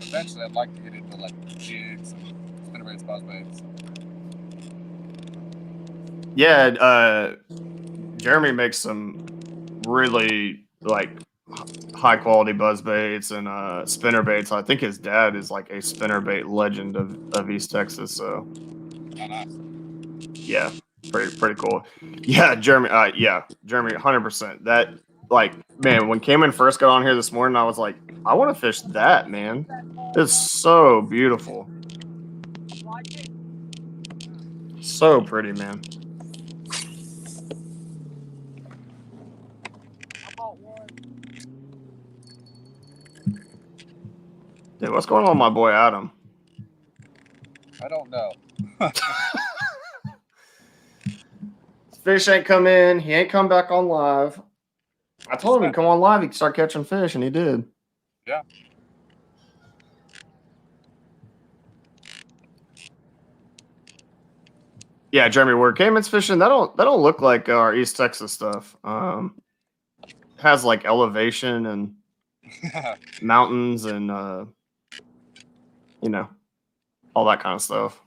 Eventually, I'd like to get into like jigs and spinnerbaits, buzzbaits. Yeah, Jeremy makes some really like high quality buzz baits and spinner baits. I think his dad is like a spinner bait legend of East Texas. So Oh, nice. yeah, pretty cool. Yeah, Jeremy. Jeremy, 100%. That man, when Cayman first got on here this morning, I was like, I want to fish that, man. It's so beautiful, so pretty, man. Dude, what's going on with my boy Adam? I don't know. Fish ain't come in. He ain't come back on live. I told him he'd come on live. He could start catching fish, and he did. Yeah. Yeah, Jeremy, where Cayman's fishing, that don't look like our East Texas stuff. Has like elevation and mountains and all that kind of stuff.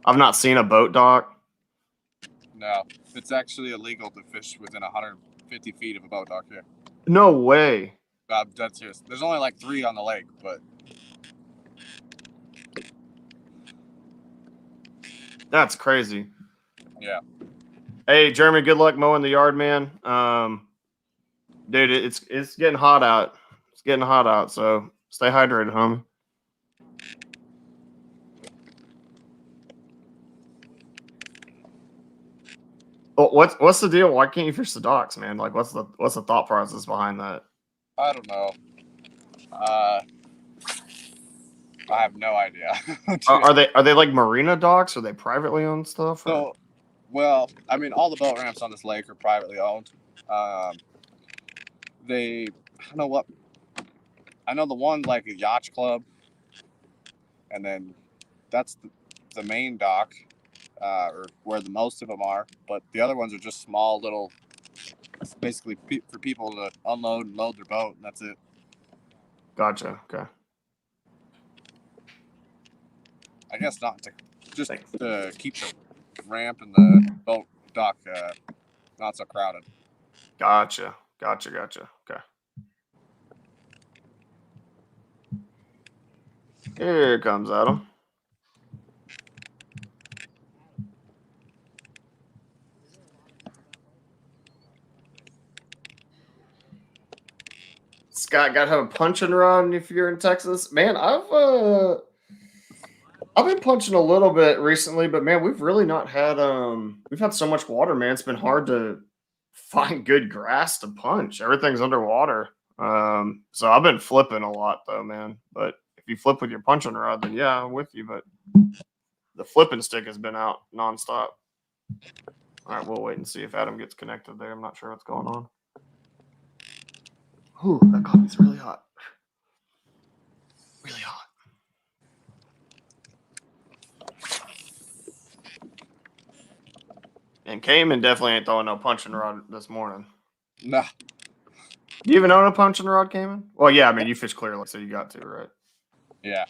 I've not seen a boat dock. No, it's actually illegal to fish within 150 feet of a boat dock here. No way. That's serious. There's only like 3 on the lake, but That's crazy. yeah. Hey, Jeremy, good luck mowing the yard, man. Dude, it's getting hot out. It's getting hot out, so stay hydrated, homie. Well, what's the deal? Why can't you fish the docks, man? Like, what's the thought process behind that? I don't know. I have no idea. Are they like marina docks? Are they privately owned stuff? So, well, I mean, all the boat ramps on this lake are privately owned. I don't know what. I know the one's like a yacht club, and then that's the main dock, or where the most of them are. But the other ones are just small little, basically for people to unload and load their boat, and that's it. Gotcha. Okay. I guess not to just to keep the ramp and the boat dock not so crowded. Gotcha. Okay. Here comes Adam. Scott, got to have a punch and run if you're in Texas. Man, I've been punching a little bit recently, but man, we've really not had we've had so much water, man. It's been hard to find good grass to punch. Everything's underwater. So I've been flipping a lot though, man. But if you flip with your punching rod, then yeah, I'm with you. But the flipping stick has been out nonstop. All right, we'll wait and see if Adam gets connected there. I'm not sure what's going on. Ooh, that coffee's really hot. Really hot. And Cayman definitely ain't throwing no punching rod this morning. Nah. You even own a punching rod, Cayman? Well, yeah, I mean, you fish clearly, so you got to, right? Yeah.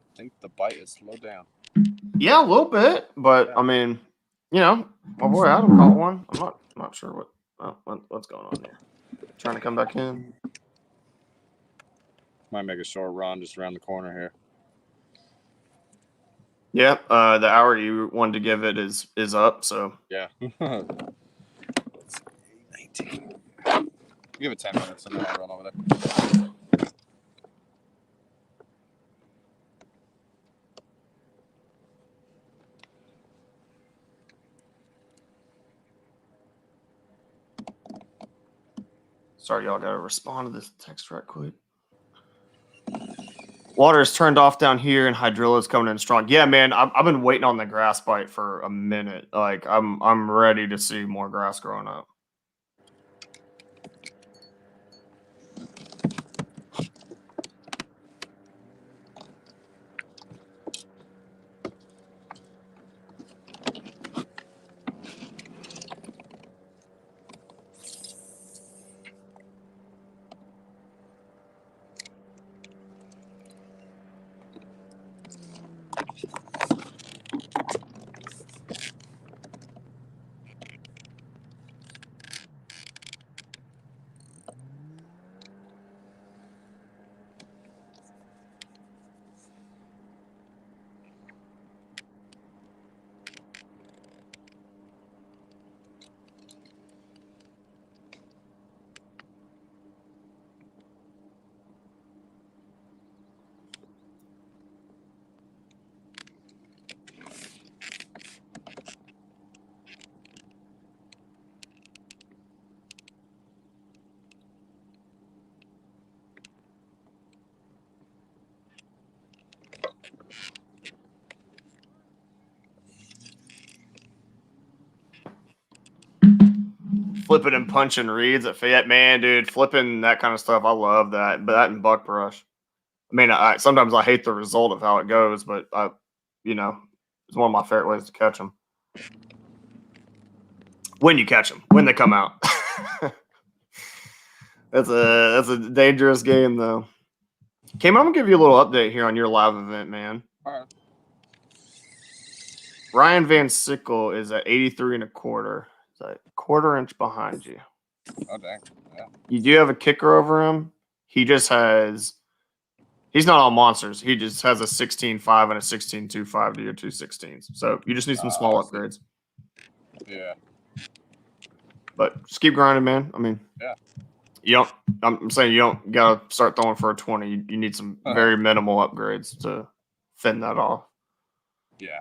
I think the bite is slowed down. Yeah, a little bit, but I mean, you know, my boy Adam caught one. I'm not sure what's going on here. Trying to come back in. Might make a short run just around the corner here. Yep, the hour you wanted to give it is up, so Yeah. 19. Give it 10 minutes and then I'll run over there. sorry, y'all gotta respond to this text right quick. Water is turned off down here, and hydrilla is coming in strong. Yeah, man, I've been waiting on the grass bite for a minute. Like I'm ready to see more grass growing up. Flipping and punching reeds at Fayette, man, dude, flipping that kind of stuff. I love that, but that and buck brush. I mean, sometimes I hate the result of how it goes, but it's one of my favorite ways to catch them. When you catch them, when they come out. That's a dangerous game, though. Cam, I'm gonna give you a little update here on your live event, man. All right. Ryan Van Sickle is at 83 1/4. It's a quarter inch behind you. Oh, dang. Yeah. You do have a kicker over him. He's not all monsters. He just has a 16.5 and a 16.25 to your 216s. So you just need some small upgrades. Yeah. But just keep grinding, man. I mean, yeah. I'm saying you don't gotta start throwing for a 20. You need some very minimal upgrades to fend that off. Yeah.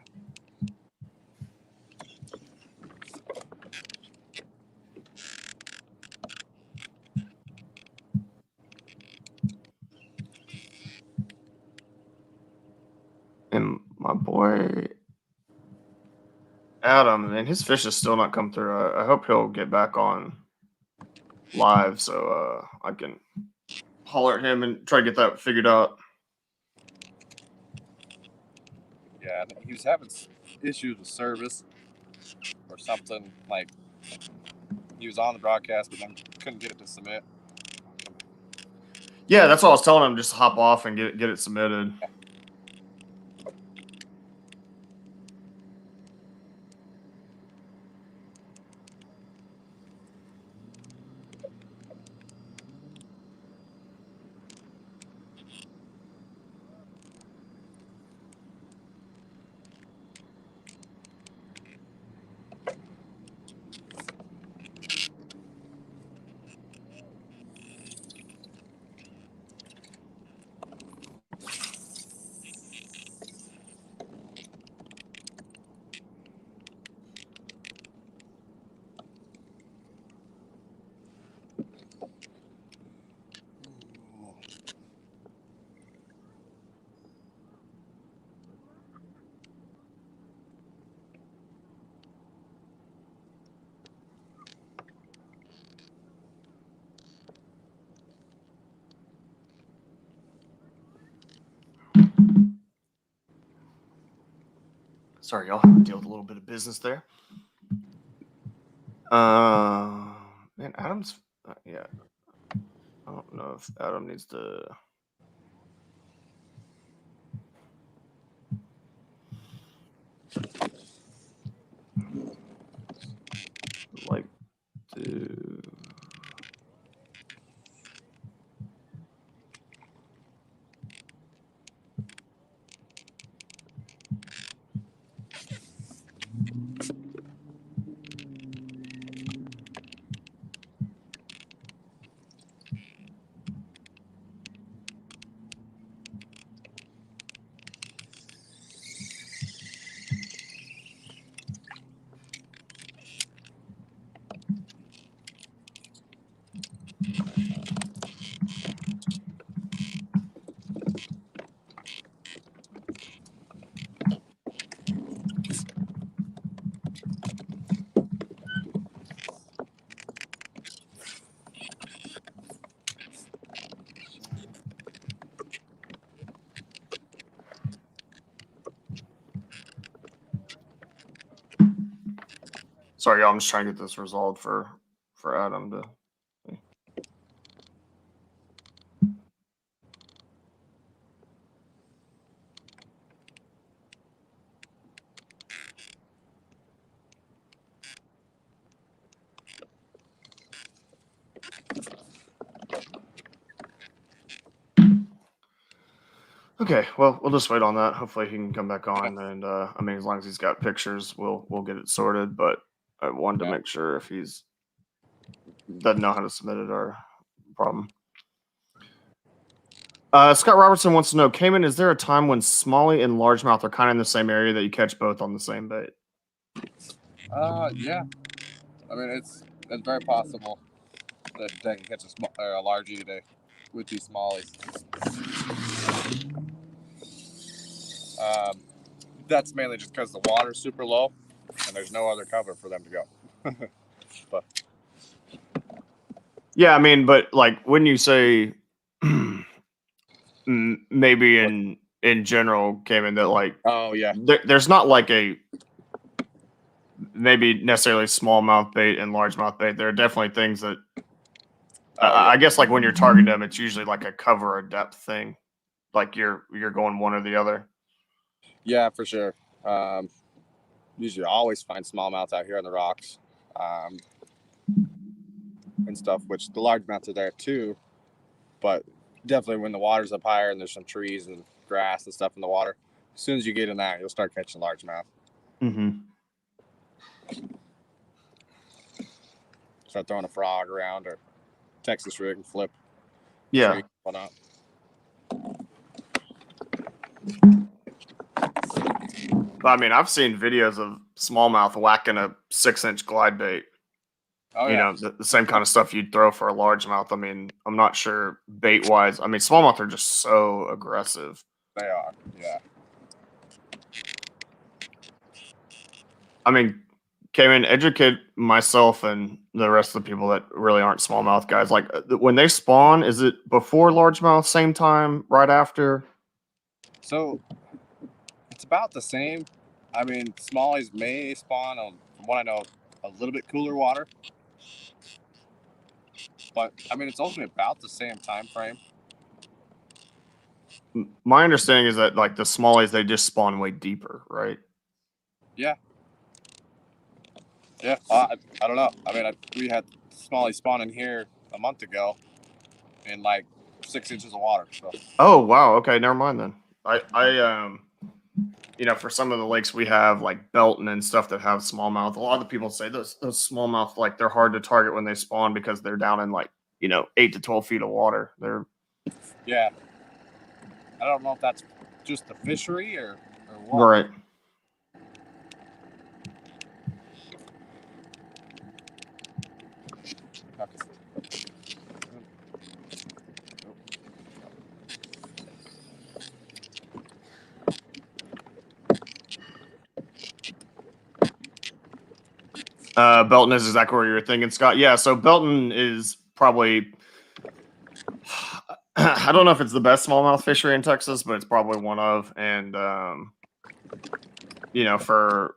And my boy Adam, man, his fish has still not come through. I hope he'll get back on live so I can holler at him and try to get that figured out. Yeah, I think he was having issues with service or something. Like, he was on the broadcast, but then couldn't get it to submit. Yeah, that's what I was telling him, just to hop off and get it submitted. Sorry, y'all. Deal with a little bit of business there. Man, Adam's. Yeah. I don't know if Adam needs to. Like to. Sorry, y'all. I'm just trying to get this resolved for Adam to. Okay, well, we'll just wait on that. Hopefully, he can come back on, and I mean, as long as he's got pictures, we'll get it sorted. But I wanted to make sure if he's doesn't know how to submit it or problem. Scott Robertson wants to know, Cayman, is there a time when smallie and largemouth are kind of in the same area that you catch both on the same bait? Yeah. I mean, it's very possible that they can catch a largie today with these smallies. That's mainly just because the water's super low and there's no other cover for them to go. But yeah, I mean, but like when you say maybe in general, Cayman, that like oh yeah, there's not like a maybe necessarily smallmouth bait and largemouth bait. There are definitely things that I guess like when you're targeting them, it's usually like a cover or depth thing. Like you're going one or the other. Yeah, for sure. Usually always find smallmouth out here on the rocks and stuff, which the largemouths are there too. But definitely when the water's up higher and there's some trees and grass and stuff in the water, as soon as you get in that, you'll start catching largemouth. Mm-hmm. Start throwing a frog around or Texas rig and flip. Yeah. Whatnot. I mean, I've seen videos of smallmouth whacking a 6-inch glide bait. Oh, you yeah. know, the same kind of stuff you'd throw for a largemouth. I mean, I'm not sure bait wise. I mean, smallmouth are just so aggressive. They are, yeah. I mean, Cayman, educate myself and the rest of the people that really aren't smallmouth guys. Like when they spawn, is it before largemouth, same time, right after? So it's about the same. I mean, smallies may spawn on, from what I know, a little bit cooler water. But I mean, it's ultimately about the same time frame. My understanding is that like the smallies, they just spawn way deeper, right? Yeah. Yeah. I don't know. I mean, we had smallies spawning here a month ago in like 6 inches of water. So. Oh wow. Okay, never mind then. You know, for some of the lakes we have like Belton and stuff that have smallmouth. A lot of the people say those smallmouth, like they're hard to target when they spawn because they're down in like, you know, 8 to 12 feet of water. Yeah. I don't know if that's just the fishery or what. Right. Belton is exactly where you were thinking, Scott. Yeah, so Belton is probably I don't know if it's the best smallmouth fishery in Texas, but it's probably one of. And for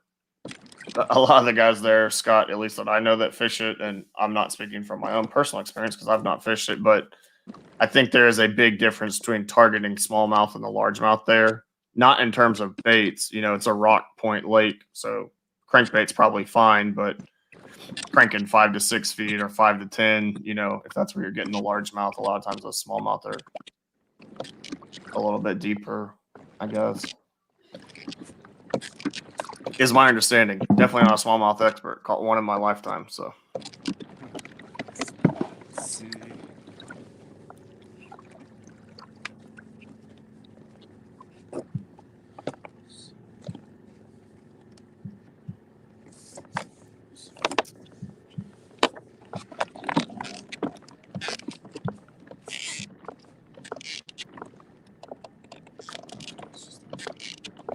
a lot of the guys there, Scott, at least that I know that fish it, and I'm not speaking from my own personal experience because I've not fished it, but I think there is a big difference between targeting smallmouth and the largemouth there. Not in terms of baits, it's a rock point lake, so crankbait's probably fine, but cranking 5 to 6 feet or 5 to 10, if that's where you're getting the largemouth, a lot of times those smallmouth are a little bit deeper, I guess. Is my understanding. Definitely not a smallmouth expert. Caught one in my lifetime, so. Let's see.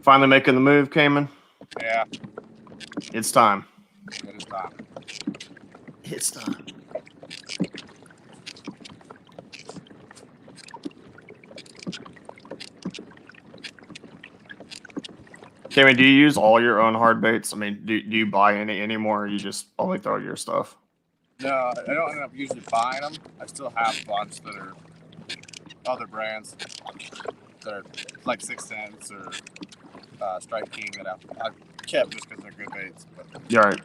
Finally making the move, Cayman. Yeah, It's time. it is not. It's time. Cayman, do you use all your own hard baits? I mean, do you buy any anymore, or you just only throw your stuff? No, I don't end up usually buying them. I still have a bunch that are other brands that are like 6 Cents or Strike King that I've kept just because they're good baits. But Yeah, right.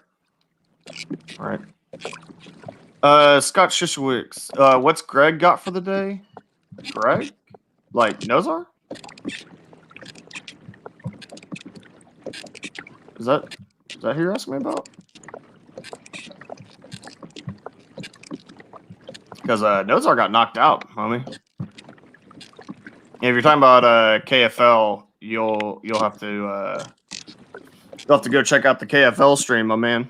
All right. Scott Shishwicks. What's Greg got for the day? Greg? Like Nozar? Is that who you're asking me about? Because Nozar got knocked out, homie. And if you're talking about KFL, you'll have to go check out the KFL stream, my man.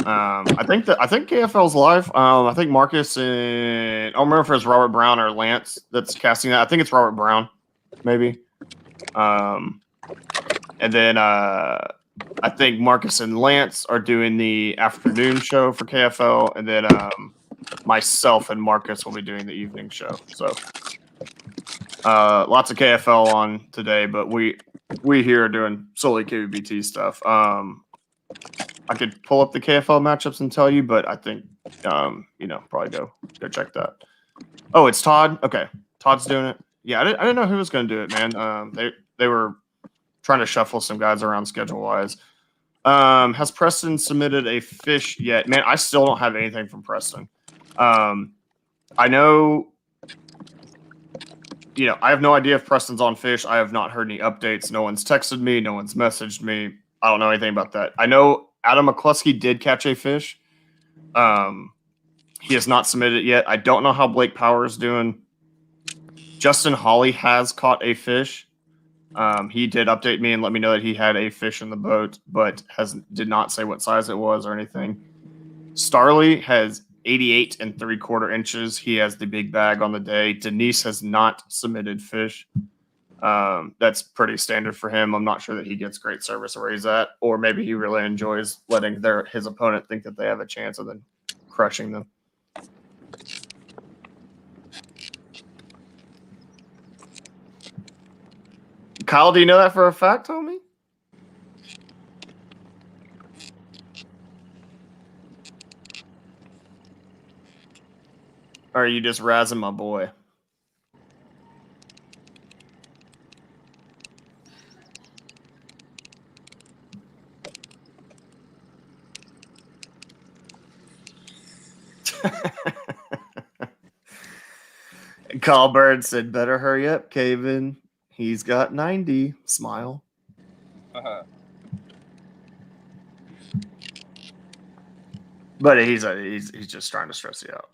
I think KFL's live. I think Marcus and I don't remember if it's Robert Brown or Lance that's casting that. I think it's Robert Brown, maybe. And then I think Marcus and Lance are doing the afternoon show for KFL, and then myself and Marcus will be doing the evening show. So lots of KFL on today, but we here are doing solely KBT stuff. I could pull up the KFL matchups and tell you, but I think probably go check that. Oh, it's Todd. Okay, Todd's doing it. Yeah, I didn't know who was going to do it, man. They were trying to shuffle some guys around schedule wise. Has Preston submitted a fish yet? Man, I still don't have anything from Preston. I know, I have no idea if Preston's on fish. I have not heard any updates. No one's texted me. No one's messaged me. I don't know anything about that. I know Adam McCluskey did catch a fish. He has not submitted it yet. I don't know how Blake Power is doing. Justin Hawley has caught a fish. He did update me and let me know that he had a fish in the boat, but did not say what size it was or anything. Starley has 88 3/4 inches. He has the big bag on the day. Denise has not submitted fish. That's pretty standard for him. I'm not sure that he gets great service where he's at, or maybe he really enjoys letting his opponent think that they have a chance and then crushing them. Kyle, do you know that for a fact, homie? Or are you just razzing my boy? Call Bird said, better hurry up, Kevin. He's got 90. Smile. But he's just trying to stress you out.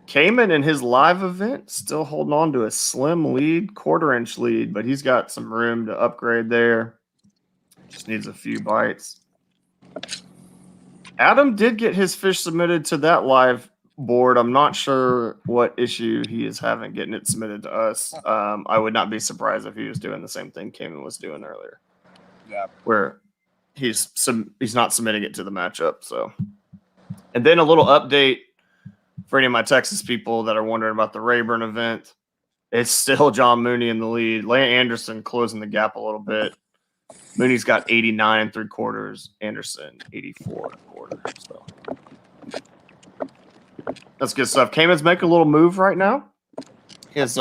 Cayman in his live event still holding on to a slim lead, 1/4 inch lead, but he's got some room to upgrade there. Just needs a few bites. Adam did get his fish submitted to that live board. I'm not sure what issue he is having getting it submitted to us. I would not be surprised if he was doing the same thing Cayman was doing earlier. Yeah. Where he's not submitting it to the matchup. So, and then a little update for any of my Texas people that are wondering about the Rayburn event, it's still John Mooney in the lead. Lance Anderson closing the gap a little bit. Mooney's got 89 3/4. Anderson 84 1/4. So that's good stuff. Cayman's making a little move right now. His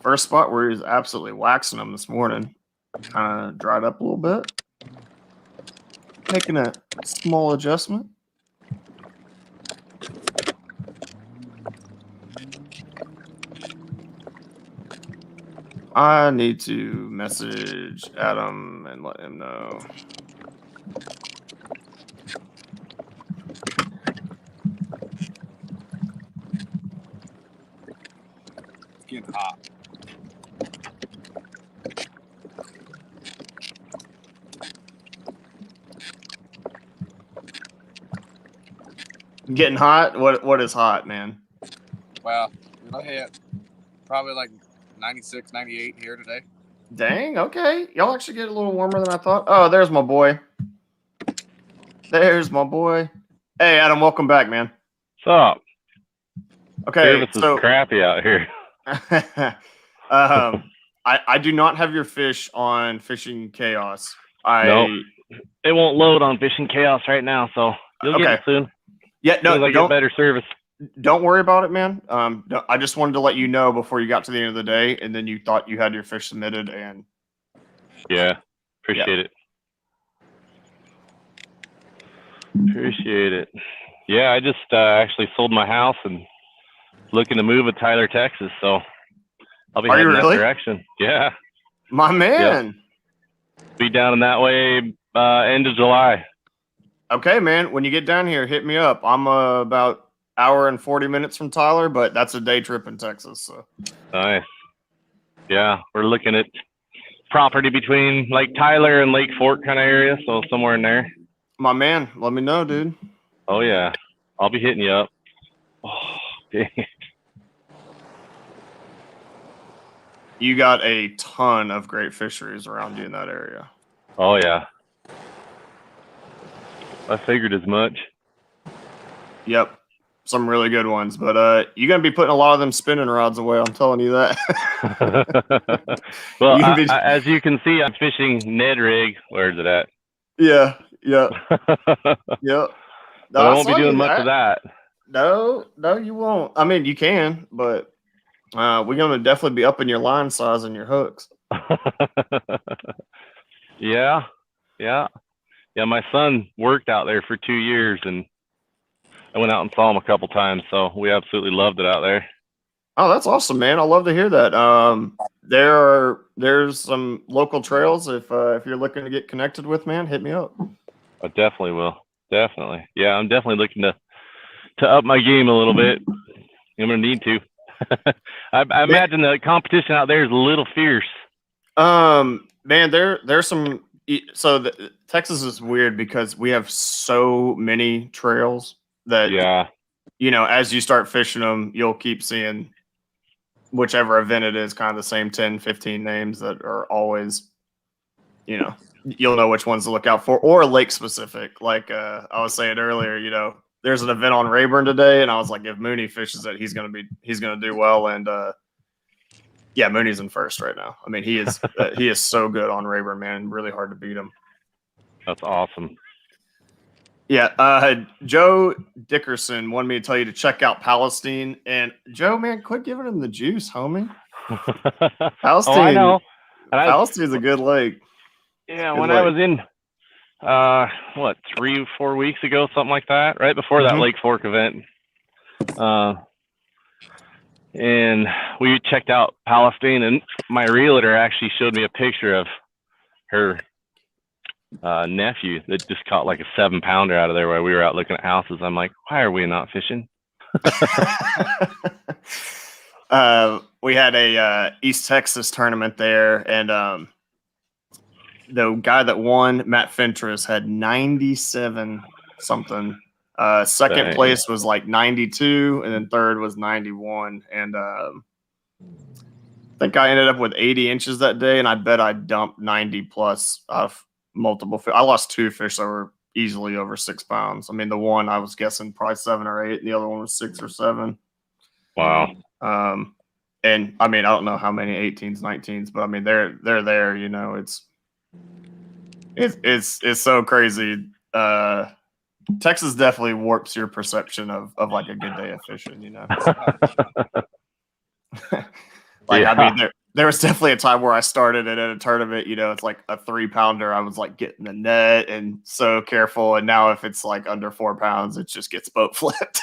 first spot where he's absolutely waxing them this morning kind of dried up a little bit. Making a small adjustment. I need to message Adam and let him know. It's getting hot. Getting hot? What is hot, man? Well, it'll hit probably like 96, 98 here today. Dang, okay. Y'all actually get a little warmer than I thought. Oh, there's my boy. There's my boy. Hey, Adam, welcome back, man. What's up? Okay, Service is so crappy out here. I do not have your fish on Fishing Chaos. Nope. It won't load on Fishing Chaos right now, so you'll get it soon. Yeah, As soon as I get better service. Don't worry about it, man. I just wanted to let you know before you got to the end of the day, and then you thought you had your fish submitted, and yeah, appreciate it. Appreciate it. Yeah, I just actually sold my house and looking to move to Tyler, Texas, so I'll be heading that direction. Yeah, my man. Yep. Be down in that way end of July. Okay, man. When you get down here, hit me up. I'm about hour and 40 minutes from Tyler, but that's a day trip in Texas. So nice. Yeah, we're looking at property between Lake Tyler and Lake Fork kind of area, so somewhere in there. My man, let me know, dude. Oh yeah, I'll be hitting you up. Oh, dang it. You got a ton of great fisheries around you in that area. Oh yeah, I figured as much. Yep, some really good ones. But you're gonna be putting a lot of them spinning rods away. I'm telling you that. Well, as you can see, I'm fishing Ned rig. Where's it at? Yeah. Yep. No, I won't be doing much of that. No, you won't. I mean, you can, but we're gonna definitely be upping your line size and your hooks. Yeah. My son worked out there for 2 years, and I went out and saw him a couple times. So we absolutely loved it out there. Oh, that's awesome, man! I love to hear that. There's some local trails. If you're looking to get connected with, man, hit me up. I definitely will. Definitely. Yeah, I'm definitely looking to up my game a little bit. I'm gonna need to. I imagine the competition out there is a little fierce. Man, there's some. So Texas is weird because we have so many trails that as you start fishing them, you'll keep seeing whichever event it is, kind of the same 10, 15 names that are always, you'll know which ones to look out for, or lake specific. Like I was saying earlier, there's an event on Rayburn today, and I was like, if Mooney fishes it, he's gonna do well. And yeah, Mooney's in first right now. I mean, he is so good on Rayburn, man. Really hard to beat him. That's awesome. Yeah, Joe Dickerson wanted me to tell you to check out Palestine. And Joe, man, quit giving him the juice, homie. Palestine, I know. Palestine's a good lake. Yeah, when I was in, 3 or 4 weeks ago, something like that, right before that Lake Fork event, and we checked out Palestine, and my realtor actually showed me a picture of her nephew that just caught like a 7-pounder out of there while we were out looking at houses. I'm like, why are we not fishing? We had a East Texas tournament there, and the guy that won, Matt Fentress, had 97 something. Second place was like 92, and then third was 91. And I think I ended up with 80 inches that day, and I bet I dumped 90 plus of multiple fish. I lost 2 fish that were easily over 6 pounds. I mean, the one I was guessing probably 7 or 8, and the other one was 6 or 7. Wow. And I mean, I don't know how many 18s, 19s, but I mean, they're there. You know, it's so crazy. Texas definitely warps your perception of like a good day of fishing. You know, like Yeah. I mean, there was definitely a time where I started it at a tournament. You know, it's like a 3-pounder. I was like getting the net and so careful, and now if it's like under 4 pounds, it just gets boat flipped.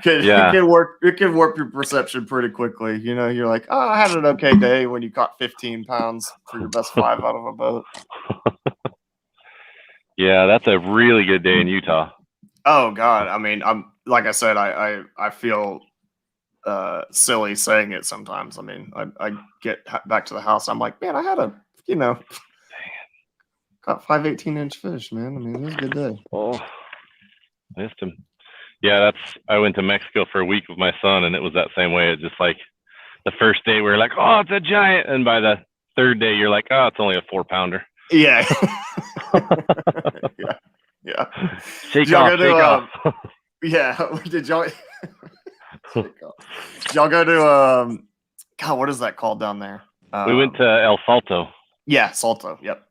Yeah. It can warp your perception pretty quickly. You know, you're like, oh, I had an okay day when you caught 15 pounds for your best 5 out of a boat. Yeah, that's a really good day in Utah. Oh God. I mean, I'm like I said, I feel silly saying it sometimes. I mean, I get back to the house, I'm like, man, I had caught 5 18-inch fish, man. I mean, it was a good day. Oh, missed him. Yeah, I went to Mexico for a week with my son, and it was that same way. It's just like the first day we were like, oh, it's a giant, and by the third day you're like, oh, it's only a 4-pounder. Yeah. Yeah. Shake off. Yeah. Did y'all go to God, what is that called down there? We went to El Salto. Yeah, Salto. Yep.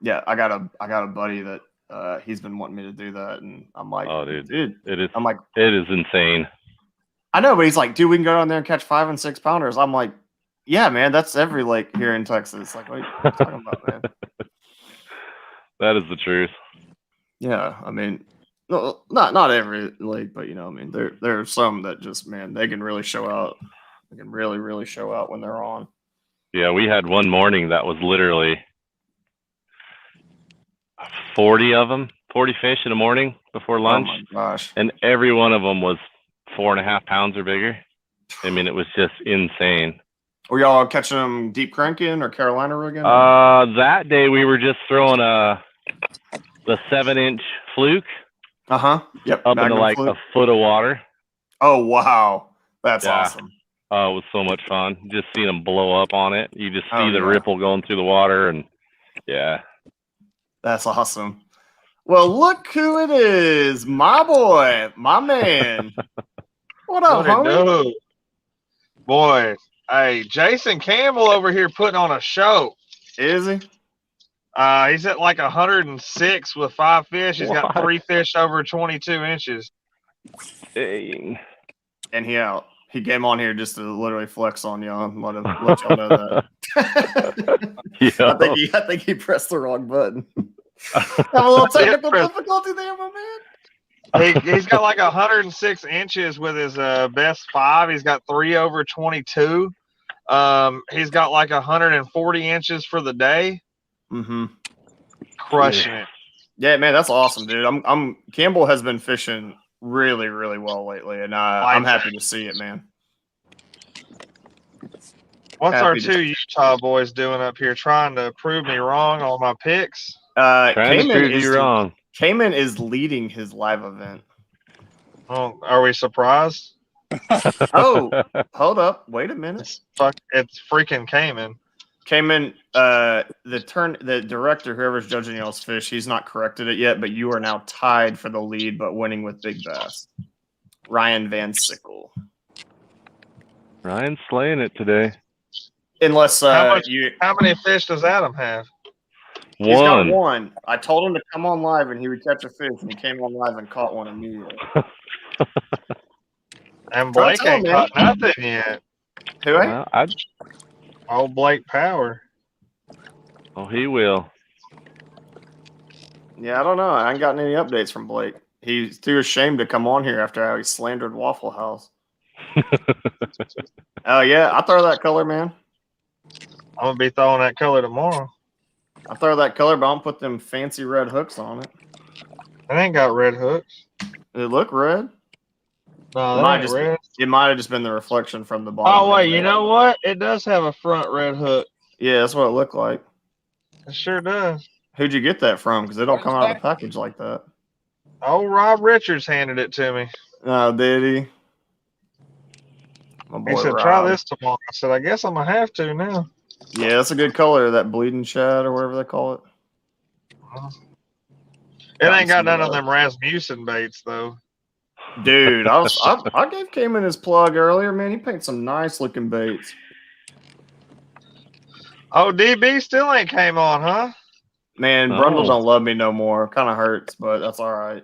Yeah, I got a buddy that he's been wanting me to do that, and I'm like, oh, dude, it is. I'm like, it is insane. I know, but he's like, dude, we can go down there and catch 5 and 6 pounders. I'm like, yeah, man, that's every lake here in Texas. Like, what are you talking about, man? That is the truth. Yeah, I mean, no, not every lake, but you know, I mean, there are some that just, man, they can really show out. They can really, really show out when they're on. Yeah, we had one morning that was literally 40 fish in the morning before lunch. Oh my gosh! And every one of them was 4.5 pounds or bigger. I mean, it was just insane. Were y'all catching them deep cranking or Carolina rigging? That day we were just throwing the 7-inch fluke. Yep. Up into like a foot of water. Oh wow, that's awesome. Oh, it was so much fun. Just seeing them blow up on it. You just see the ripple going through the water, and yeah. That's awesome. Well, look who it is. My boy, my man. What up, homie? Do? Boy, hey, Jason Campbell over here putting on a show. Is he? He's at like 106 with 5 fish. He's got 3 fish over 22 inches. Dang. And he came on here just to literally flex on y'all and let y'all know that. Yeah. I think he pressed the wrong button. Have a little technical difficulty there, my man. He's got like 106 inches with his best 5. He's got 3 over 22. He's got like 140 inches for the day. Mm-hmm. Crushing it. Yeah, man, that's awesome, dude. Campbell has been fishing really, really well lately, and I'm happy to see it, man. What's our 2 Utah boys doing up here, trying to prove me wrong on my picks? Cayman is leading his live event. Oh, are we surprised? Oh, hold up. Wait a minute. It's freaking Cayman. Cayman, the director, whoever's judging y'all's fish, he's not corrected it yet, but you are now tied for the lead, but winning with big bass. Ryan Van Sickle. Ryan's slaying it today. Unless how many fish does Adam have? He's got 1. I told him to come on live and he would catch a fish, and he came on live and caught one immediately. And Blake ain't caught nothing yet. Who ain't? Old Blake Power. Oh, he will. Yeah, I don't know. I ain't gotten any updates from Blake. He's too ashamed to come on here after how he slandered Waffle House. Oh, yeah. I'll throw that color, man. I'm going to be throwing that color tomorrow. I'll throw that color, but I'll put them fancy red hooks on it. It ain't got red hooks. It look red. No, that ain't red. It might have just been the reflection from the bottom. Oh, wait. You know what? It does have a front red hook. Yeah, that's what it looked like. It sure does. Who'd you get that from? Because they don't come out of the package like that. Oh, Rob Richards handed it to me. Oh, did he? He said, try this tomorrow. I said, I guess I'm going to have to now. Yeah, that's a good color, that bleeding shad or whatever they call it. It ain't got none of them Rasmussen baits though. Dude, I gave Cayman his plug earlier, man. He painted some nice looking baits. Oh, DB still ain't came on, huh? Man, Brundle don't love me no more. Kind of hurts, but that's all right.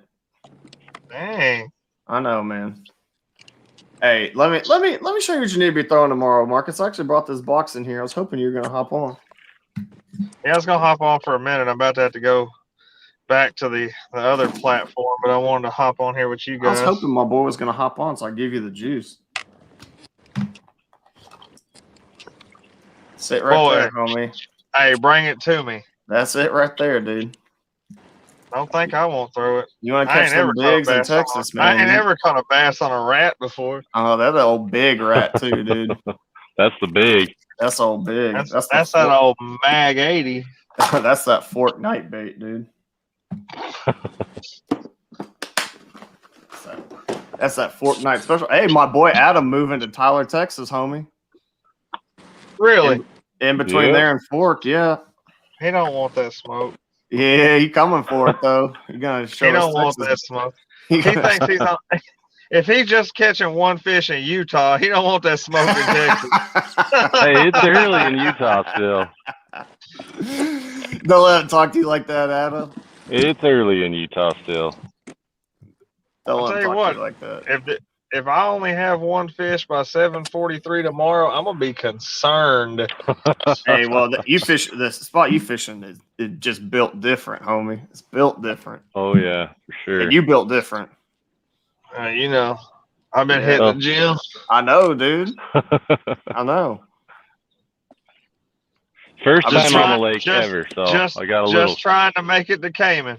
Dang. I know, man. Hey, let me show you what you need to be throwing tomorrow, Marcus. I actually brought this box in here. I was hoping you were gonna hop on. Yeah, I was gonna hop on for a minute. I'm about to have to go back to the other platform, but I wanted to hop on here with you guys. I was hoping my boy was gonna hop on, so I give you the juice. Sit right there, homie. Hey, bring it to me. That's it right there, dude. Don't think I won't throw it. You want to catch some bigs in Texas, man? I ain't ever caught a bass on a rat before. Oh, that's an old big rat too, dude. That's the big. That's old big. That's that old Mag 80. That's that fortnight bait, dude. That's that fortnight special. Hey, my boy Adam moving to Tyler, Texas, homie. Really? In between there and Fork, yeah. He don't want that smoke. Yeah, he coming for it though. He gonna show. He don't want that smoke. He thinks he's on. If he's just catching one fish in Utah, he don't want that smoke in Texas. Hey, it's early in Utah still. Don't let him talk to you like that, Adam. It's early in Utah still. Don't I'll let him tell you talk what, to you like that. If I only have one fish by 7:43 tomorrow, I'm gonna be concerned. Hey, well, the spot you fishing is just built different, homie. It's built different. Oh yeah, for sure. And you built different. You know, I've been hitting the gym. I know, dude. I know. First time on the lake ever, so I got a little. Just trying to make it to Cayman.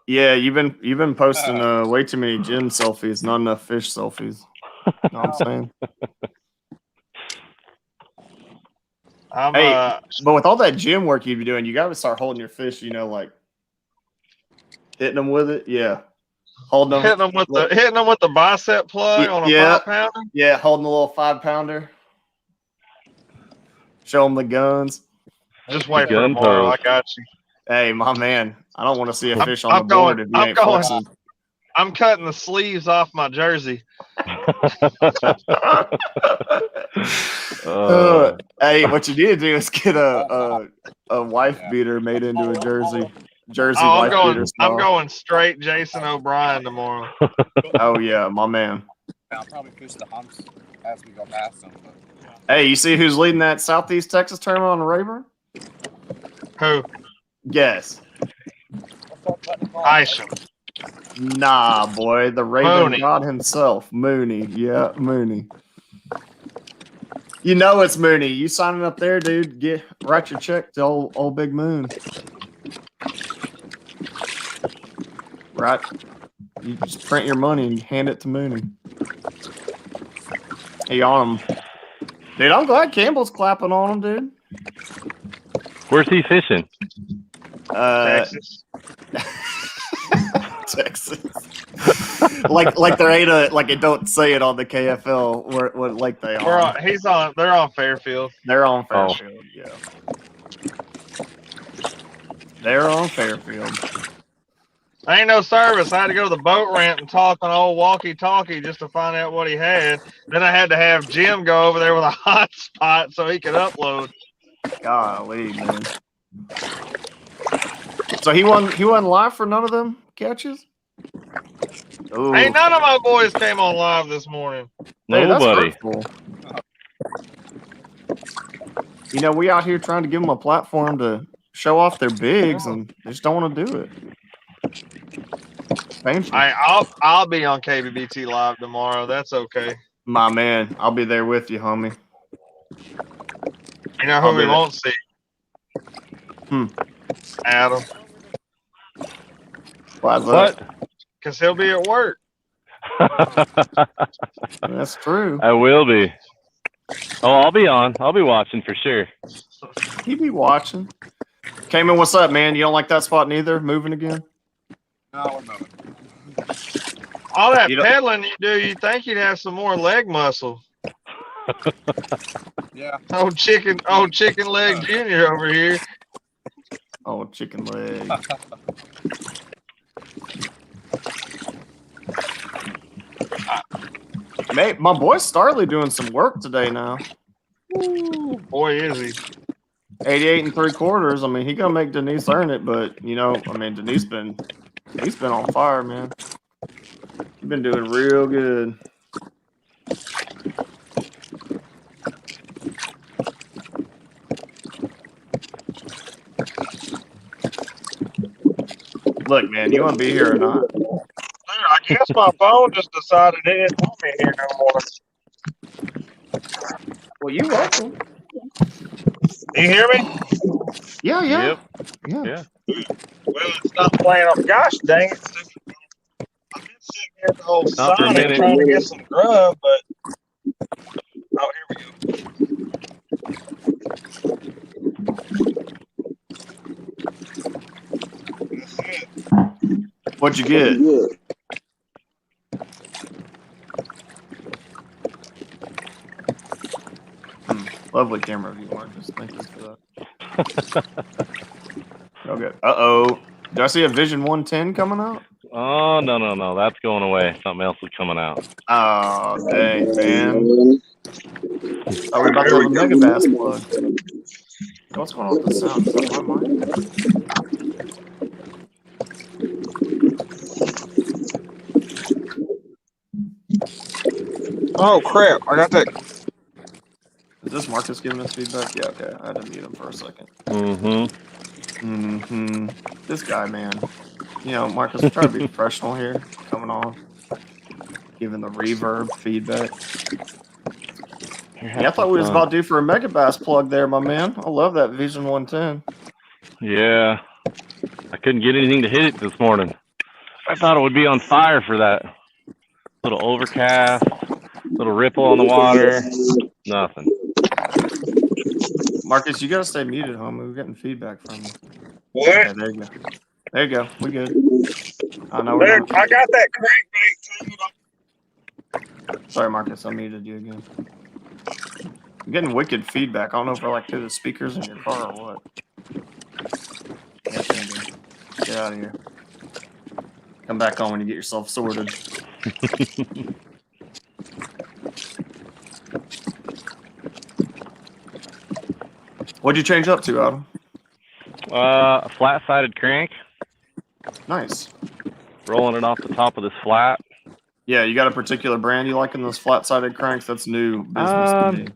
Yeah, you've been posting way too many gym selfies, not enough fish selfies. You know what I'm saying? Hey, but with all that gym work you'd be doing, you got to start holding your fish. You know, like hitting them with it. Yeah, holding them. Hitting them with the bicep plug on a 5-pounder. Yeah, holding a little 5-pounder. Show them the guns. Just wait for tomorrow. I got you. Hey, my man, I don't want to see a fish on the board if you ain't flexing. I'm cutting the sleeves off my jersey. Hey, what you need to do is get a wife beater made into a jersey wife beater style. I'm going straight Jason O'Brien tomorrow. Oh yeah, my man. I'll probably push the humps as we go past them. Hey, you see who's leading that Southeast Texas tournament on the Rayburn? Who? Guess. Isham. Nah, boy, the Rayburn God himself, Mooney. Yeah, Mooney. You know it's Mooney. You signing up there, dude? Write your check to old Big Moon. Right. You just print your money and hand it to Mooney. He on him. Dude, I'm glad Campbell's clapping on him, dude. Where's he fishing? Texas. Texas. like there ain't it don't say it on the KFL what like they are. They're on Fairfield. They're on Fairfield, yeah. They're on Fairfield. Ain't no service. I had to go to the boat ramp and talk on old walkie-talkie just to find out what he had. Then I had to have Jim go over there with a hotspot so he could upload. Golly, man. So he wasn't live for none of them catches? Ooh. Ain't none of my boys came on live this morning. Nobody. You know, we out here trying to give them a platform to show off their bigs, and they just don't want to do it. I'll be on KBBT Live tomorrow. That's okay. My man, I'll be there with you, homie. You know who we won't see? Adam. Why's that? Because he'll be at work. That's true. I will be. Oh, I'll be on. I'll be watching for sure. He be watching. Cayman, what's up, man? You don't like that spot neither? Moving again? No, we're moving. All that pedaling you do, you think you'd have some more leg muscle. Yeah. Old chicken leg junior over here. Oh, chicken leg. Mate, my boy Starley doing some work today now. Ooh, boy, is he. 88 3/4. I mean, he gonna make Denise earn it, but you know, I mean, Denise been on fire, man. He's been doing real good. Look, man, you want to be here or not? Dude, I guess my phone just decided it didn't want me here no more. Well, you welcome. You hear me? Yeah. Yep. Yeah. Yeah. Well, it's not playing up. Gosh dang it. I've been sitting here at the old Not for a Sonic minute. trying to get some grub, but. Oh, here we go. That's it. What'd you get? Lovely camera view, Marcus. Thank you for that. Okay. Uh-oh. Do I see a Vision 110 coming out? Oh, no. That's going away. Something else is coming out. Oh, dang, man. Are we about to have a Mega Bass plug? What's going on with the sound? Is that my mic? Oh, crap. I got that. Is this Marcus giving us feedback? Yeah, okay. I had to mute him for a second. This guy, man. You know, Marcus, try to be professional here. Coming on. Giving the reverb feedback. Yeah, I thought we was about due for a Mega Bass plug there, my man. I love that Vision 110. Yeah. I couldn't get anything to hit it this morning. I thought it would be on fire for that. Little overcast, little ripple on the water. Nothing. Marcus, you gotta stay muted, homie. We're getting feedback from you. What? Okay, there you go. There you go. We good. I know we're Dude, not. I got that crankbait tangled up. Sorry, Marcus. I muted you again. I'm getting wicked feedback. I don't know if we're like through the speakers in your car or what. Get out of here. Come back on when you get yourself sorted. What'd you change up to, Adam? A flat-sided crank. Nice. Rolling it off the top of this flat. Yeah, you got a particular brand you like in those flat-sided cranks? That's new business to me.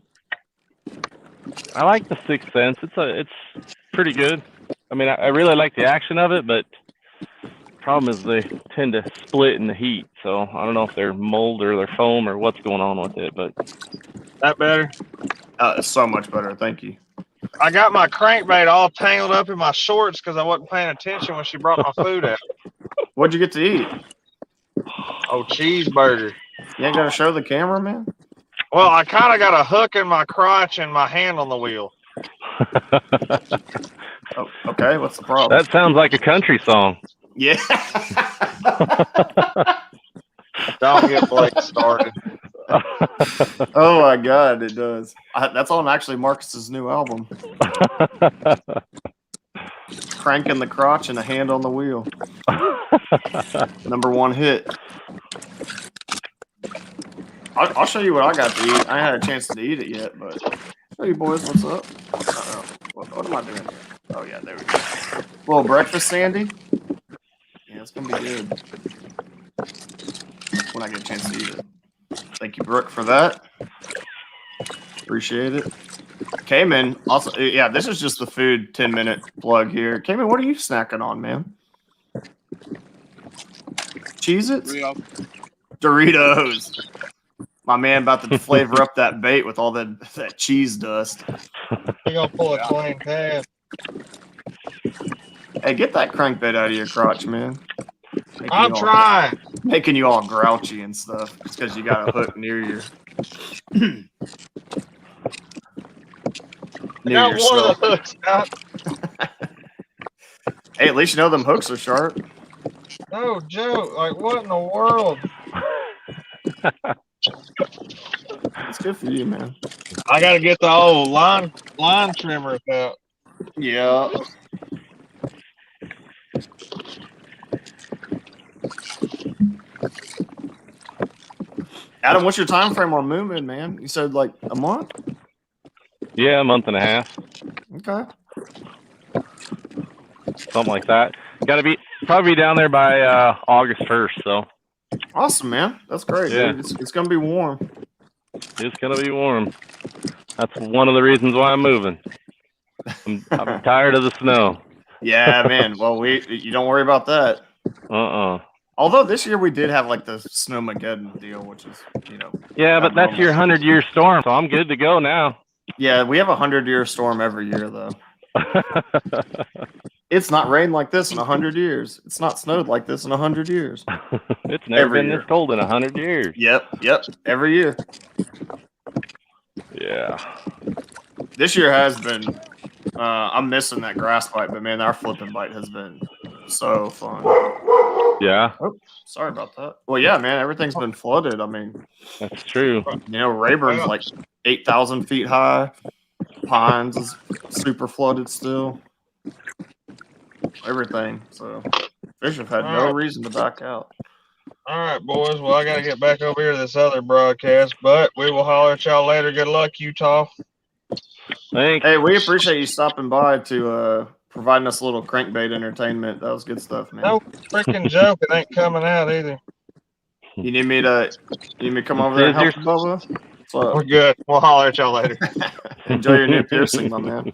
I like the 6th Sense. It's pretty good. I mean, I really like the action of it, but problem is they tend to split in the heat. So I don't know if they're mold or they're foam or what's going on with it, but That better? It's so much better. Thank you. I got my crankbait all tangled up in my shorts because I wasn't paying attention when she brought my food out. What'd you get to eat? Oh, cheeseburger. You ain't gotta show the camera, man? Well, I kind of got a hook in my crotch and my hand on the wheel. Oh, okay, what's the problem? That sounds like a country song. Yeah. Don't get Blake started. Oh my God, it does. That's on actually Marcus's new album. Cranking the crotch and a hand on the wheel. #1 hit. I'll show you what I got to eat. I ain't had a chance to eat it yet, but show you boys what's up. Uh-oh. What am I doing here? Oh yeah, there we go. Little breakfast, Sandy. Yeah, it's gonna be good when I get a chance to eat it. Thank you, Brooke, for that. Appreciate it. Cayman, also, yeah, this is just the food 10-minute plug here. Cayman, what are you snacking on, man? Cheez-Its? Doritos. My man about to flavor up that bait with all that cheese dust. You're going to pull a clean tab. Hey, get that crankbait out of your crotch, man. I'm trying. Making you all grouchy and stuff just because you got a hook near your Got one of the hooks out. Hey, at least you know them hooks are sharp. No joke. Like, what in the world? It's good for you, man. I got to get the old line trimmers out. Yeah. Adam, what's your time frame on moving, man? You said like a month? Yeah, a month and a half, Okay. something like that. Got to probably be down there by August 1st. So Awesome, man. That's great, Yeah. dude. It's gonna be warm. it's gonna be warm. That's one of the reasons why I'm moving. I'm tired of the snow. Yeah, man. Well, you don't worry about that. Although this year we did have like the Snowmageddon deal, which is, Yeah, but that's your 100-year storm, so I'm good to go now. Yeah, we have a 100-year storm every year, though. It's not rained like this in 100 years. It's not snowed like this in 100 years. It's never Every been year. this cold in 100 years. Yep. Every year. Yeah. This year has been. I'm missing that grass bite, but man, our flipping bite has been so fun. Yeah. Oh, sorry about that. Well, yeah, man, everything's been flooded. I mean, That's true. Rayburn's like 8,000 feet high. Pines is super flooded still. Everything. So fish have had no reason to back out. All right, boys. Well, I got to get back over here to this other broadcast, but we will holler at y'all later. Good luck, Utah. Thanks. Hey, we appreciate you stopping by to providing us a little crankbait entertainment. That was good stuff, man. No freaking joke. It ain't coming out either. You need me to come over there and help you, Bubba? We're good. We'll holler at y'all later. Enjoy your new piercing, my man.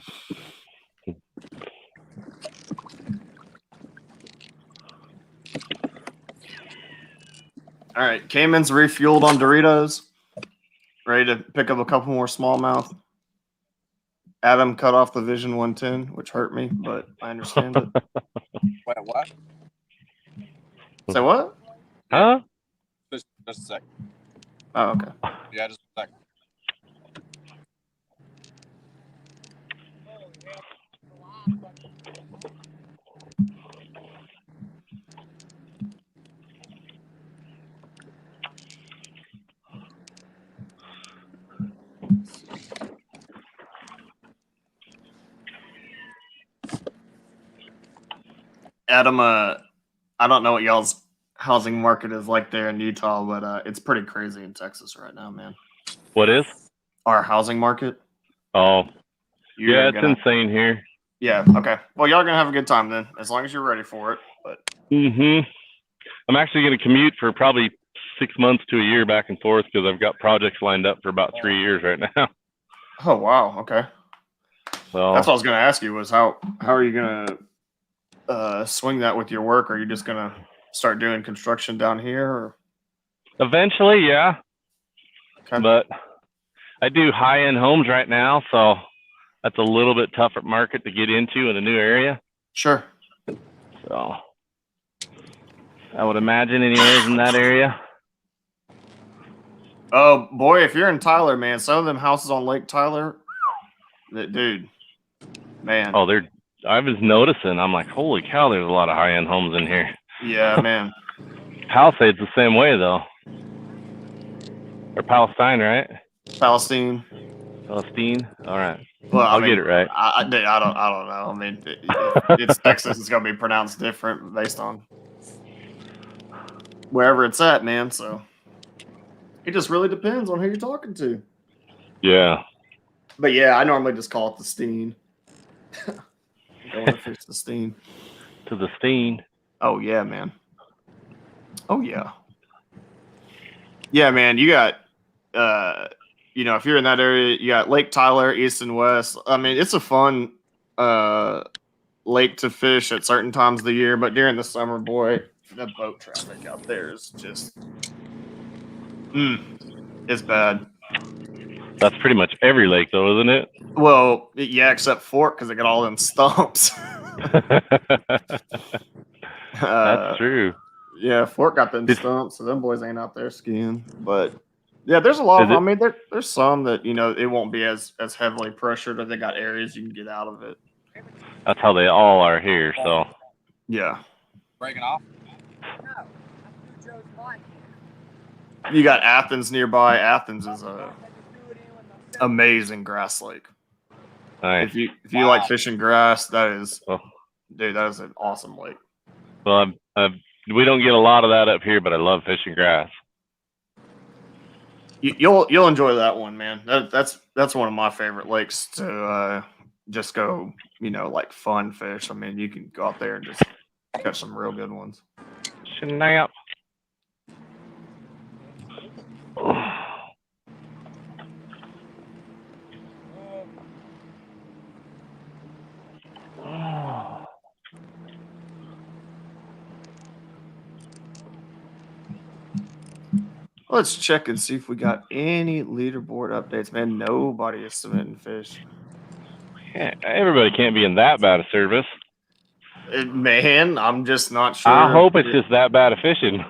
All right, Cayman's refueled on Doritos. Ready to pick up a couple more smallmouth. Adam cut off the Vision 110, which hurt me, but I understand it. Wait, what? Say what? Huh? Just a sec. Oh, okay. Yeah, just a sec. Adam, I don't know what y'all's housing market is like there in Utah, but it's pretty crazy in Texas right now, man. What is? Our housing market. Oh, yeah, it's insane here. Yeah, okay. Well, y'all are going to have a good time then, as long as you're ready for it. But I'm actually going to commute for probably 6 months to a year back and forth because I've got projects lined up for about 3 years right now. Oh, wow. Okay. So that's what I was going to ask you was how are you going to swing that with your work? Are you just going to start doing construction down here? Or? Eventually, yeah. Okay. But I do high-end homes right now, so that's a little bit tougher market to get into in a new area. Sure. So I would imagine anyways in that area. Oh, boy, if you're in Tyler, man, some of them houses on Lake Tyler, dude, man. Oh, I was noticing. I'm like, holy cow, there's a lot of high-end homes in here. Yeah, man. Palisade's the same way, though. Or Palestine, right? Palestine. Palestine? All right. Well, I'll get it right. I don't know. I mean, it's Texas. It's going to be pronounced different based on wherever it's at, man. So it just really depends on who you're talking to. Yeah. But yeah, I normally just call it the Steen. Going to fish the Steen. To the Steen. Oh yeah, man. Oh yeah. Yeah, man. You got, if you're in that area, you got Lake Tyler, east and west. I mean, it's a fun lake to fish at certain times of the year, but during the summer, boy, the boat traffic out there is just, it's bad. That's pretty much every lake, though, isn't it? Well, yeah, except Fork because they got all them stumps. That's true. Yeah, Fork got them stumps, so them boys ain't out there skiing. But yeah, there's a lot of. I mean, there's some that it won't be as heavily pressured, or they got areas you can get out of it. That's how they all are here. So yeah, breaking off. You got Athens nearby. Athens is a amazing grass lake. Nice. If you like fishing grass, that is, dude, that is an awesome lake. Well, we don't get a lot of that up here, but I love fishing grass. You'll enjoy that one, man. That's one of my favorite lakes to just go, like fun fish. I mean, you can go out there and just catch some real good ones. Snap. Let's check and see if we got any leaderboard updates, man. Nobody is submitting fish. Everybody can't be in that bad of service. Man, I'm just not sure. I hope it's just that bad of fishing.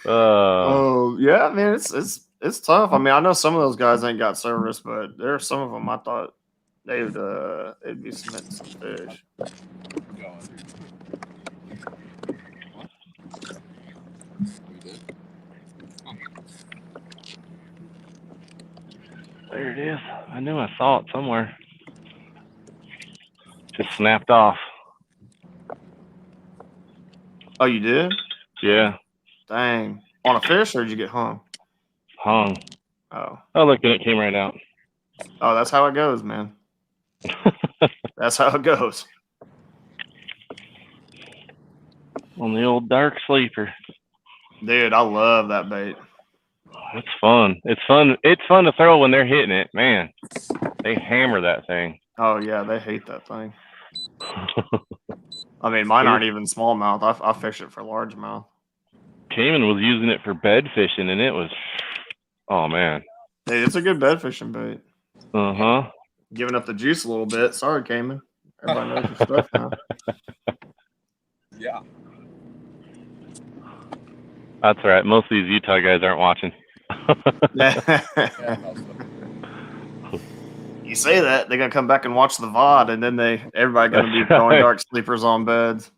Oh yeah, man, it's tough. I mean, I know some of those guys ain't got service, but there are some of them I thought they'd be submitting some fish. There it is. I knew I saw it somewhere. Just snapped off. Oh, you did? Yeah. Dang. On a fish, or did you get hung? Hung. Oh. Oh, look, and it came right out. Oh, that's how it goes, man. That's how it goes. On the old dark sleeper. Dude, I love that bait. It's fun. It's fun. It's fun to throw when they're hitting it. Man, they hammer that thing. Oh, yeah, they hate that thing. I mean, mine aren't even smallmouth. I fish it for largemouth. Cayman was using it for bed fishing, and it was, oh, man. Hey, it's a good bed fishing bait. Uh-huh. Giving up the juice a little bit. Sorry, Cayman. Everybody knows your stuff now. Yeah. That's all right. Most of these Utah guys aren't watching. You say that, they're going to come back and watch the VOD, and then everybody going to be throwing dark sleepers on beds.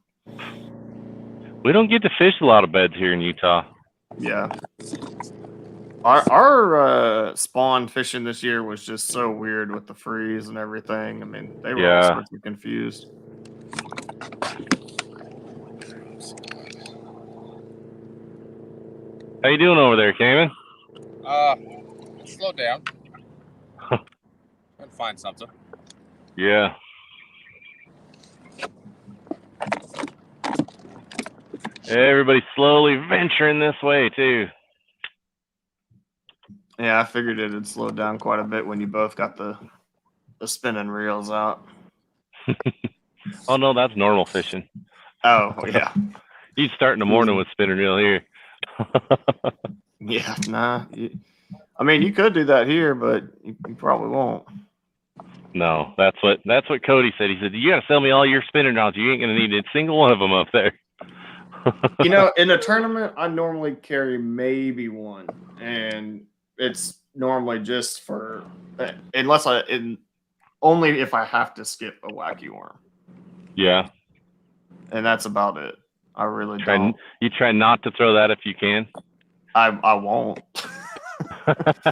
We don't get to fish a lot of beds here in Utah. Yeah. Our spawn fishing this year was just so weird with the freeze and everything. I mean, they were all sorts of confused. How you doing over there, Cayman? Slow down. I'd find something. Yeah. Everybody's slowly venturing this way, too. Yeah, I figured it'd slow down quite a bit when you both got the spinning reels out. Oh, no, that's normal fishing. Oh, yeah. You'd start in the morning with spinning reel here. Yeah, nah. I mean, you could do that here, but you probably won't. No, that's what Cody said. He said, "You got to sell me all your spinning rods. You ain't gonna need a single one of them up there." In a tournament, I normally carry maybe one, and it's normally just for only if I have to skip a wacky worm. Yeah, and that's about it. I really don't. You try not to throw that if you can. I won't.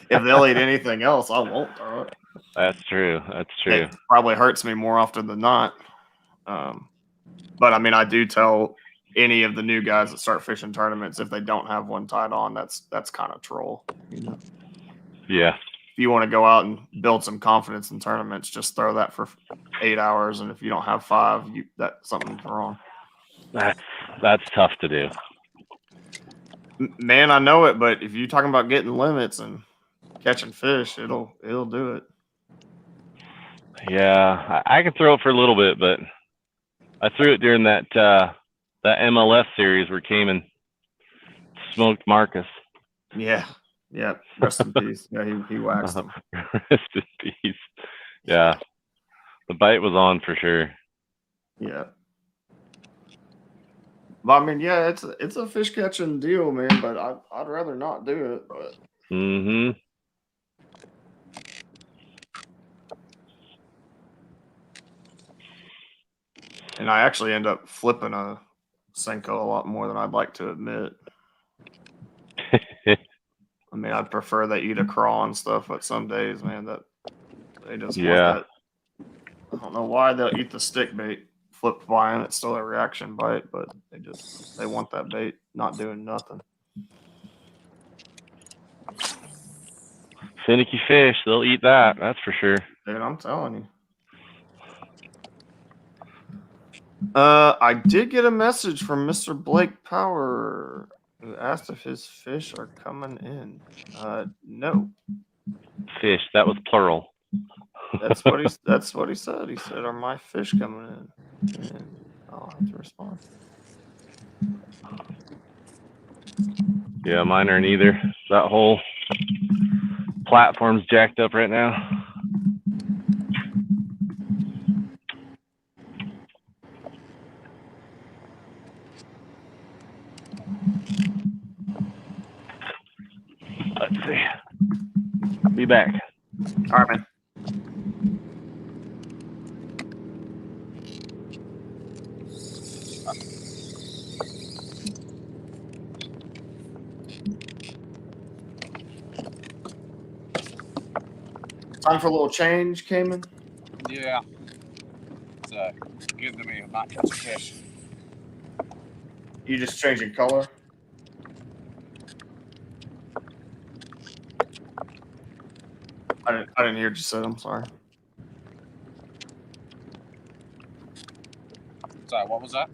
If they'll eat anything else, I won't throw it. That's true. That's true. It probably hurts me more often than not. But I mean, I do tell any of the new guys that start fishing tournaments, if they don't have one tied on, that's kind of troll. Yeah. If you want to go out and build some confidence in tournaments, just throw that for 8 hours, and if you don't have 5, something's wrong. That's tough to do. Man, I know it, but if you're talking about getting limits and catching fish, it'll do it. Yeah, I can throw it for a little bit, but I threw it during that MLS series where Cayman smoked Marcus. Yeah. Rest in peace. Yeah, he waxed him. Rest in peace. Yeah, the bite was on for sure. Yeah. But I mean, yeah, it's a fish catching deal, man. But I'd rather not do it. But. Mm-hmm. And I actually end up flipping a Senko a lot more than I'd like to admit. I mean, I'd prefer they eat a craw and stuff, but some days, man, that they just want that. I don't know why they'll eat the stick bait flip by them. It's still a reaction bite, but they want that bait not doing nothing. Finicky fish, they'll eat that. That's for sure. Dude, I'm telling you. I did get a message from Mr. Blake Power who asked if his fish are coming in. No. Fish, that was plural. That's what he said. He said, "Are my fish coming in?" And I'll have to respond. Yeah, mine aren't either. That whole platform's jacked up right now. Let's see. Be back. All right, man. Time for a little change, Cayman. Yeah. It's good to me. I'm not catching fish. You just changing color? I didn't hear what you said. I'm sorry. Sorry, what was that?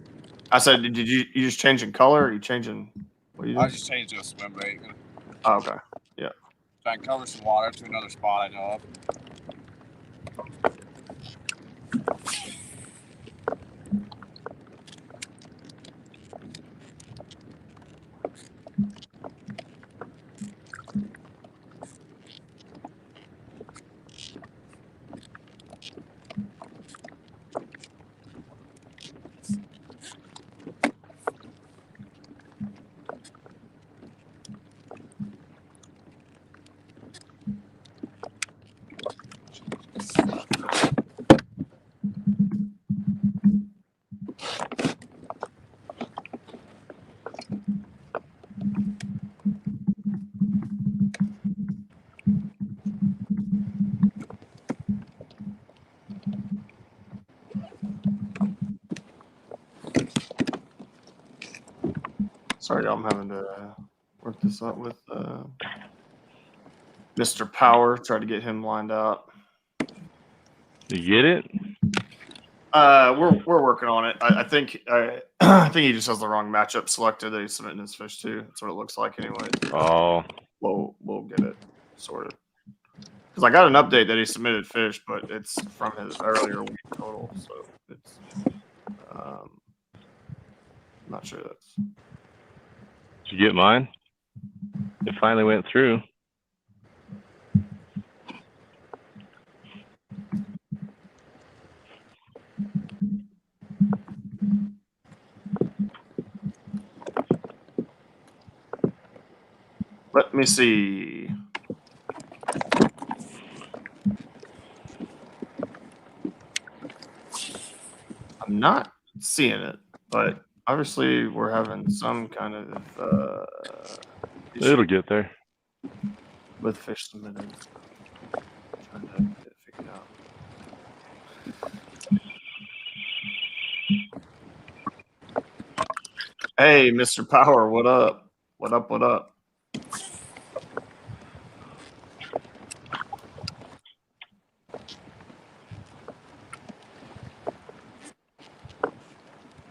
I said, did you just changing color? Or are you changing? What are you I doing? just changed to a swim bait. Oh, okay. Trying to cover some water to another spot I know of. Sorry, y'all. I'm having to work this out with Mr. Power. Try to get him lined up. You get it? We're working on it. I think I think he just has the wrong matchup selected that he's submitting his fish to. That's what it looks like, anyway. Oh, We'll get it sorted. Because I got an update that he submitted fish, but it's from his earlier week total, so it's not sure that's. did you get mine? It finally went through. Let me see. I'm not seeing it, but obviously we're having some kind of issue It'll get there. with fish submitted. Trying to get it figured out. Hey, Mr. Power, what up? What up? What up?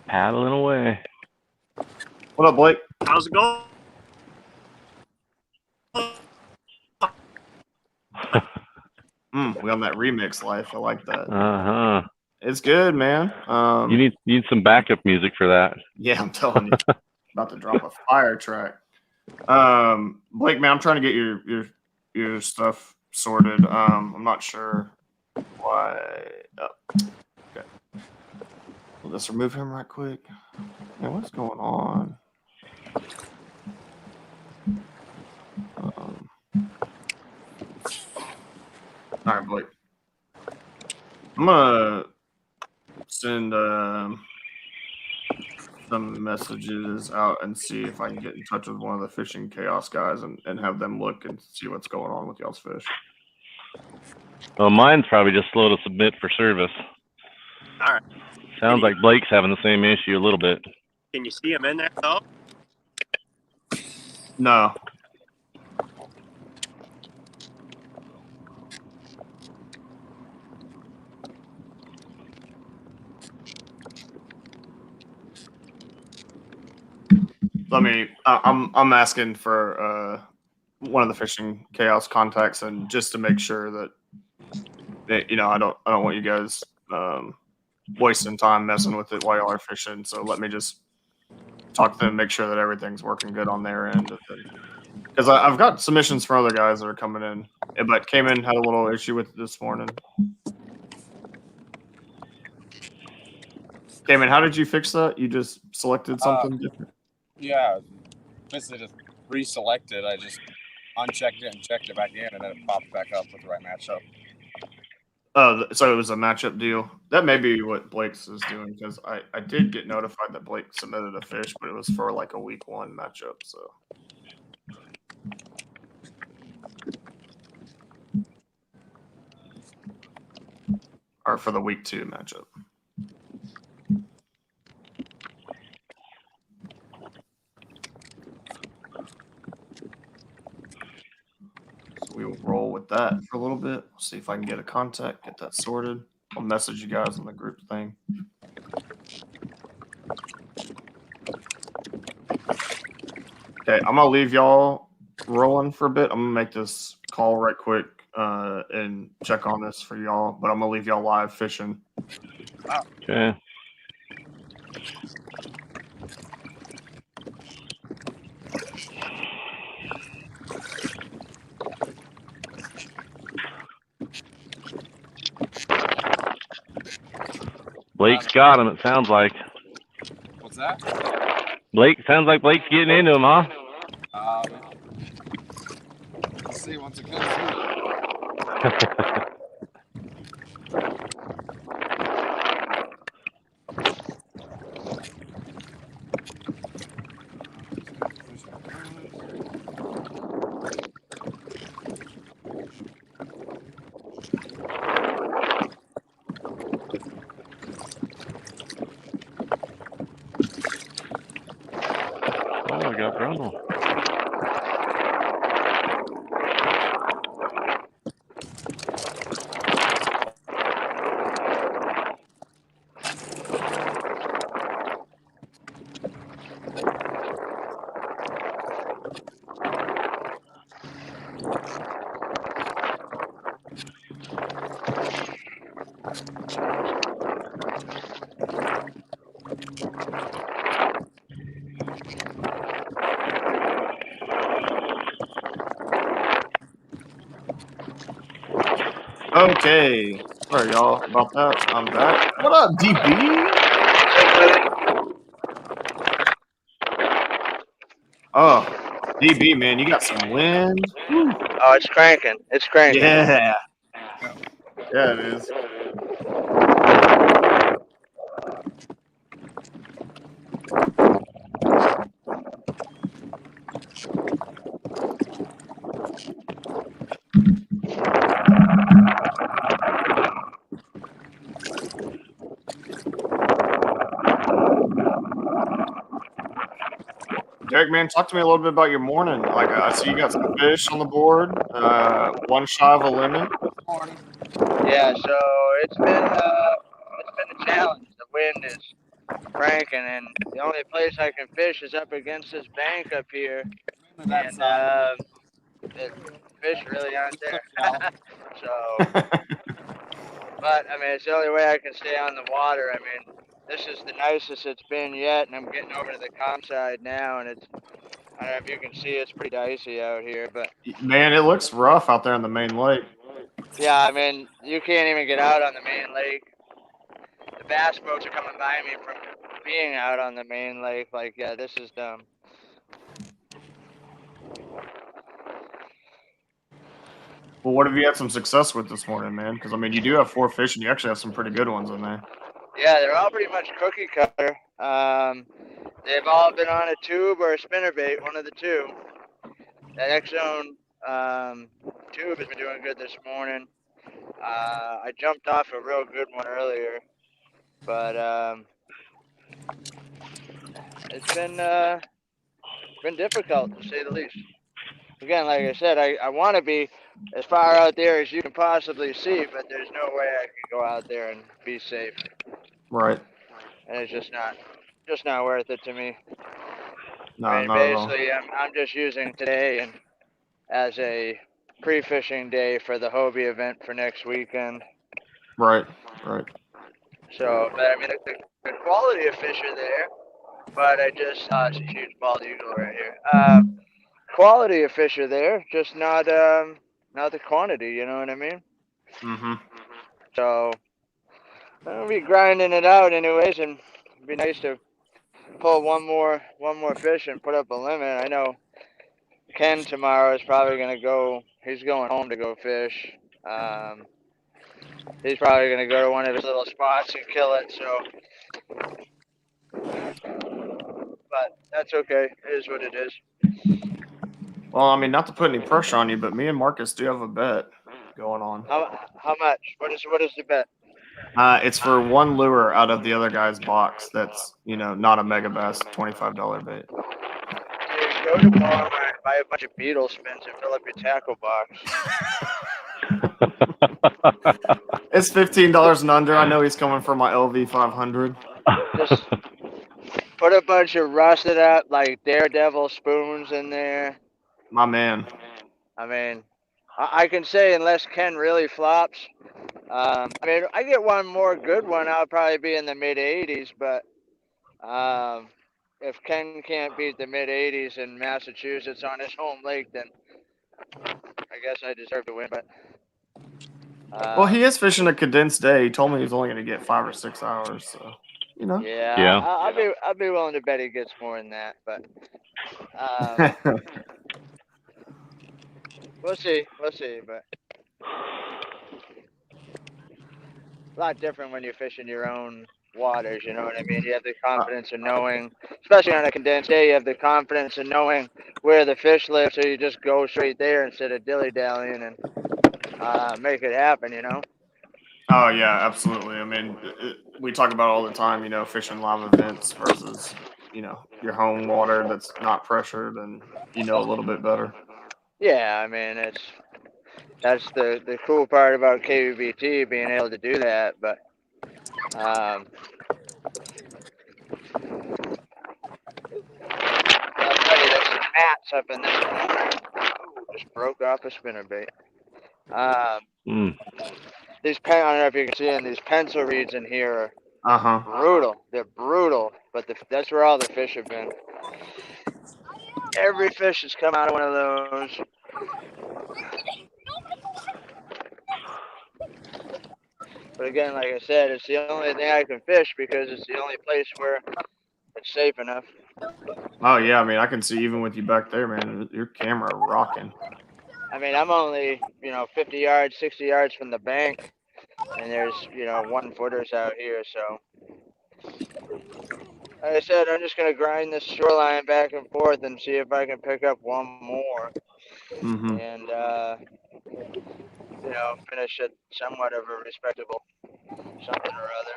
Paddling away. What up, Blake? How's it going? We on that remix life. I like that. Uh-huh. It's good, man. You need some backup music for that. Yeah, I'm telling you, about to drop a fire track. Blake, man, I'm trying to get your stuff sorted. I'm not sure why. Oh, okay, let's remove him right quick. Man, what's going on? All right, Blake. I'm gonna send some messages out and see if I can get in touch with one of the fishing chaos guys and have them look and see what's going on with y'all's fish. Well, mine's probably just slow to submit for service. All right. Sounds like Blake's having the same issue a little bit. Can you see him in there though? No. I'm asking for one of the fishing chaos contacts, and just to make sure that I don't want you guys wasting time messing with it while y'all are fishing. So let me just talk to them, make sure that everything's working good on their end. Because I've got submissions from other guys that are coming in, but came in had a little issue with it this morning. Cayman, how did you fix that? You just selected something different? Yeah, basically just reselected. I just unchecked it and checked it back in, and then it popped back up with the right matchup. Oh, so it was a matchup deal. That may be what Blake's is doing, because I did get notified that Blake submitted a fish, but it was for like a week 1 matchup. So. Or for the week 2 matchup. So we will roll with that for a little bit. See if I can get a contact, get that sorted. I'll message you guys on the group thing. Okay, I'm gonna leave y'all rolling for a bit. I'm gonna make this call right quick and check on this for y'all, but I'm gonna leave y'all live fishing. Okay. Blake's got him, it sounds like. What's that? Sounds like Blake's getting into him, huh? Let's see once it comes Oh, we got Grundle. Okay. Sorry, y'all, about that. I'm back. What up, DB? Oh, DB, man, you got some wind. Whew. Oh, it's cranking. It's cranking. Yeah. Yeah, it is. Derek, man, talk to me a little bit about your morning. Like, I see you got some fish on the board. 1 shy of a limit. Yeah, so it's been a challenge. The wind is cranking, and the only place I can fish is up against this bank up here, and the fish really aren't there. So, but I mean, it's the only way I can stay on the water. I mean, this is the nicest it's been yet, and I'm getting over to the calm side now, and it's, I don't know if you can see, it's pretty dicey out here, but Man, it looks rough out there in the main lake. yeah, I mean, you can't even get out on the main lake. The bass boats are coming by me from being out on the main lake. Like, yeah, this is dumb. Well, what have you had some success with this morning, man? Because, I mean, you do have 4 fish, and you actually have some pretty good ones in there. Yeah, they're all pretty much cookie cutter. They've all been on a tube or a spinnerbait, one of the two. That X-Zone tube has been doing good this morning. I jumped off a real good one earlier. But it's been difficult to say the least. Again, like I said, I want to be as far out there as you can possibly see, but there's no way I can go out there and be safe. Right. And it's just not worth it to me. No, I mean, not at all. basically, I'm just using today and as a pre-fishing day for the Hobie event for next weekend. Right. Right. So, but I mean, the quality of fish are there, but it's a huge bald eagle right here. Quality of fish are there, just not the quantity. You know what I mean? Mm-hmm. So I'll be grinding it out anyways, and it'd be nice to pull one more fish and put up a limit. I know Ken tomorrow is probably gonna go. He's going home to go fish. He's probably gonna go to one of his little spots and kill it. But that's okay. It is what it is. Well, I mean, not to put any pressure on you, but me and Marcus do have a bet going on. How much? What is the bet? It's for one lure out of the other guy's box. That's not a mega bass, $25 bait. Dude, go to Walmart and buy a bunch of beetle spins and fill up your tackle box. It's $15 and under. I know he's coming for my LV 500. Just put a bunch of rusted up like Daredevil spoons in there. My man. I mean, I can say unless Ken really flops. I mean, I get one more good one, I'll probably be in the mid 80s. But if Ken can't beat the mid 80s in Massachusetts on his home lake, then I guess I deserve to win. But Well, he is fishing a condensed day. He told me he's only going to get 5 or 6 hours. So, yeah. I'll be willing to bet he gets more than that. But we'll see. But a lot different when you're fishing your own waters, you know what I mean? You have the confidence of knowing, especially on a condensed day, you have the confidence of knowing where the fish live, so you just go straight there instead of dilly-dallying and make it happen, Oh, yeah, absolutely. I mean, we talk about it all the time, fishing live events versus, your home water that's not pressured and a little bit better. Yeah, I mean, that's the cool part about KUBT, being able to do that, but I'll tell you, there's some mats up in this. Ooh, just broke off a spinnerbait. These I don't know if you can see them. These pencil reeds in here are brutal. They're brutal, but that's where all the fish have been. Every fish has come out of one of those. But again, like I said, it's the only thing I can fish because it's the only place where it's safe enough. Oh, yeah. I mean, I can see even with you back there, man, your camera rocking. I mean, I'm only, 50 yards, 60 yards from the bank, and there's, 1-footers out here. So, like I said, I'm just going to grind this shoreline back and forth and see if I can pick up one more. Mm-hmm. And, finish it somewhat of a respectable something or other.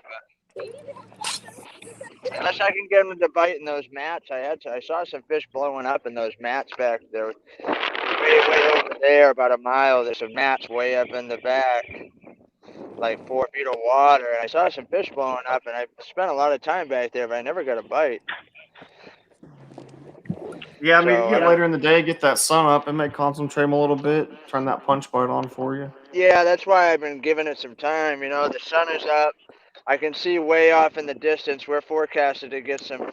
But unless I can get them to bite in those mats, I saw some fish blowing up in those mats back there. Way over there, about a mile, there's some mats way up in the back, like 4 feet of water. And I saw some fish blowing up, and I spent a lot of time back there, but I never got a bite. Yeah, I mean, you get later in the day, get that sun up, it may concentrate a little bit, turn that punch bite on for you. Yeah, that's why I've been giving it some time. The sun is up. I can see way off in the distance. We're forecasted to get some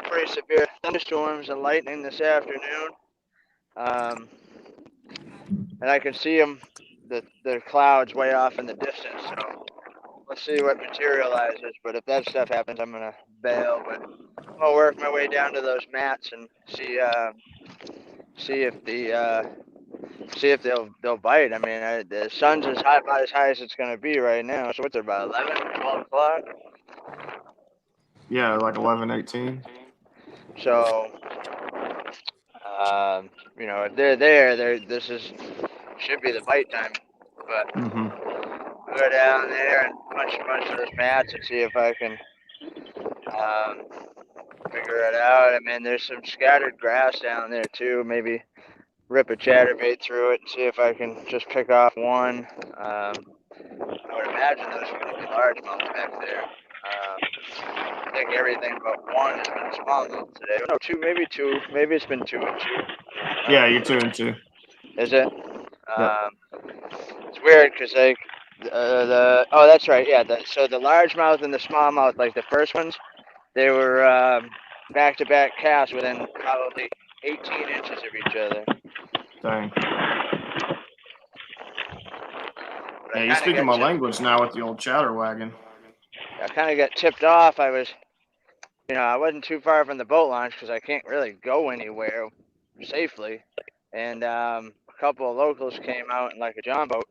pretty severe thunderstorms and lightning this afternoon. And I can see them, the clouds way off in the distance. So let's see what materializes. But if that stuff happens, I'm gonna bail. But I'm gonna work my way down to those mats and see if they'll bite. I mean, the sun's about as high as it's gonna be right now. So what's it, about 11, 12 o'clock? Yeah, like 11, 18. So, if they're there, this should be the bite time. But go down there and punch a bunch of those mats and see if I can figure it out. I mean, there's some scattered grass down there too. Maybe rip a chatterbait through it and see if I can just pick off one. I would imagine those are going to be largemouth back there. I think everything but one has been smallmouth today. No, two, maybe two. Maybe it's been 2 and 2. Yeah, you're 2 and 2. Is it? Yep. It's weird because like oh, that's right. Yeah. So the largemouth and the smallmouth, like the first ones, they were back-to-back casts within probably 18 inches of each other. Dang. Yeah, you're speaking my language now with the old chatter wagon. I kind of got tipped off. I wasn't too far from the boat launch because I can't really go anywhere safely. And a couple of locals came out in like a john boat,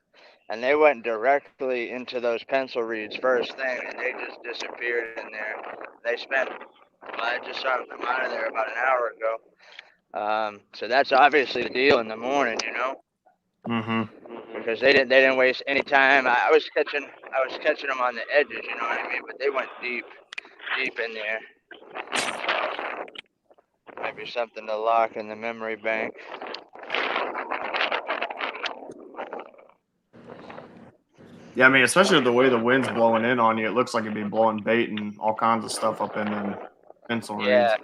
and they went directly into those pencil reeds first thing, and they just disappeared in there. I just saw them come out of there about an hour ago. So that's obviously the deal in the morning, you know. Because they didn't waste any time. I was catching them on the edges, you know what I mean? But they went deep in there. Maybe something to lock in the memory bank. Yeah, I mean, especially the way the wind's blowing in on you, it looks like it'd be blowing bait and all kinds of stuff up in them pencil reeds. Yeah.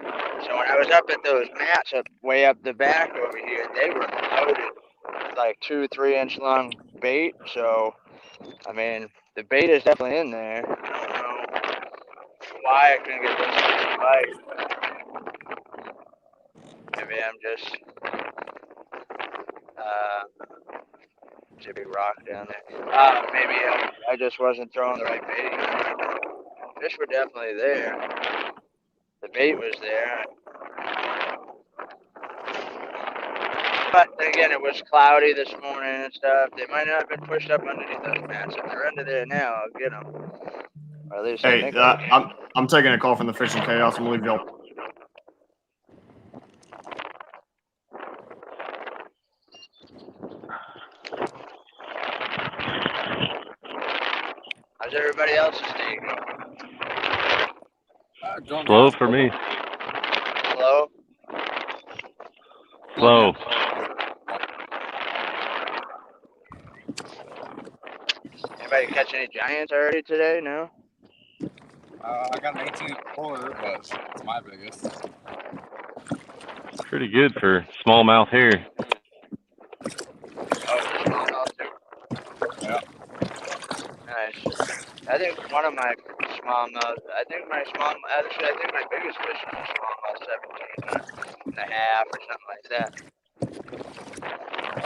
So when I was up at those mats way up the back over here, they were loaded with like 2-3 inch long bait. So, I mean, the bait is definitely in there. I don't know why I couldn't get this to bite. Maybe I'm just there's a big rock down there. Maybe I just wasn't throwing the right bait. Fish were definitely there. The bait was there. But then again, it was cloudy this morning and stuff. They might not have been pushed up underneath those mats. If they're under there now, I'll get them. Or at least I think I'm taking a call from the Fishing Chaos. I'm going to leave y'all. How's everybody else's day going? Slow for me. Slow? Slow. Anybody catch any giants already today? No? I got an 18 quarter, but it's my biggest. Pretty good for smallmouth here. Oh, smallmouth too? Yeah. Nice. I think one of my smallmouth, I think my biggest fish was a smallmouth 17 and a half or something like that.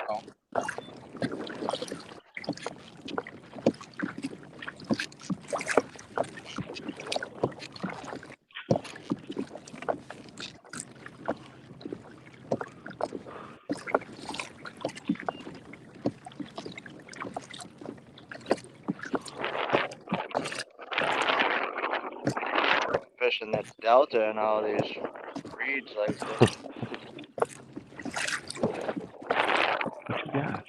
Oh. Fishing that delta and all these reeds like this. What you got?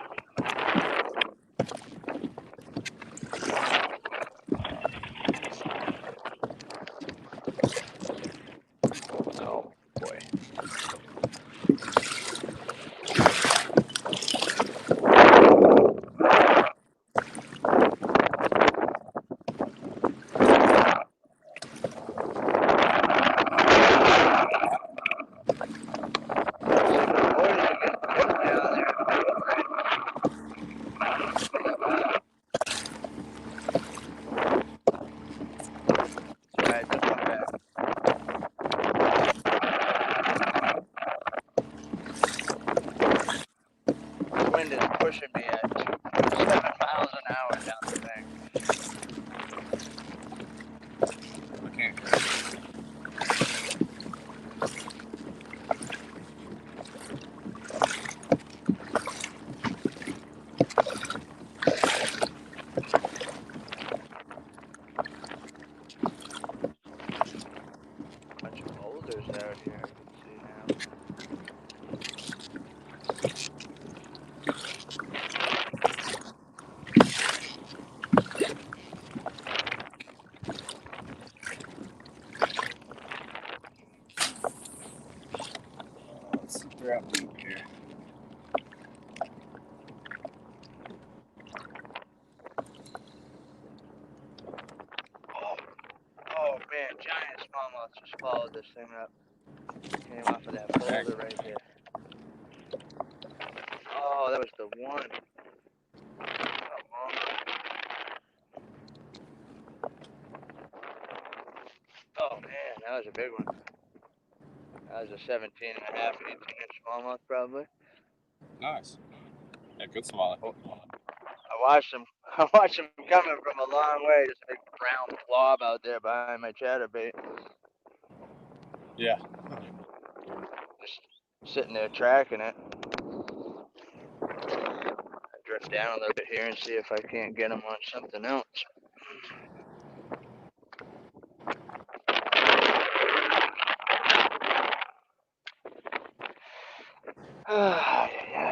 Oh boy. Wind is pushing me at 2.7 miles an hour down the bank. I can't. Bunch of boulders out here, I can see now. We're up deep here. Oh man, giant smallmouth just followed this thing up. Came off of that boulder right there. Oh, that was the one. Oh man, that was a big one. That was a 17 and a half, 18-inch smallmouth probably. Nice. Yeah, good swallow. I watched him coming from a long way. Just a big brown blob out there behind my chatterbait. Yeah. Just sitting there tracking it. I drift down a little bit here and see if I can't get him on something else. Yeah.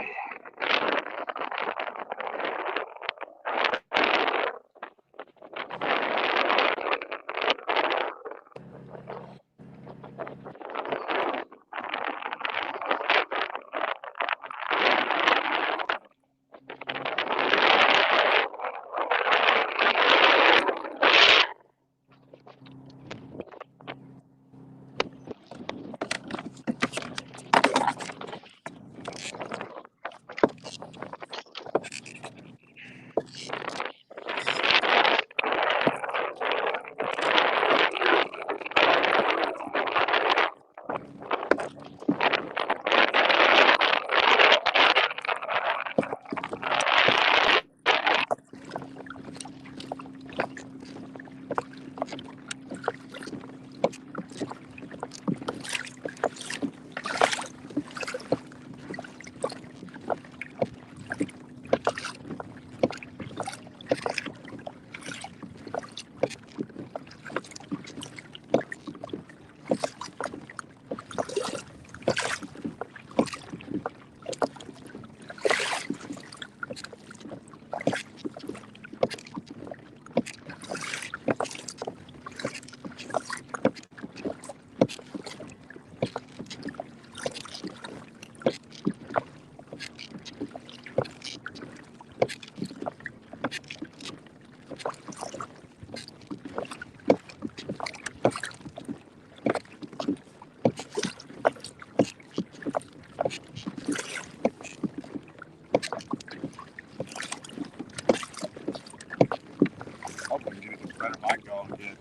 Hoping to get a better mic going again.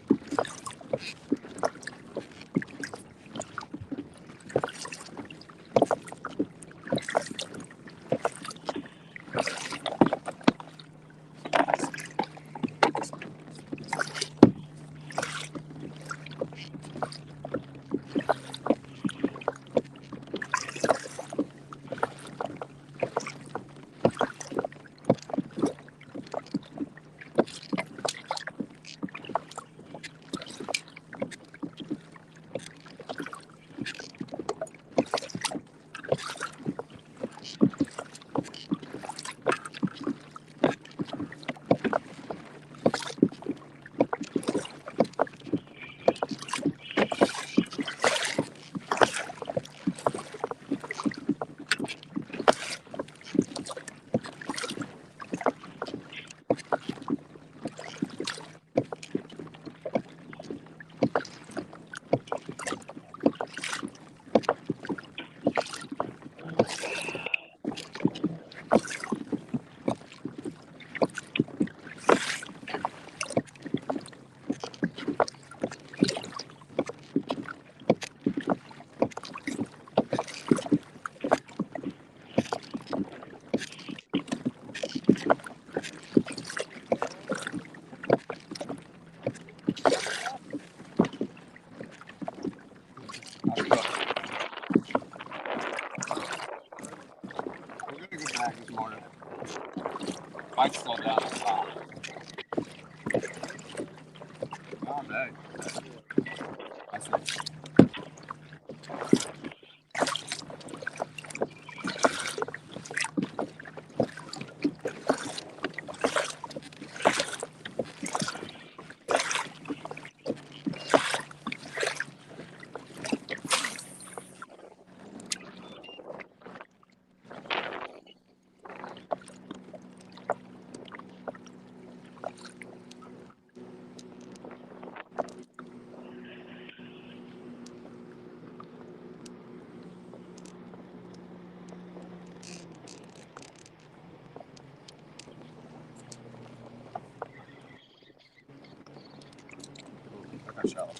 We're getting a good bag this morning. Might slow down a lot. Oh, dang. That's it. Or shallow.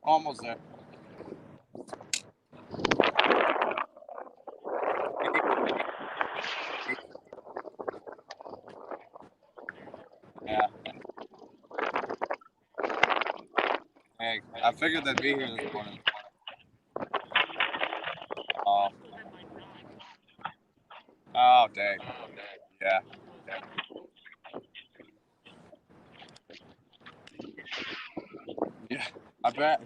Almost there. Yeah. Hey, I figured they'd be here this morning. Oh, dang. Yeah. Yeah, I bet.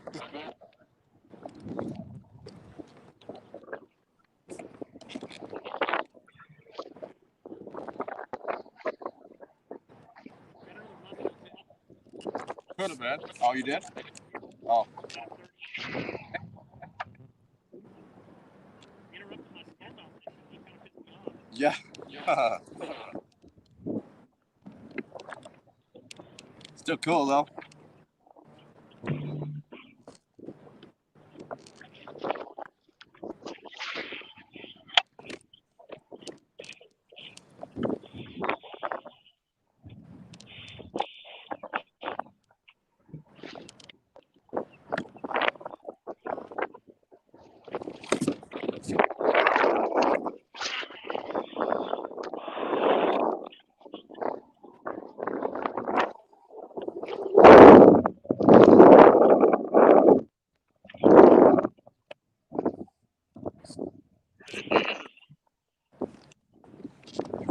Could have been. Oh, you did? Oh. Yeah. Still cool though.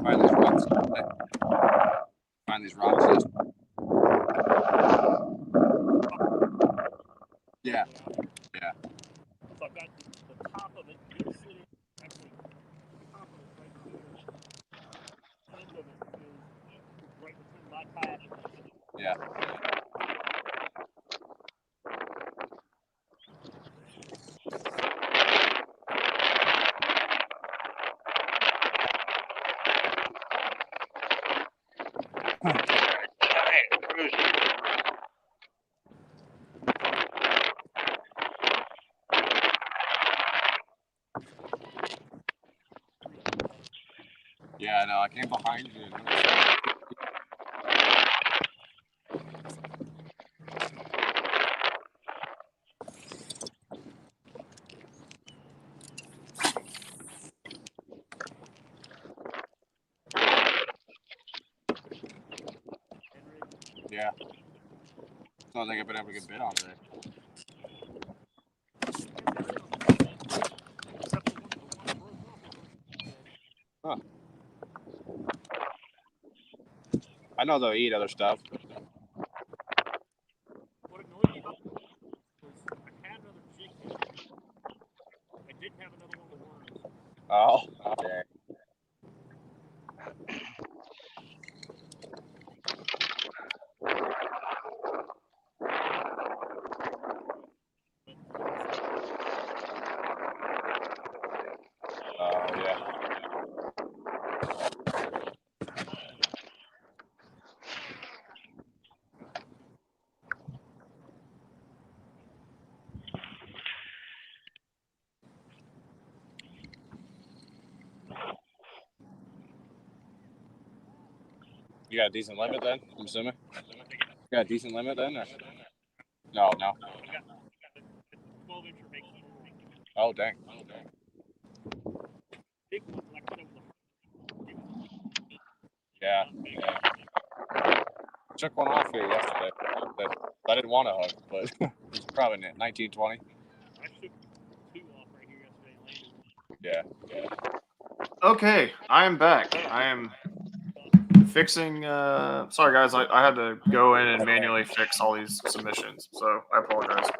Find these rocks. Find these rocks. Yeah. Yeah. So I've got the top of it sitting actually the top of it right here. End of it is right between my kayak. Yeah. Yeah, I know. I came behind you. Yeah. Don't think I've been able to get bit on today. Huh. I know they'll eat other stuff. What annoyed me about was I had another jig head. I didn't have another one with worms. Oh, okay. Oh, yeah. You got a decent limit then, I'm assuming? You got a decent limit then? Or? No. 12 incher makes Oh, dang. Yeah. Took one off here yesterday that I didn't want to hug, but it was probably 1920. I took 2 off right here yesterday and landed one. Yeah. Okay, I am back. I am fixing. Sorry, guys. I had to go in and manually fix all these submissions, so I apologize.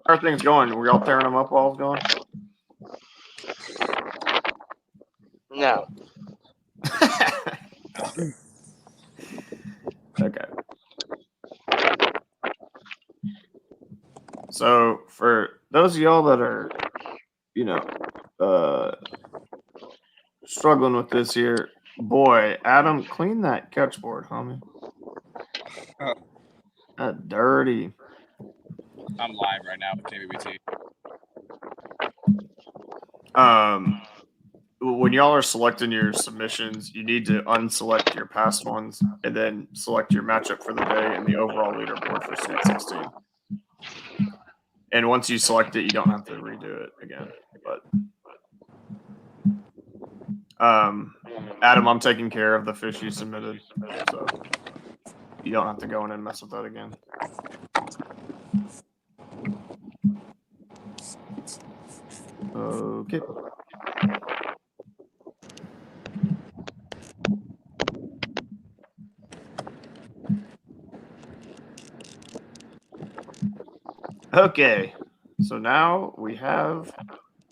How are things going? Were y'all tearing them up while I was gone? No. Okay. So for those of y'all that are, struggling with this here, boy, Adam, clean that catchboard, homie. That dirty. I'm live right now with KBBT. When y'all are selecting your submissions, you need to unselect your past ones and then select your matchup for the day and the overall leaderboard for Sweet 16. And once you select it, you don't have to redo it again. But Adam, I'm taking care of the fish you submitted, so you don't have to go in and mess with that again. Okay. Okay, so now we have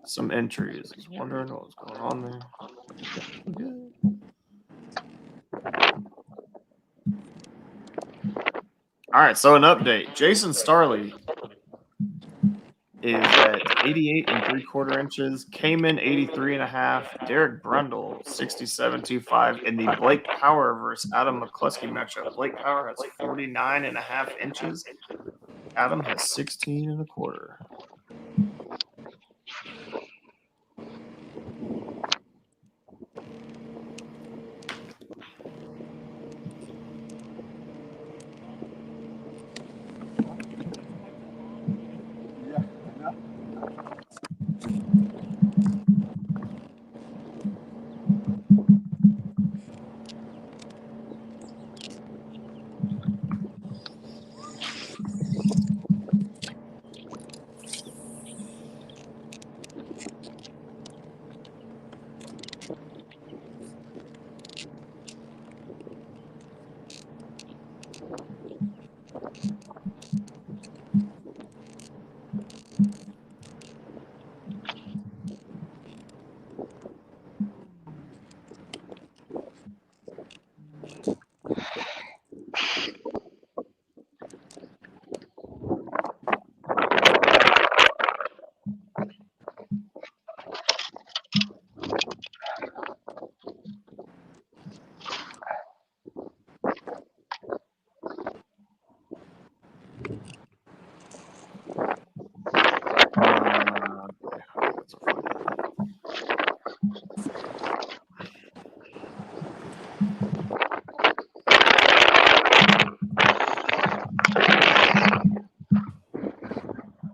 some entries. I was wondering what was going on there. Okay. All right, so an update. Jason Starley is at 88 3/4 inches. Cayman 83.5. Derek Brundle 67.25 in the Blake Power versus Adam McCluskey matchup. Blake Power has 49.5 inches. Adam has 16.25.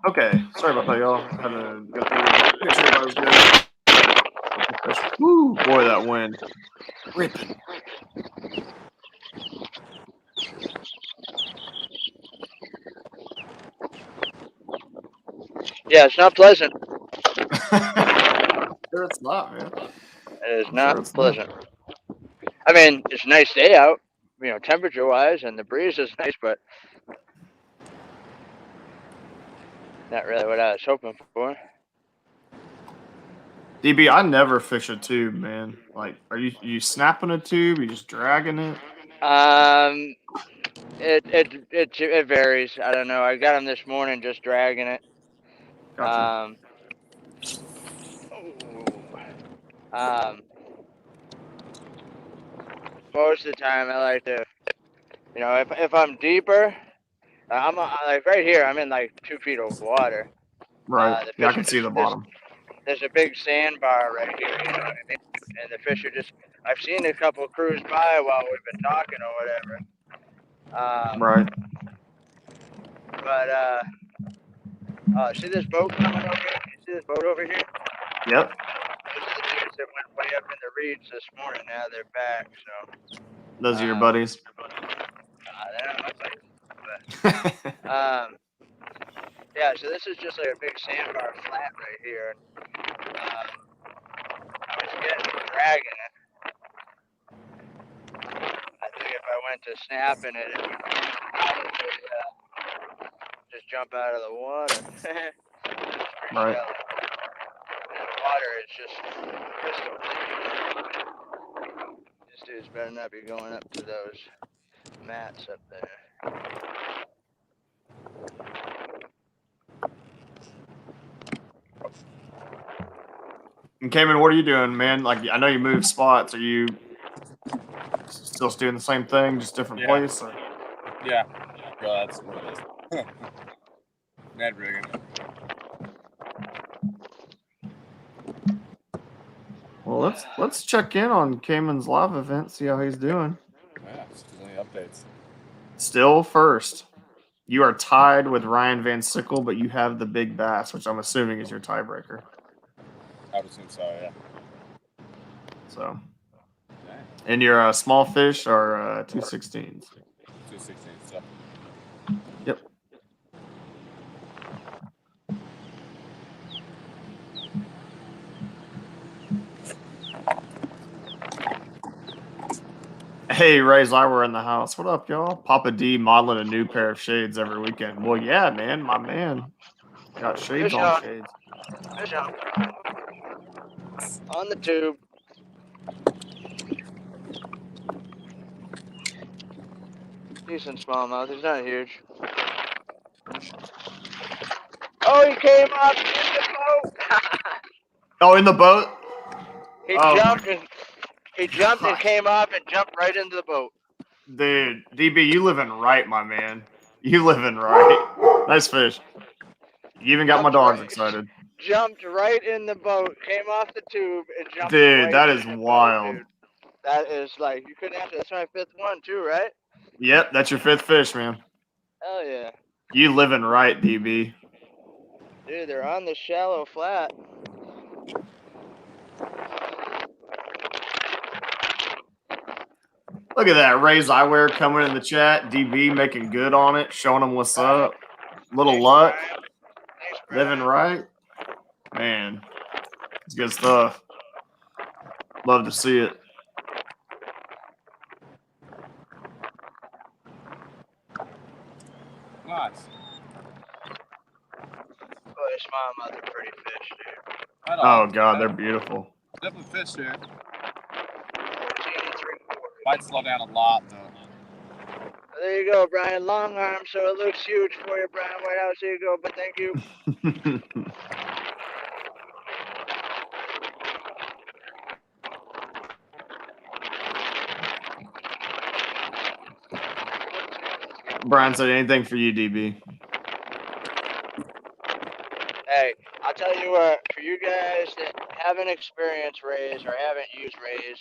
Okay, sorry about that, y'all. Had to go through and make sure everybody was good. Woo, boy, that wind. Ripping. Yeah, it's not pleasant. Sure it's not, man. It is I'm not sure it's pleasant. I mean, it's a nice day out, temperature-wise, and the breeze is nice, but not really what I was hoping for. DB, I never fish a tube, man. Like, are you snapping a tube? You just dragging it? It varies. I don't know. I got them this morning, just dragging it. Gotcha. Most of the time, I like to, if I'm deeper, I'm like right here. I'm in like 2 feet of water. Right. Yeah, I can see the bottom. There's a big sandbar right here. You know what I mean? And the fish are just. I've seen a couple cruise by while we've been talking or whatever. Right. But see this boat coming over here? See this boat over here? Yep. Those are the dudes that went way up in the reeds this morning. Now they're back. So Those are your buddies. they're not my buddies, but yeah. So this is just like a big sandbar flat right here. I was dragging it. I think if I went to snapping it, it would probably just jump out of the water. Right. Shallow. And the water is just crystal clear. These dudes better not be going up to those mats up there. And Cayman, what are you doing, man? Like, I know you moved spots. Are you still doing the same thing, just different place? Or? Yeah. Well, that's what it is. Ned rigging. Well, let's check in on Cayman's live event, see how he's doing. Yeah, just any updates. Still first. You are tied with Ryan Van Sickle, but you have the big bass, which I'm assuming is your tiebreaker. I would assume so, yeah. So, Dang. and your small fish are 216s. 216 stuff. Yep. Hey, Ray Zywer in the house. What up, y'all? Papa D modeling a new pair of shades every weekend. Well, yeah, man, my man got shades Fish on on. shades. Fish on. On the tube. Decent smallmouth. He's not huge. Oh, he came up in the boat. Oh, in the boat? He Oh, jumped and came up and jumped right into the boat. dude, DB, you living right, my man. You living right. Nice fish. You even got my dogs excited. Jumped right in the boat, came off the tube, and jumped Dude, right that in is the wild. boat, dude. That is like, you couldn't answer. That's my 5th one, too, right? Yep, that's your 5th fish, man. Hell yeah. You living right, DB. Dude, they're on the shallow flat. Look at that. Ray Zywer coming in the chat. DB making good on it, showing them what's up. Little Thanks, luck. Brian. Thanks, Brian. Living right. Man, it's good stuff. Love to see it. Nice. Oh, this smallmouth are pretty fish, dude. Right Oh, on. God, they're beautiful. Definitely fish here. 14 and 3/4. Might slow down a lot, though. There you go, Brian. Long arm, so it looks huge for you, Brian Whitehouse. There you go, but thank you. Brian said anything for you, DB. Hey, I'll tell you what, for you guys that haven't experienced rays or haven't used rays,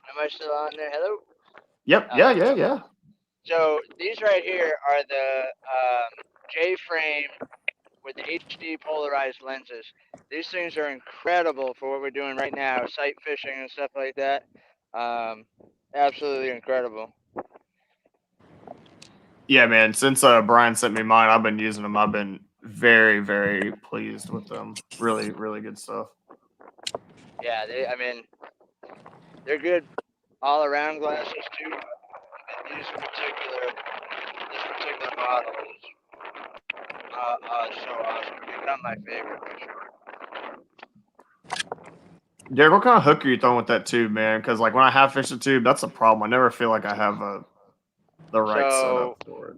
am I still on there? Hello? Yep. Yeah. So these right here are the J-frame with the HD polarized lenses. These things are incredible for what we're doing right now, sight fishing and stuff like that. Absolutely incredible. Yeah, man. Since Brian sent me mine, I've been using them. I've been very, very pleased with them. Really, really good stuff. Yeah, they're good all-around glasses too. This particular model is so awesome. It's become my favorite for sure. Derek, what kind of hook are you throwing with that tube, man? Because like when I have fished a tube, that's a problem. I never feel like I have the right setup for it.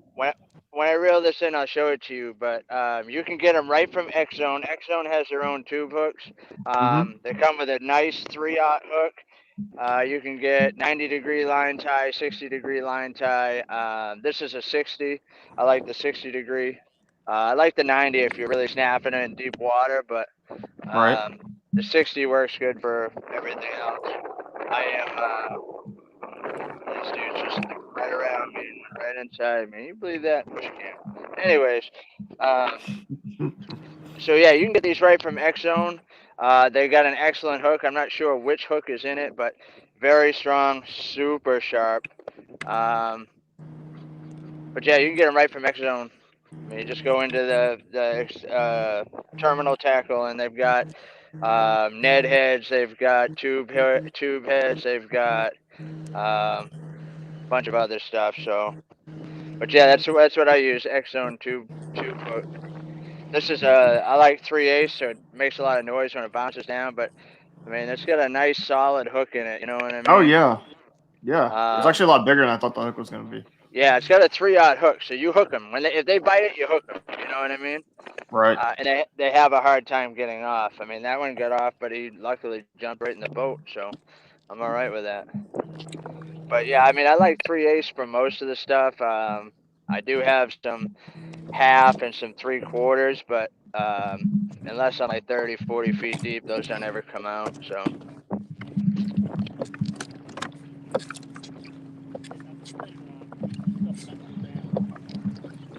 When I reel this in, I'll show it to you. But you can get them right from X Zone. X Zone has their own tube hooks. They come with a nice 3/0 hook. You can get 90-degree line tie, 60-degree line tie. This is a 60. I like the 60-degree. I like the 90 if you're really snapping it in deep water, but the 60 works good for everything else. These dudes just right around me, right inside me. You believe that? Of course you can. Anyways, so yeah, you can get these right from X Zone. They got an excellent hook. I'm not sure which hook is in it, but very strong, super sharp. But yeah, you can get them right from X Zone. I mean, you just go into the terminal tackle, and they've got Ned heads, they've got tube heads, they've got a bunch of other stuff. So, but yeah, that's what I use. X Zone tube hook. This is I like 3/8, so it makes a lot of noise when it bounces down. But I mean, it's got a nice solid hook in it. You know what I mean? Oh yeah, yeah. It's actually a lot bigger than I thought the hook was going to be. Yeah, it's got a 3/0 hook, so you hook them if they bite it, you hook them. You know what I mean? Right. And they have a hard time getting off. I mean, that one got off, but he luckily jumped right in the boat, so I'm all right with that. But yeah, I mean, I like 3/8 for most of the stuff. I do have some half and some 3/4, but unless I'm like 30, 40 feet deep, those don't ever come out. So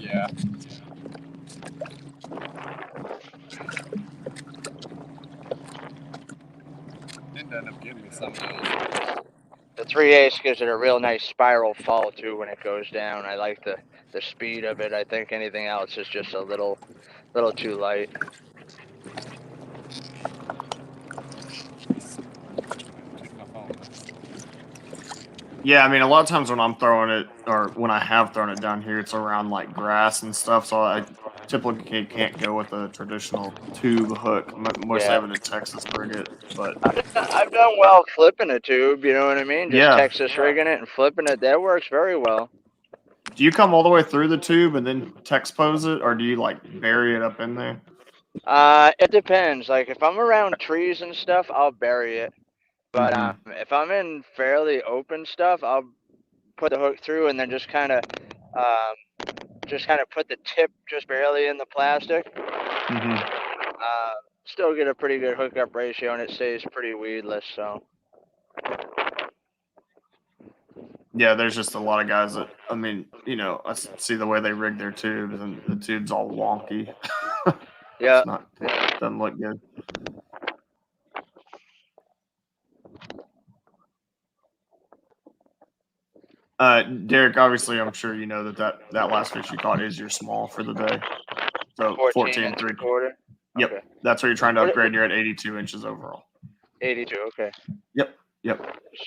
Yeah. Didn't end up getting me some of those. the 3/8 gives it a real nice spiral fall too when it goes down. I like the speed of it. I think anything else is just a little too light. Yeah, I mean, a lot of times when I'm throwing it, or when I have thrown it down here, it's around like grass and stuff. So I typically can't go with a traditional tube hook. Mostly having a Texas frigate, but I've done well flipping a tube. You know what I mean? Just yeah. Texas rigging it and flipping it. That works very well. Do you come all the way through the tube and then text pose it, or do you like bury it up in there? It depends. Like if I'm around trees and stuff, I'll bury it. But if I'm in fairly open stuff, I'll put the hook through and then just kind of put the tip just barely in the plastic. Still get a pretty good hookup ratio, and it stays pretty weedless. So. Yeah, there's just a lot of guys that, I mean, you know, I see the way they rig their tubes, and the tube's all wonky. Yeah. It doesn't look good. Derek, obviously, I'm sure you know that last fish you caught is your small for the day. So 14 and 3/4. Yep, okay. That's what you're trying to upgrade. You're at 82 inches overall. 82. Okay. Yep.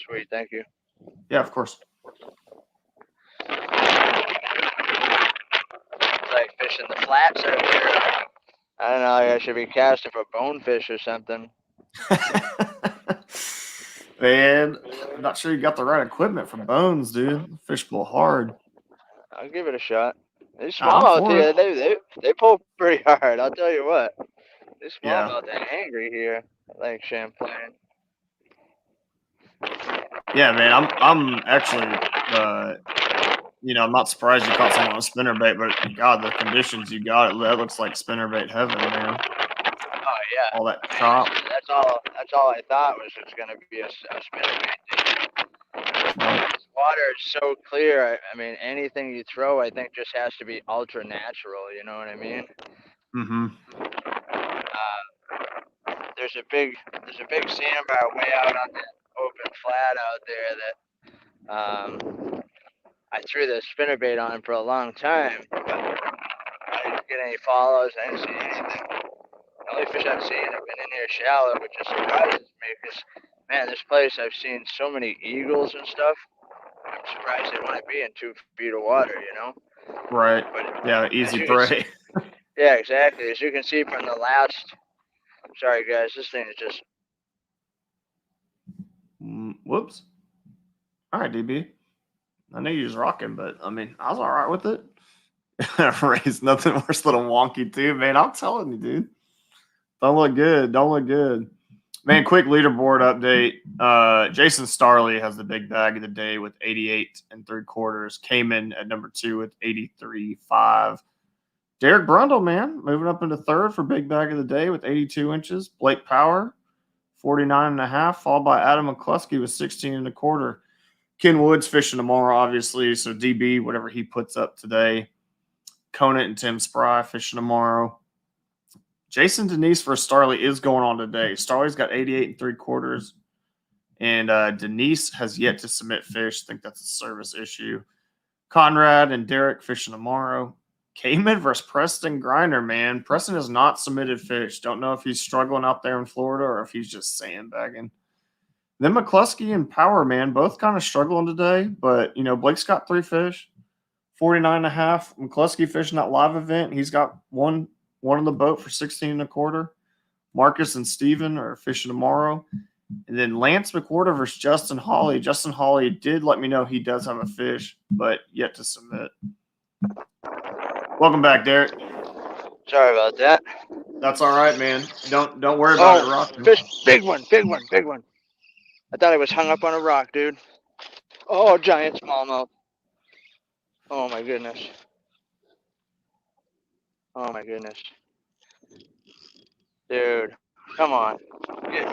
Sweet. Thank you. Yeah, of course. Like fishing the flats out there. I don't know. I should be casting for bonefish or something. Man, I'm not sure you got the right equipment for bones, dude. Fish pull hard. I'll give it a shot. These smallmouth here, they pull pretty hard. I'll tell you what. These smallmouth are angry here at Lake Champlain. Yeah, man. I'm actually, you know, I'm not surprised you caught someone on a spinnerbait, but God, the conditions you got, that looks like spinnerbait heaven, man. Oh yeah. All that chop. That's all I thought was it's gonna be a spinnerbait thing. This water is so clear. I mean, anything you throw, I think, just has to be ultra natural. You know what I mean? There's a big sandbar way out on that open flat out there that I threw the spinnerbait on for a long time, but I didn't get any follows. I didn't see anything. The only fish I've seen have been in here shallow, which just surprises me because, man, this place I've seen so many eagles and stuff. I'm surprised they want to be in 2 feet of water, you know? Right. But yeah, easy prey. Yeah, exactly. As you can see from the last. Sorry, guys. This thing is just. Whoops. All right, DB. I know you was rocking, but I mean, I was all right with it. Ray's nothing worse than a wonky tube, man. I'm telling you, dude. Don't look good. Man, quick leaderboard update. Jason Starley has the big bag of the day with 88 3/4. Cayman at number 2 with 83.5. Derek Brundle, man, moving up into third for big bag of the day with 82 inches. Blake Power, 49.5, followed by Adam McCluskey with 16 1/4. Ken Woods fishing tomorrow, obviously. So DB, whatever he puts up today. Conant and Tim Spry fishing tomorrow. Jason Denise for Starley is going on today. Starley's got 88 3/4. And Denise has yet to submit fish. I think that's a service issue. Conrad and Derek fishing tomorrow. Cayman versus Preston Grinder, man. Preston has not submitted fish. Don't know if he's struggling out there in Florida or if he's just sandbagging. Then McCluskey and Power, man, both kind of struggling today. But, Blake's got 3 fish, 49.5. McCluskey fishing that live event. He's got one on the boat for 16.25. Marcus and Steven are fishing tomorrow. And then Lance McWhorter versus Justin Hawley. Justin Hawley did let me know he does have a fish, but yet to submit. Welcome back, Derek. Sorry about that. That's all right, man. Don't worry about it, Rock. Fish, big one. I thought I was hung up on a rock, dude. Oh, giant smallmouth. Oh my goodness. Dude, come on. You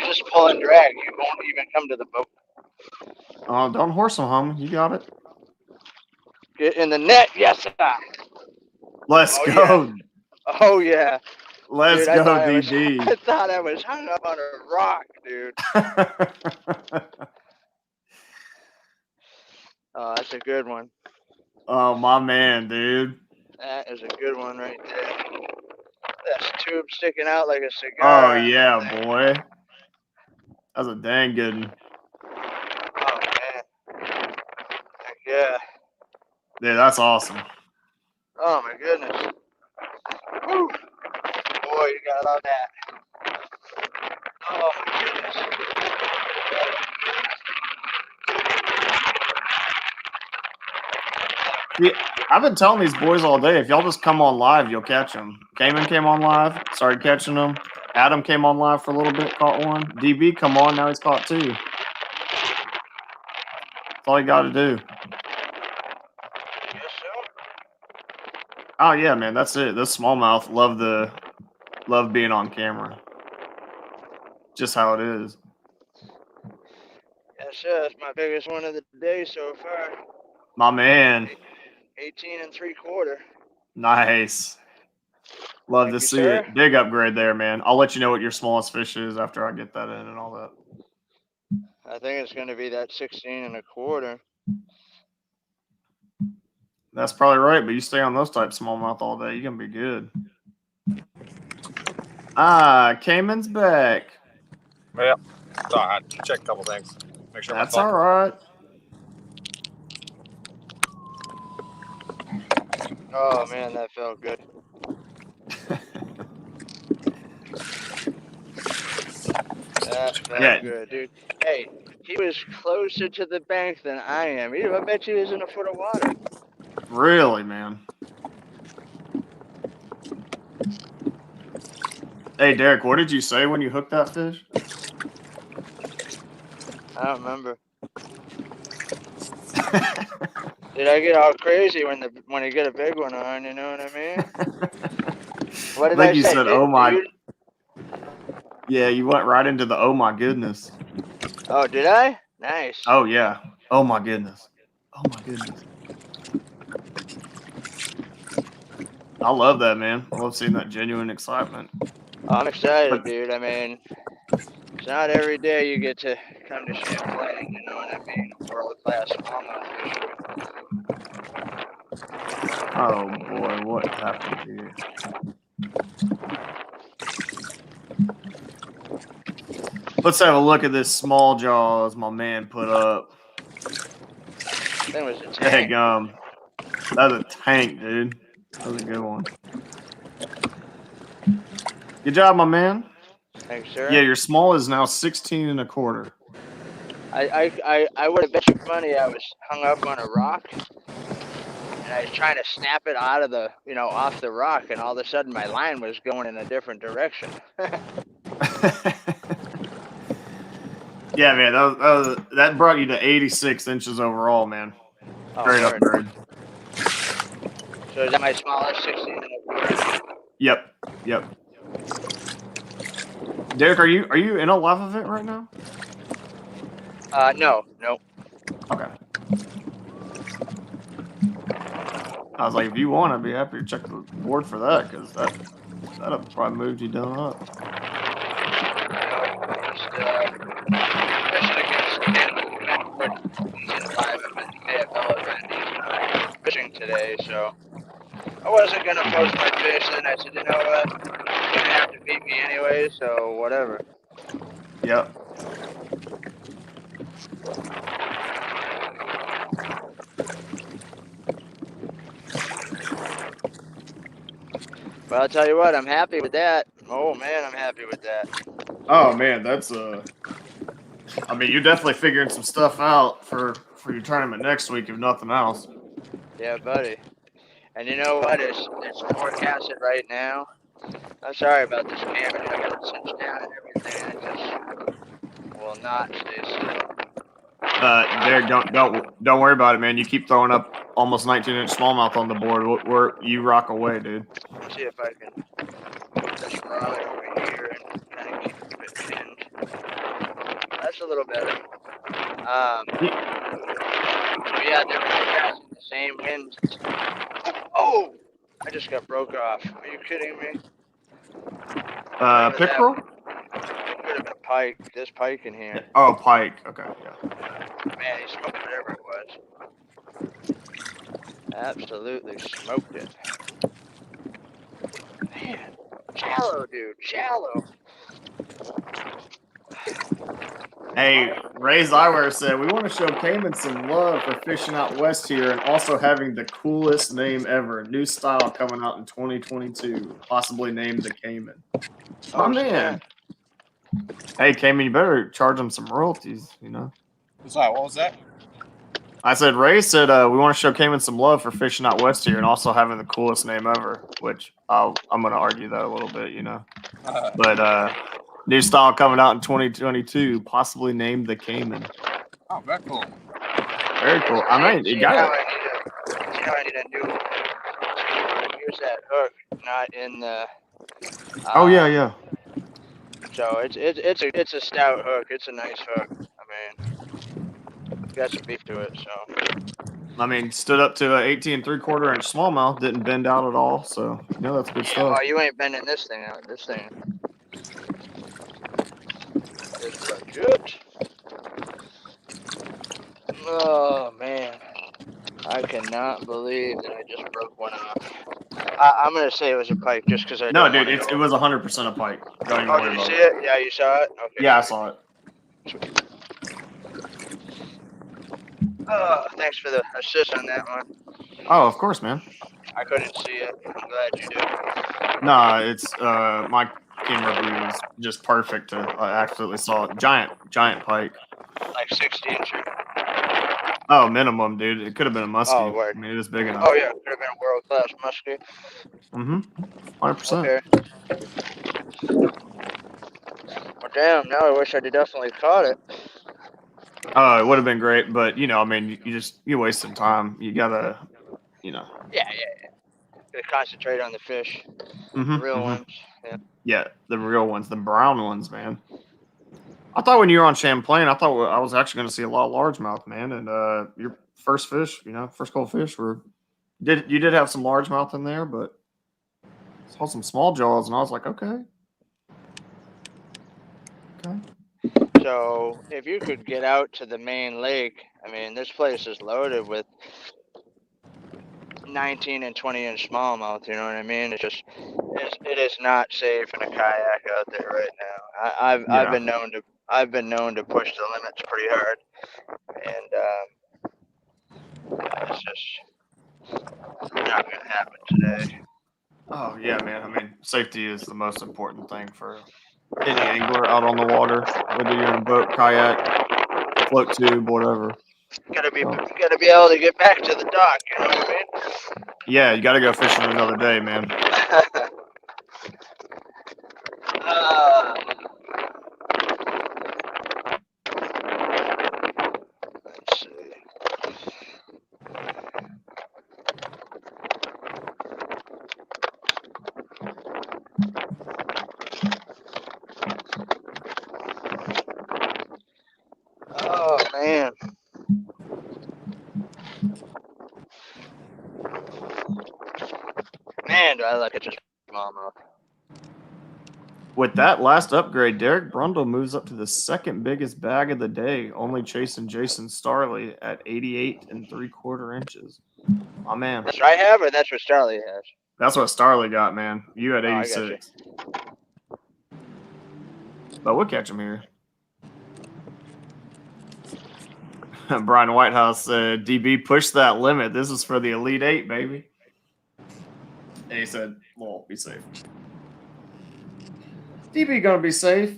just pull and drag. You won't even come to the boat. Oh, don't horse them, homie. You got it. Get in the net. Yes, sir. Let's go. Yeah. Oh, yeah. Let's dude, go, DD. DD. I thought I was hung up on a rock, dude. Oh, that's a good one. Oh, my man, dude. That is a good one right there. That's tube sticking out like a cigar. Oh, yeah, boy. That's a dang good one. Oh, man. Heck yeah. Yeah, that's awesome. Oh, my goodness. Woo. Boy, you got all that. Oh, my goodness. Yeah, I've been telling these boys all day, if y'all just come on live, you'll catch them. Cayman came on live, started catching them. Adam came on live for a little bit, caught one. DB come on, now he's caught 2. That's all you got to do. Yes, sir. Oh, yeah, man, that's it. This smallmouth, love being on camera. Just how it is. Yes, sir. That's my biggest one of the day so far. My man. 18 3/4. Nice. Love Thank to you, see sir. it. Big upgrade there, man. I'll let you know what your smallest fish is after I get that in and all that. I think it's going to be that 16.25. That's probably right, but you stay on those type smallmouth all day, you're going to be good. Cayman's back. Yep. So I had to check a couple things. Make sure That's my all phone. right. Oh, man, that felt good. That felt good, dude. Hey, he was closer to the bank than I am. I bet you he was in a foot of water. Really, man. Hey, Derek, what did you say when you hooked that fish? I don't remember. Did I get all crazy when you get a big one on? You know what I mean? What did I think I you say? said, "Oh my." Yeah, you went right into the "oh my goodness." Oh, did I? Nice. Oh yeah. Oh my goodness. Oh my goodness. I love that, man. I love seeing that genuine excitement. Oh, I'm excited, dude. I mean, it's not every day you get to come to Champlain. You know what I mean? World-class smallmouth fishing. Oh boy, what happened here? Let's have a look at this small jaws my man put up. That was a tank. Daggum. That's a tank, dude. That was a good one. Good job, my man. Thanks, sir. Yeah, your small is now 16.25. I would have bet you money I was hung up on a rock, and I was trying to snap it out of the, off the rock, and all of a sudden my line was going in a different direction. Yeah, man, that brought you to 86 inches overall, man. Great upgrade. So is that my smallest 16.25? Yep. Derek, are you in a live event right now? No. Okay. I was like, if you want, I'd be happy to check the board for that because that'd have probably moved you down up. Just fishing against live event, AFL event, fishing today, so I wasn't gonna post my fish. Then I said, you know what, you're gonna have to beat me anyway, so whatever. Yep. But I'll tell you what, I'm happy with that. Oh man, I'm happy with that. Oh man, that's I mean, you're definitely figuring some stuff out for your tournament next week, if nothing else. Yeah, buddy. And you know what? It's forecasted right now. I'm sorry about this camera. I got it cinched down and everything. It just will not stay still. Derek, don't worry about it, man. You keep throwing up almost 19-inch smallmouth on the board. You rock away, dude. Let's see if I can put this rod over here and kind of keep it pinned. That's a little better. Yeah, they're forecasting the same winds. Oh! I just got broke off. Are you kidding me? Pickerel? It could have been pike. There's pike in here. Oh, pike. Okay, yeah. Man, he smoked whatever it was. Absolutely smoked it. Man, shallow, dude, shallow. Hey, Ray Zywer said, we want to show Cayman some love for fishing out west here and also having the coolest name ever. New style coming out in 2022, possibly named the Cayman. My man. Hey, Cayman, you better charge them some royalties, you know? Sorry, what was that? I said, Ray said, we want to show Cayman some love for fishing out west here and also having the coolest name ever, which I'm going to argue that a little bit, you know? But new style coming out in 2022, possibly named the Cayman. Oh, very cool. Very cool. I mean, you got it. I need a new. Use that hook, not in the. Oh yeah. So it's a stout hook. It's a nice hook. I mean, got some beef to it. So. I mean, stood up to an 18 3/4-inch smallmouth, didn't bend out at all. So that's good stuff. Oh, you ain't bending this thing out. This thing is legit. Oh man, I cannot believe that I just broke one off. I'm gonna say it was a pike just because I. No, dude, it was 100% a pike. Don't even worry did you about see it? Yeah, you saw it. Okay. Yeah, I saw it. Thanks for the assist on that one. Oh, of course, man. I couldn't see it. I'm glad you did. Nah, it's my camera view is just perfect. I absolutely saw it. Giant pike. Like 60 inches. Oh, minimum, dude. It could have been a muskie. Oh, word. I mean, it is big enough. Oh yeah, could have been a world class muskie. 100%. Okay. Well, damn. Now I wish I'd definitely caught it. Oh, it would have been great, but I mean, you wasted time. You gotta, Yeah. Gotta concentrate on the fish. Real ones. Yeah. Yeah, the real ones, the brown ones, man. I thought when you were on Champlain, I thought I was actually going to see a lot of largemouth, man. And your first fish, first cold fish you did have some largemouth in there, but saw some small jaws, and I was like, okay. So if you could get out to the main lake, I mean, this place is loaded with 19 and 20-inch smallmouth. You know what I mean? It is not safe in a kayak out there right now. I've been known to push the limits pretty hard, and it's just not gonna happen today. Oh yeah, man. I mean, safety is the most important thing for any angler out on the water, whether you're in a boat, kayak, float tube, whatever. Gotta be able to get back to the dock. You know what I mean? Yeah, you got to go fishing another day, man. Let's see. Oh With that last upgrade, Derek Brundle moves up to the second biggest bag of the day, only chasing Jason Starley at 88 3/4 inches. My man. That's what I have, or that's what Starley has? That's what Starley got, man. You had Oh, I got you. 86. But we'll catch him here. Brian Whitehouse said, DB, push that limit. This is for the Elite Eight, baby. And he said, well, be safe. DB gonna be safe.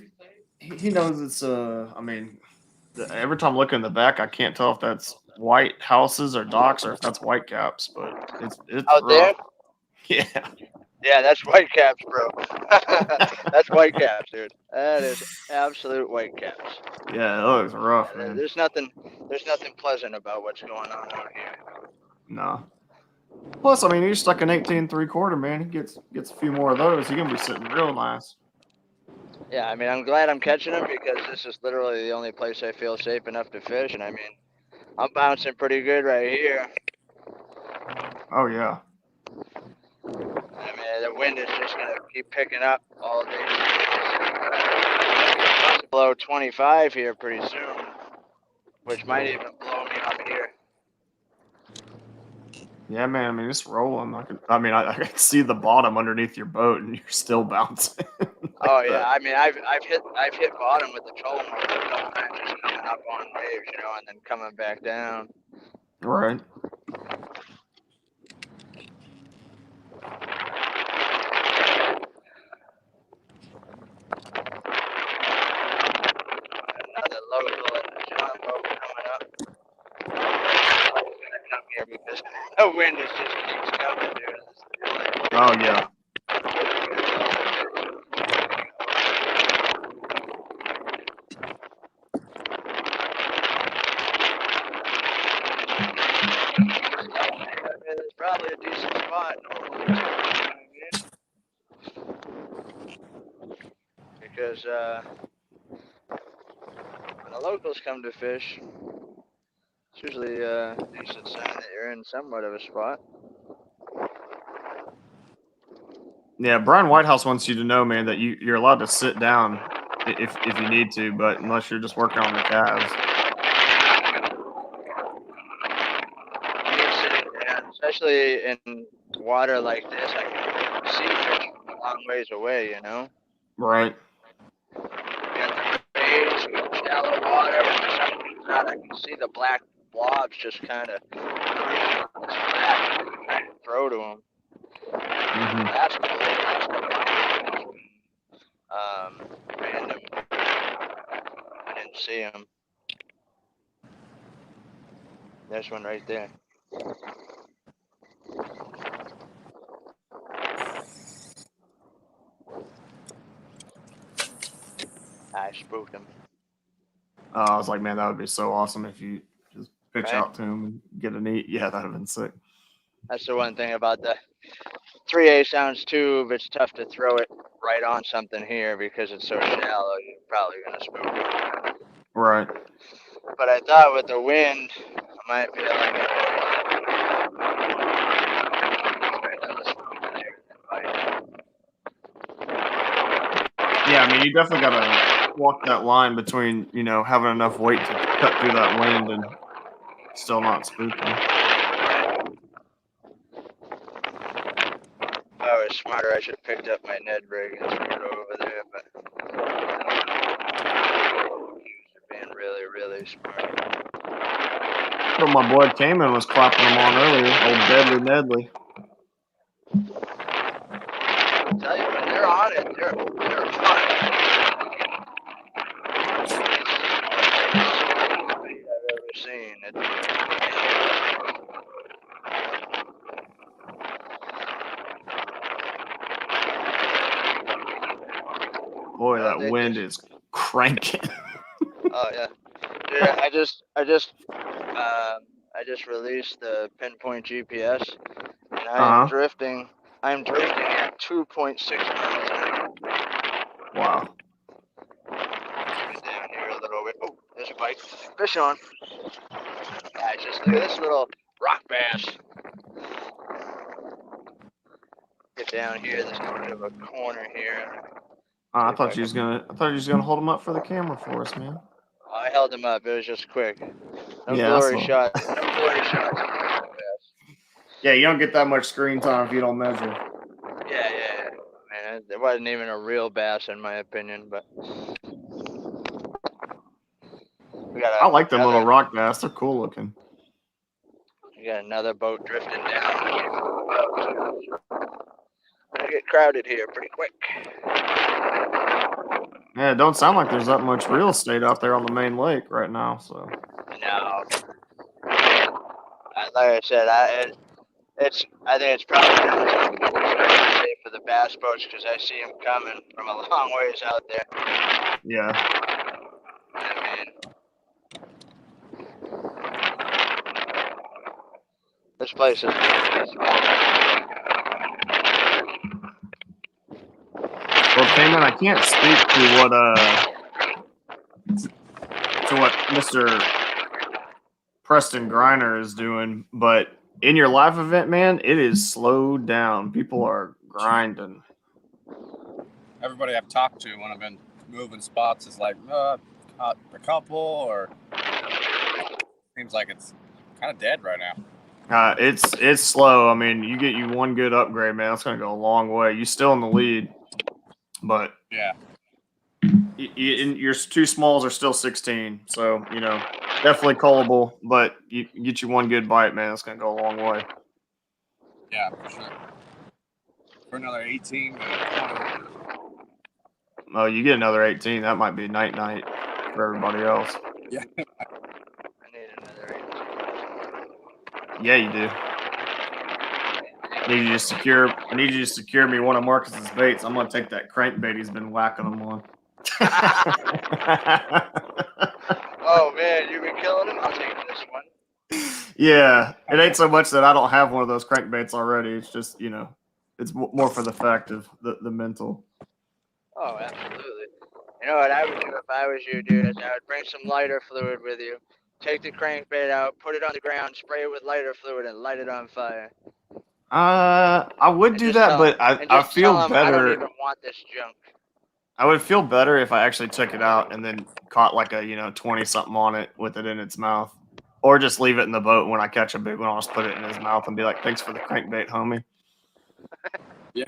He knows it's I mean, every time I look in the back, I can't tell if that's white houses or docks or if that's white caps, but it's Out rough. there? Yeah. Yeah, that's white caps, bro. That's white caps, dude. That is absolute white caps. Yeah, it looks rough, man. There's nothing pleasant about what's going on out here. No. Plus, I mean, he's stuck in 18 3/4, man. He gets a few more of those. He's gonna be sitting real nice. Yeah, I mean, I'm glad I'm catching them because this is literally the only place I feel safe enough to fish. And I mean, I'm bouncing pretty good right here. Oh yeah. I mean, the wind is just gonna keep picking up all day. Below 25 here pretty soon, which might even blow me up here. Yeah, man. I mean, it's rolling. I can see the bottom underneath your boat, and you're still bouncing. Oh yeah, I mean, I've hit bottom with the trolling motor a couple times, just coming up on waves, you know, and then coming back down. Right. Another local in the John boat coming up. I'm gonna come here because the wind is just keeps coming, dude. Oh yeah. There's probably a decent spot normally, because when the locals come to fish, it's usually a decent sign that you're in somewhat of a spot. Yeah, Brian Whitehouse wants you to know, man, that you're allowed to sit down if you need to, but unless you're just working on the calves. Especially in water like this, I can see fish from a long ways away, you know? Right. You got the waves, you got shallow water, when the sun comes out, I can see the black blobs just kind of throw to them. Mm-hmm. That's cool. Random. I didn't see him. There's one right there. I spooked him. I was like, man, that would be so awesome if you just pitch Right? out to him and get a neat. Yeah, that'd have been sick. That's the one thing about the 3/8 ounce tube. It's tough to throw it right on something here because it's so shallow. You're probably gonna spook it. Right. But I thought with the wind, I might be like. Yeah, I mean, you definitely gotta walk that line between having enough weight to cut through that wind and still not spooking. If I was smarter, I should have picked up my Ned rig and threw it over there, but you're being really, really smart. But my boy Cayman was clapping them on earlier. Old Deadly Nedley. I'll tell you, when they're on it, they're fun. I've ever seen it. Boy, that wind is cranking. Oh yeah, dude, I just released the Pinpoint GPS, and I'm drifting. I'm drifting at 2.6 miles an hour. Wow. Get down here a little bit. Oh, there's a bite. Fish on. Yeah, just look at this little rock bass. Get down here. There's a bit of a corner here. I See if thought you was can- gonna. I thought you was gonna hold him up for the camera for us, man. I held him up. It was just quick. No Yeah, I glory saw. shot. No glory shots. Yeah, you don't get that much screen time if you don't measure. Yeah. Man, it wasn't even a real bass in my opinion, but we got I like them another, little rock bass. They're cool looking. we got another boat drifting down. Gonna get crowded here pretty quick. Yeah, it don't sound like there's that much real estate out there on the main lake right now. So No. Like I said, I think it's probably safe for the bass boats because I see them coming from a long ways out there. yeah, I mean, this place is. well, Cayman, I can't speak to what Mr. Preston Griner is doing, but in your live event, man, it is slowed down. People are grinding. Everybody I've talked to when I've been moving spots is like, caught a couple, or seems like it's kind of dead right now. It's slow. I mean, you get you one good upgrade, man. That's gonna go a long way. You still in the lead, but Yeah. Your two smalls are still 16, so you know definitely cullable. But you get you one good bite, man. That's gonna go a long way. Yeah, for sure. For another 18 to 20. Oh, you get another 18. That might be night for everybody else. Yeah. I need another 18. Yeah, you do. I need you to secure me one of Marcus's baits. I'm gonna take that crankbait he's been whacking them on. Oh man, you've been killing him. I'll take this one. Yeah, it ain't so much that I don't have one of those crankbaits already. It's just it's more for the fact of the mental. Oh, absolutely. You know what I would do if I was you, dude? Is I would bring some lighter fluid with you, take the crankbait out, put it on the ground, spray it with lighter fluid, and light it on fire. I would And do just that, tell but him, and I just tell feel him I don't better. even want this junk. I would feel better if I actually took it out and then caught like a 20 something on it with it in its mouth, or just leave it in the boat. When I catch a big one, I'll just put it in his mouth and be like, "Thanks for the crankbait, homie." Yeah.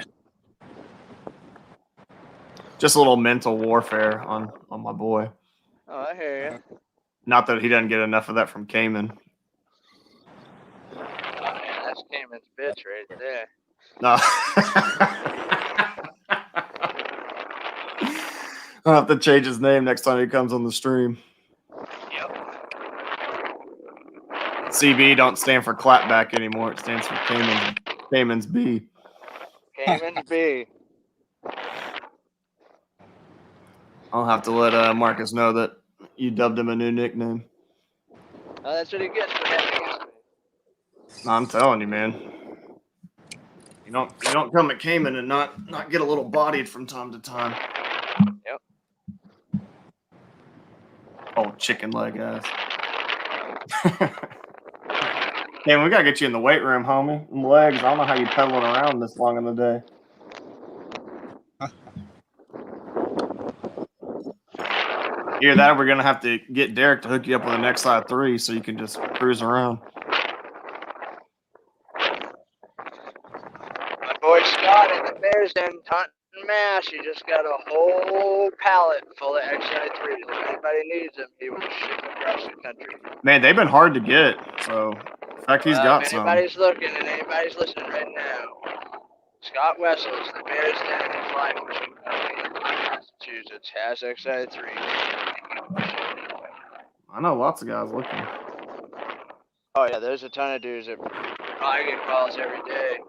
Just a little mental warfare on my boy. Oh, I hear you. Not that he doesn't get enough of that from Cayman. Oh man, that's Cayman's bitch right there. No. I'll have to change his name next time he comes on the stream. Yep. CB don't stand for clapback anymore. It stands for Cayman's B. Cayman's B. I'll have to let Marcus know that you dubbed him a new nickname. Oh, that's what he gets for that against me. I'm telling you, man. You don't come at Cayman and not get a little bodied from time to time. Yep. Oh, chicken leg ass. Man, we gotta get you in the weight room, homie. Them legs, I don't know how you pedaling around this long in the day. Either that, or we're gonna have to get Derek to hook you up with an XI 3 so you can just cruise around. My boy Scott at the Bears Den, Taunton, Mass. He just got a whole pallet full of XI3s. If anybody needs them, he will ship them across the country. Man, they've been hard to get, so in fact he's got if some. anybody's looking and anybody's listening right now, Scott Wessels, the Bears Den in Fly Fishing Company, Massachusetts, has XI3. I know lots of guys looking. Oh yeah, there's a ton of dudes that I get calls every day.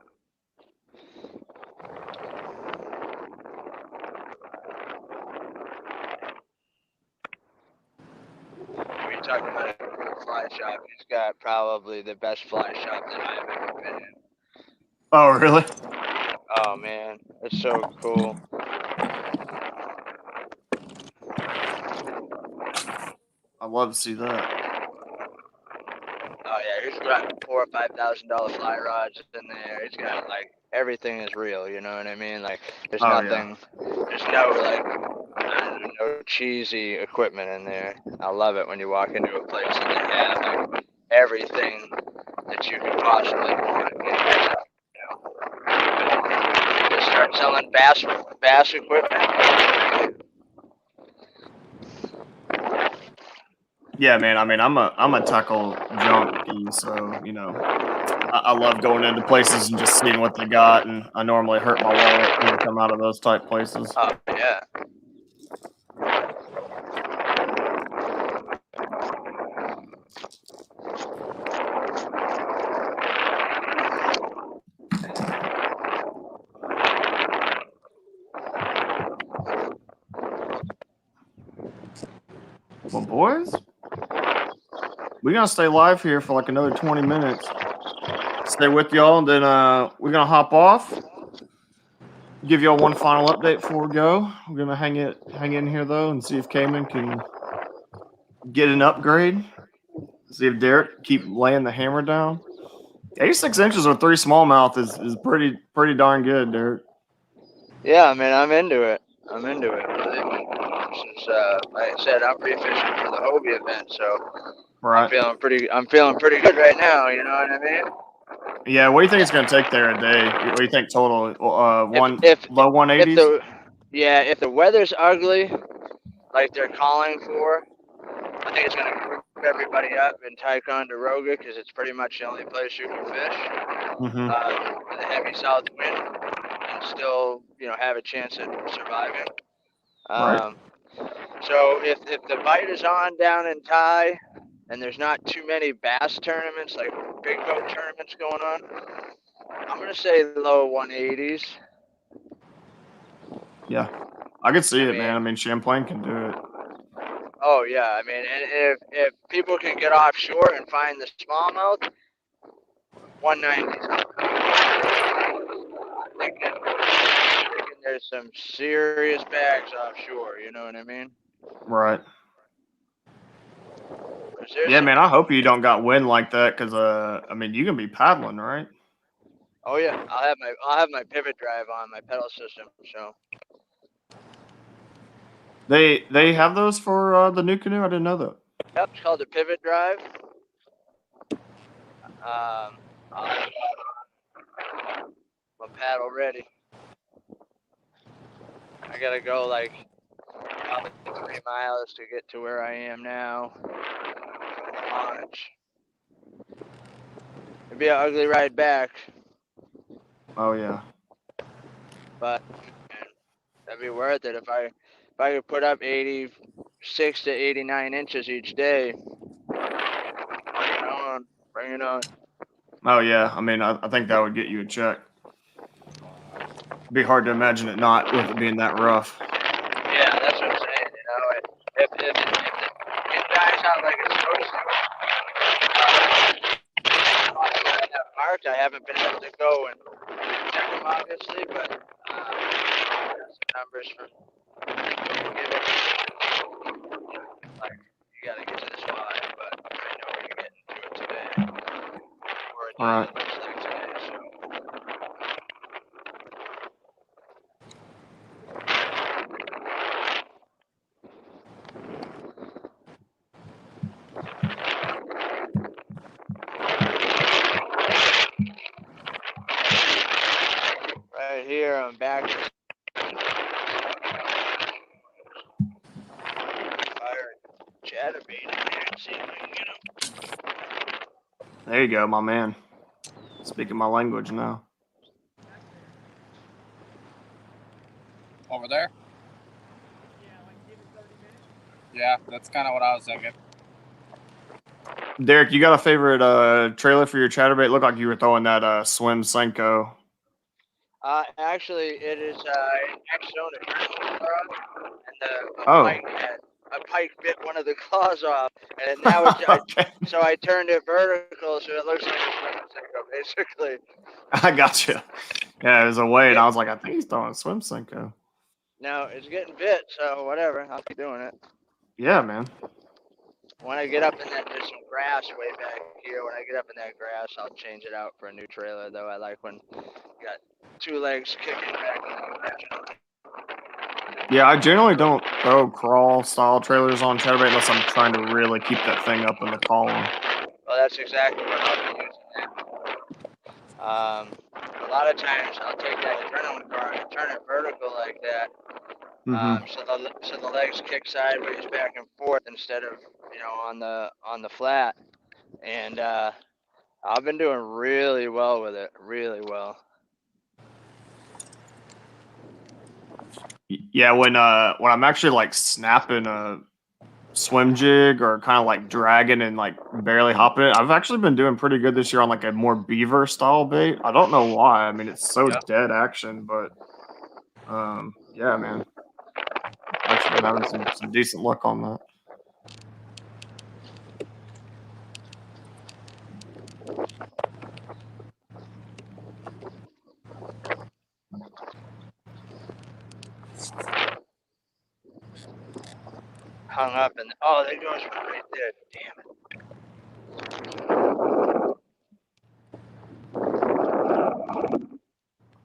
We're talking about a cool fly shop. He's got probably the best fly shop that I've ever been in. Oh, really? Oh man, it's so cool. I'd love to see that. Oh yeah, he's got $4,000 or $5,000 fly rods in there. He's got like everything is real. You know what I mean? Like there's Oh, nothing, there's no like no cheesy equipment in there. I love it when you walk into a place and they have like everything that you could possibly want. You know, just start selling bass equipment. Yeah, man. I mean, I'm a tackle junkie, so you know, I love going into places and just seeing what they got, and I normally hurt my wallet when I come out of those type places. Oh yeah. Well, boys, we're gonna stay live here for like another 20 minutes. Stay with y'all, and then we're gonna hop off. Give y'all one final update before we go. We're gonna hang in here though, and see if Cayman can get an upgrade. See if Derek keep laying the hammer down. 86 inches with 3 smallmouth is pretty darn good, Derek. Yeah, I mean, I'm into it. I'm into it. Since, like I said, I'm pre-fishing for the Hobie event, so Right. I'm feeling pretty good right now. You know what I mean? Yeah. What do you think it's gonna take there a day? What do you think total? Low 180s. If the weather's ugly, like they're calling for, I think it's gonna group everybody up in Ticonderoga because it's pretty much the only place you can fish Mm-hmm. with a heavy south wind and still, have a chance at surviving. Right. So if the bite is on down in Thai and there's not too many bass tournaments, like big boat tournaments going on, I'm gonna say low 180s. Yeah. I could see it, man. I mean, Champlain can do it. Oh yeah, I mean, and if people can get offshore and find the smallmouth, 190s. I'm thinking there's some serious bags offshore. You know what I mean? Right. Yeah, man. I hope you don't got wind like that, because I mean, you can be paddling, right? Oh yeah, I'll have my pivot drive on my pedal system. So They have those for the new canoe. I didn't know that. yep, it's called the pivot drive. I'll have my paddle ready. I gotta go like probably 3 miles to get to where I am now. Launch. It'd be an ugly ride back, Oh yeah. but that'd be worth it if I could put up 86 to 89 inches each day. Bring it on. Oh yeah. I mean, I think that would get you a check. It'd be hard to imagine it not, with it being that rough. Yeah, that's what I'm saying. If it dies out like it's supposed to, parked, I haven't been able to go and check them obviously, but some numbers from like you gotta get to this line, but I know you're getting to it today. Or it All right. looks like today, so. Right here, I'm back. Fire chatterbait in there and see if we can get him. There you go, my man. Speaking my language now. Over there? Yeah, that's kind of what I was thinking. Derek, you got a favorite trailer for your chatterbait? Looked like you were throwing that swim Senko. Actually, it is X-Zone adrenaline rod, and a pike bit one of the claws off, and now so I turned it vertical, so it looks like a swim Senko, basically. I got you. Yeah, it was a weight. I was like, I think he's throwing a swim Senko. No, it's getting bit, so whatever. I'll keep doing it. Yeah, man. When I get up in that, there's some grass way back here. When I get up in that grass, I'll change it out for a new trailer, though. I like when you got 2 legs kicking back in the direction. Yeah, I generally don't throw crawl style trailers on chatterbait unless I'm trying to really keep that thing up in the column. Well, that's exactly what I'll be using now. A lot of times I'll take that adrenaline car and turn it vertical like that, so the legs kick sideways back and forth instead of on the flat. And I've been doing really well with it, really well. Yeah, when I'm actually like snapping a swim jig or kind of like dragging and like barely hopping it, I've actually been doing pretty good this year on like a more beaver style bait. I don't know why. I mean, it's so dead action, but yeah, man, I've actually been having some decent luck on that. Hung up and oh, there goes one right there. Damn it.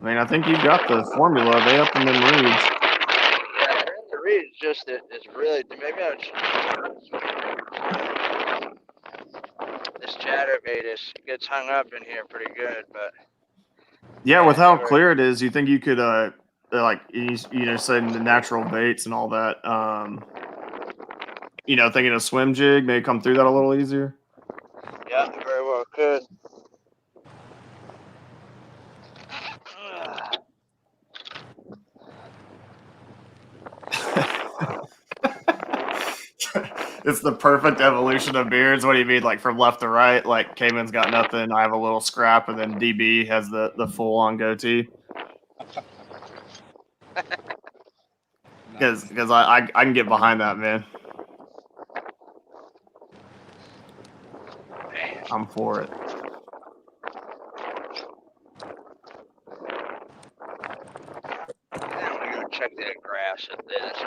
I mean, I think you got the formula. They up them in reeds. Yeah, they're in the reeds. Just it's really maybe I this chatterbait gets hung up in here pretty good, but yeah, with how clear it is, you think you could like saying the natural baits and all that. Thinking a swim jig may come through that a little easier. Yeah, very well could. It's the perfect evolution of beards. What do you mean, like from left to right? Like Cayman's got nothing, I have a little scrap, and then DB has the full on goatee. Because I can get behind that, man. I'm for it. I'm gonna go check that grass at this.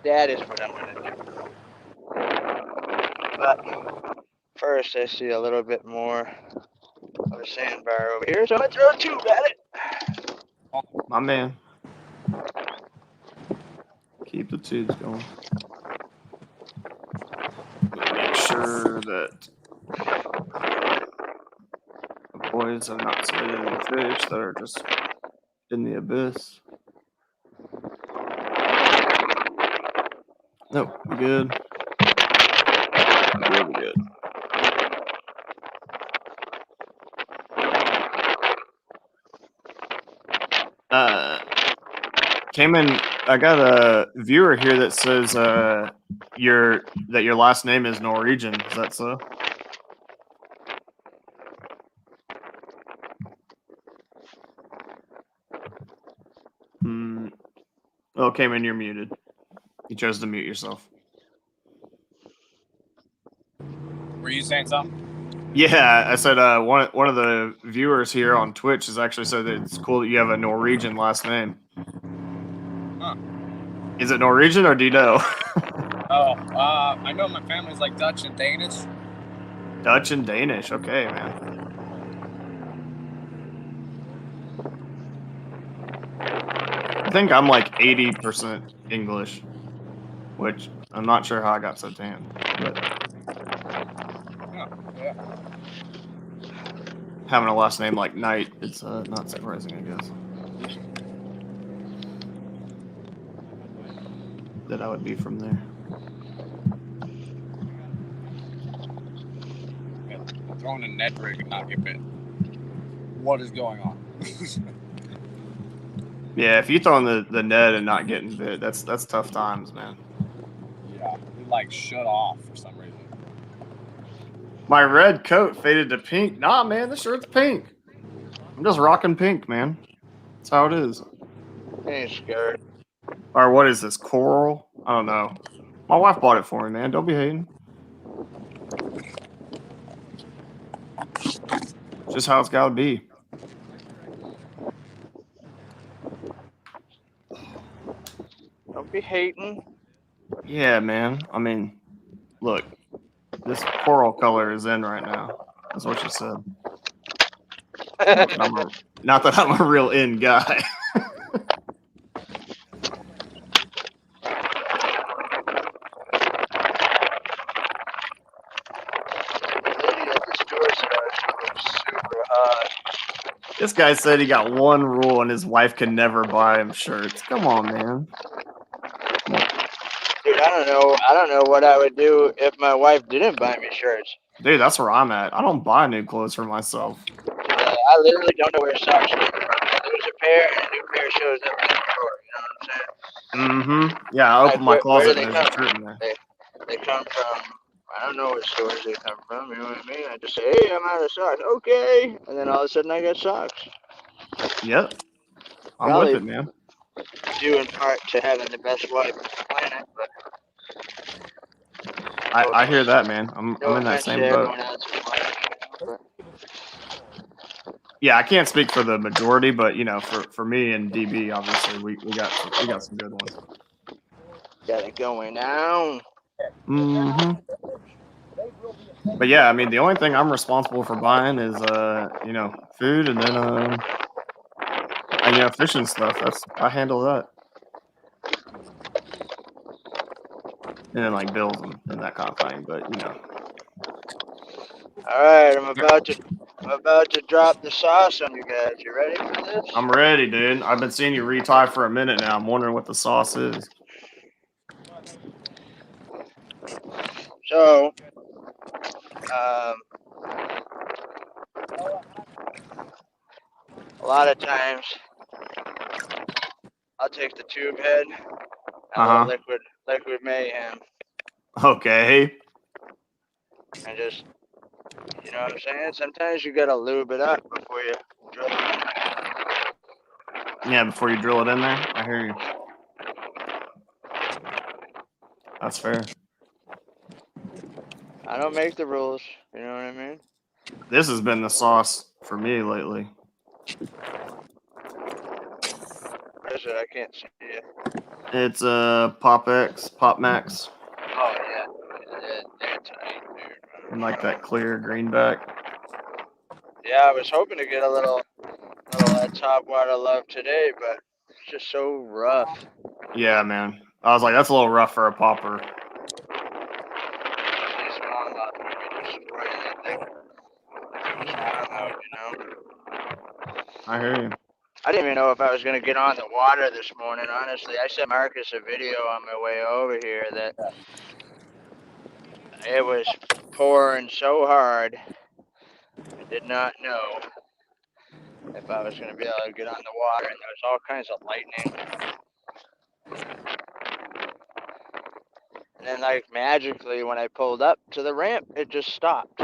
That is what I'm gonna do. But first, I see a little bit more of a sandbar over here, so I'm gonna throw a tube at it. My man. Keep the tubes going. Make sure that the boys have not submitted any fish that are just in the abyss. Nope, we good. We good. Cayman, I got a viewer here that says your last name is Norwegian. Is that so? Oh, Cayman, you're muted. You chose to mute yourself. Were you saying something? Yeah, I said one of the viewers here on Twitch has actually said that it's cool that you have a Norwegian last name. Huh. Is it Norwegian or do you know? I know my family's like Dutch and Danish. Dutch and Danish. Okay, man. I think I'm like 80% English, which I'm not sure how I got so tan. But Yeah. having a last name like Knight, it's not surprising, I guess. That I would be from there. Throwing a net rig and not get bit. What is going on? Yeah, if you throw in the net and not getting bit, that's tough times, man. Yeah, it like shut off for some reason. My red coat faded to pink. Nah, man, this shirt's pink. I'm just rocking pink, man. That's how it is. Ain't scared. Or what is this, coral? I don't know. My wife bought it for me, man. Don't be hating. Just how it's gotta be. Don't be hating. Yeah, man. I mean, look, this coral color is in right now. That's what she said. Not that I'm a real in guy. This guy said he got one rule and his wife can never buy him shirts. Come on, man. Dude, I don't know what I would do if my wife didn't buy me shirts. Dude, that's where I'm at. I don't buy new clothes for myself. I literally don't know where socks come from. I lose a pair and a new pair shows up in the drawer. You know what I'm saying? Mm-hmm. Yeah, I open my closet and there's a shirt in there. They come from, I don't know what stores they come from. You know what I mean? I just say, hey, I'm out of socks. Okay. And then all of a sudden I get socks. Yep. I'm Probably with it, man. due in part to having the best wife on the planet, but I hear that, man. I'm in that same boat. Yeah, I can't speak for the majority, but you know, for me and DB, obviously, we got some good ones. Got it going down. Mm-hmm. But yeah, I mean, the only thing I'm responsible for buying is you know, food, and then and you know, fishing stuff. I handle that, and then like bills and that kind of thing. But you know. All right, I'm about to drop the sauce on you guys. You ready for this? I'm ready, dude. I've been seeing you retie for a minute now. I'm wondering what the sauce is. So, a lot of times I'll take the tube head, a little liquid mayhem, Okay. and just, you know what I'm saying? Sometimes you gotta lube it up before you drill it. Yeah, before you drill it in there. I hear you. That's fair. I don't make the rules. You know what I mean? This has been the sauce for me lately. What is it? I can't see it. It's Pop Max. Oh yeah, they're tight, dude. And like that clear greenback. Yeah, I was hoping to get a little top water love today, but it's just so rough. Yeah, man. I was like, that's a little rough for a popper. I hear you. I didn't even know if I was gonna get on the water this morning. Honestly, I sent Marcus a video on my way over here that it was pouring so hard. I did not know if I was gonna be able to get on the water, and there was all kinds of lightning. And then, like magically, when I pulled up to the ramp, it just stopped.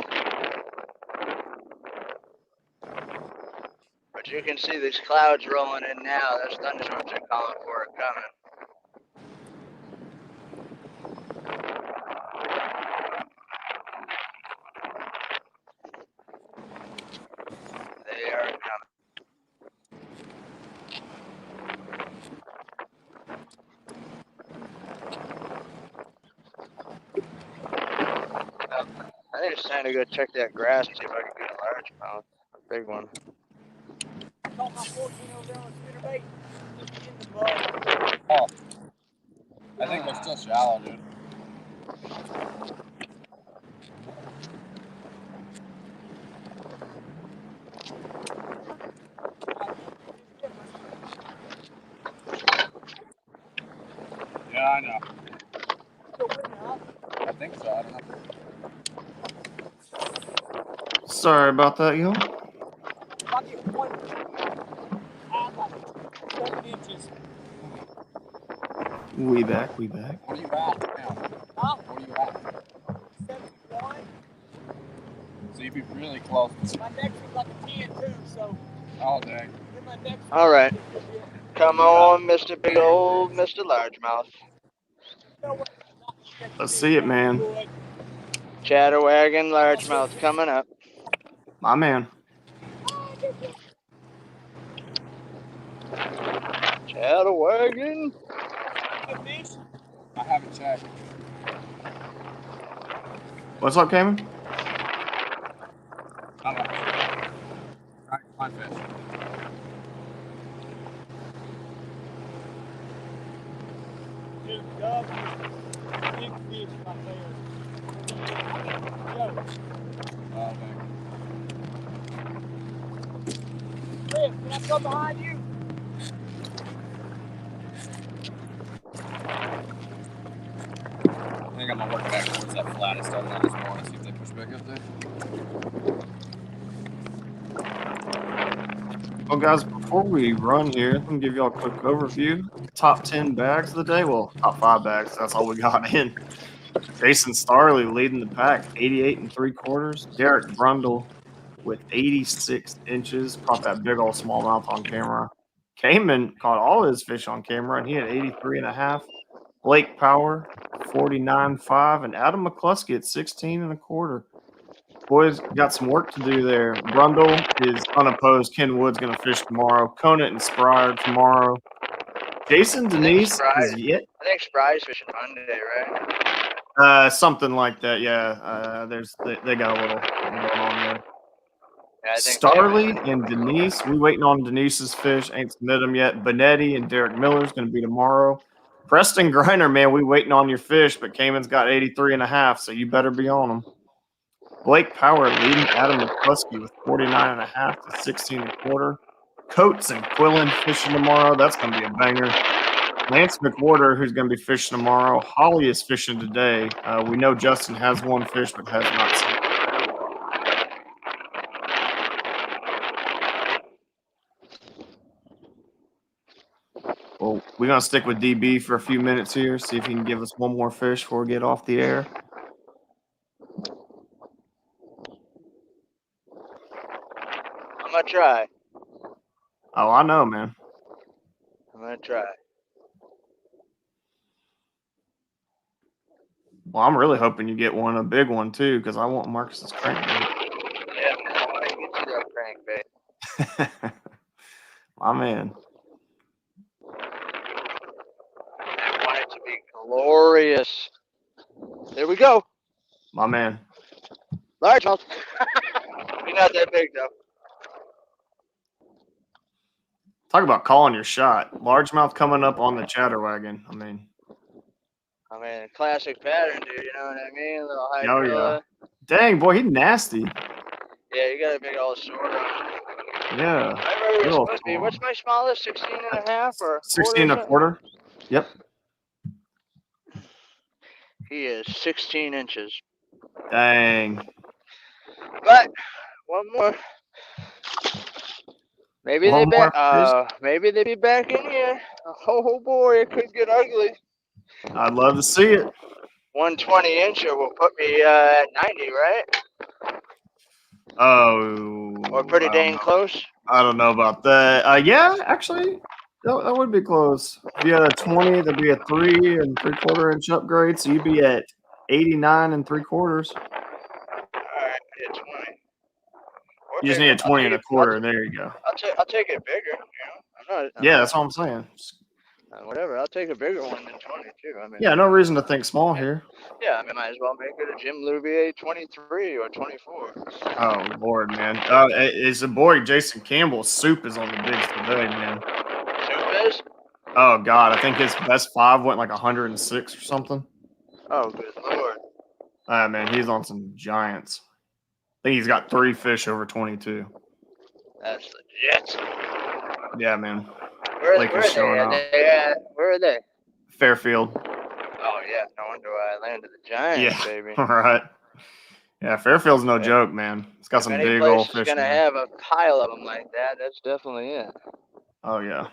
But you can see these clouds rolling in now. Those thunderstorms are calling for it coming. They are coming. I think it's time to go check that grass and see if I can get a largemouth, a big one. Oh, I think they're still shallow, dude. Yeah, I know. I think so. I don't know. Sorry about that, yo. We back. What are you at now? Huh? What are you at? 71. So you'd be really close. My next is like a 10 too, so. Oh, dang. All right. Come on, Mr. Big Old Mr. Largemouth. Let's see it, man. Chatterwagon largemouth coming up. My man. Chatterwagon. I haven't checked. What's up, Cayman? I don't know. Right, fine fish. Dude, dog, big fish right there. Yo, Oh, okay. Chris, can I come behind you? I think I'm gonna work back towards that flat I started on this morning, see if they push back up there. Well, guys, before we run here, let me give y'all a quick overview. Top 10 bags of the day. Well, top 5 bags. That's all we got in. Jason Starley leading the pack, 88 and 3/4. Derek Brundle with 86 inches. Caught that big old smallmouth on camera. Cayman caught all his fish on camera, and he had 83 and a half. Blake Power, 49.5. And Adam McCluskey at 16 and a quarter. Boys got some work to do there. Brundle is unopposed. Ken Wood's going to fish tomorrow. Conant and Spry tomorrow. Jason Denise is yet. I think Spry's fishing Monday, right? Something like that. Yeah. They got a little something going on there. Yeah, I think Starley and Denise. We waiting on Denise's fish. Ain't submitted them yet. Benetti and Derek Miller's going to be tomorrow. Preston Griner, man, we waiting on your fish, but Cayman's got 83 and a half, so you better be on them. Blake Power leading Adam McCluskey with 49 and a half to 16 and a quarter. Coates and Quillen fishing tomorrow. That's going to be a banger. Lance McWhorter, who's going to be fishing tomorrow. Holly is fishing today. We know Justin has one fish, but has not seen it. Well, we're going to stick with DB for a few minutes here, see if he can give us one more fish before we get off the air. I'm gonna try. Oh, I know, man. I'm gonna try. Well, I'm really hoping you get one, a big one, too, because I want Marcus's crankbait. Yeah, I want to get you that crankbait. My man. I want it to be glorious. There we go. My man. Largemouth. You're not that big though. Talk about calling your shot. Largemouth coming up on the chatterwagon. I mean, Classic pattern, dude. You know what I mean? A little high oh, gorilla. yeah. Dang, boy, he's nasty. Yeah, you got a big old sword on. Yeah. I remember it was supposed to be. What's my smallest? 16 and a half or 16 and a quarter? Yep. He is 16 inches. Dang. But one more. Maybe One they more maybe they be back in here. Oh boy, it could get ugly. I'd love to see it. 120 incher will put me at 90, right? Oh. Or pretty dang close. I don't know about that. Yeah, actually, that would be close. If you had a 20, that'd be a 3 and 3/4 inch upgrade, so you'd be at 89 and 3/4. All right, I hit 20. You just need a 20 and a quarter, and there you go. I'll take it bigger. You know, Yeah, that's all I'm saying. Whatever, I'll take a bigger one than 20 too. Yeah, no reason to think small here. Yeah, might as well make it a Jim Louvier 23 or 24. Oh Lord, man! It's a boy, Jason Campbell. Soup is on the bigs today, man. Soup is? Oh God, I think his best 5 went like 106 or something. Oh, good Lord! Man, he's on some giants. I think he's got 3 fish over 22. That's legit. Yeah, man. Where Lake are is showing up. Where are they? Fairfield. Oh yeah, no wonder I landed the Giants, baby. Right. Yeah, Fairfield's no joke, man. It's got some big old fish. Gonna have a pile of them like that. That's definitely it. Oh yeah.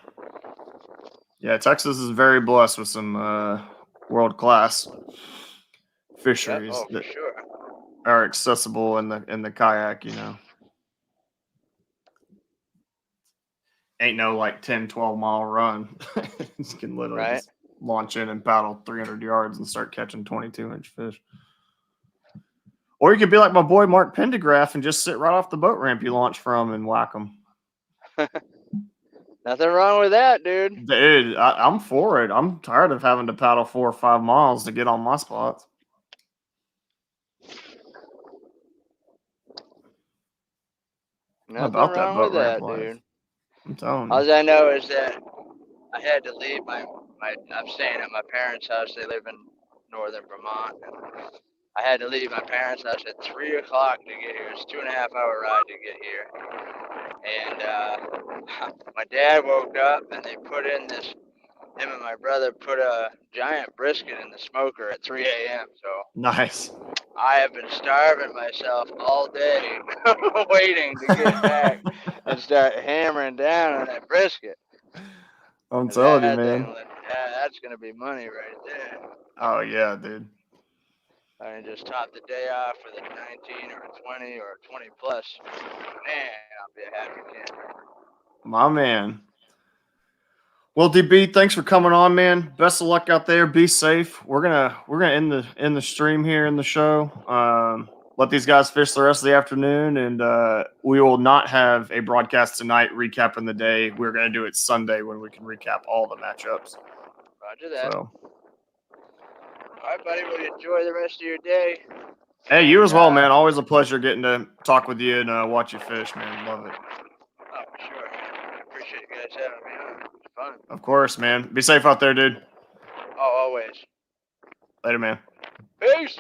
Yeah, Texas is very blessed with some world class fisheries for sure. Are accessible in the kayak, you know. Ain't no like 10, 12 mile run. You can literally just launch in and paddle 300 yards and start catching 22-inch fish. Or you could be like my boy Mark Pendergraph and just sit right off the boat ramp you launch from and whack them. Nothing wrong with that, dude. Dude, I'm for it. I'm tired of having to paddle 4 or 5 miles to get on my spots. How Nothing about that wrong boat with ramp that, life? dude. I'm telling you. All I know is that I had to leave I'm staying at my parents' house. They live in northern Vermont. I had to leave my parents' house at 3 o'clock to get here. It's a 2.5-hour ride to get here. And my dad woke up and him and my brother put a giant brisket in the smoker at 3 a.m. So Nice. I have been starving myself all day waiting to get back and start hammering down on that brisket. I'm telling you, That man. thing, that's going to be money right there. Oh, yeah, dude. I can just top the day off with a 19 or a 20 or a 20 plus. Man, I'll be a happy camper. My man. Well, DB, thanks for coming on, man. Best of luck out there. Be safe. We're gonna end the stream here in the show. Let these guys fish the rest of the afternoon, and we will not have a broadcast tonight recapping the day. We're gonna do it Sunday when we can recap all the matchups. Roger that. So, All right, buddy. Well, enjoy the rest of your day. hey, you as well, man. Always a pleasure getting to talk with you and watch you fish, man. Love it. Oh, for sure, man. I appreciate you guys having me on. It's fun. Of course, man. Be safe out there, dude. Oh, always. Later, man. Peace.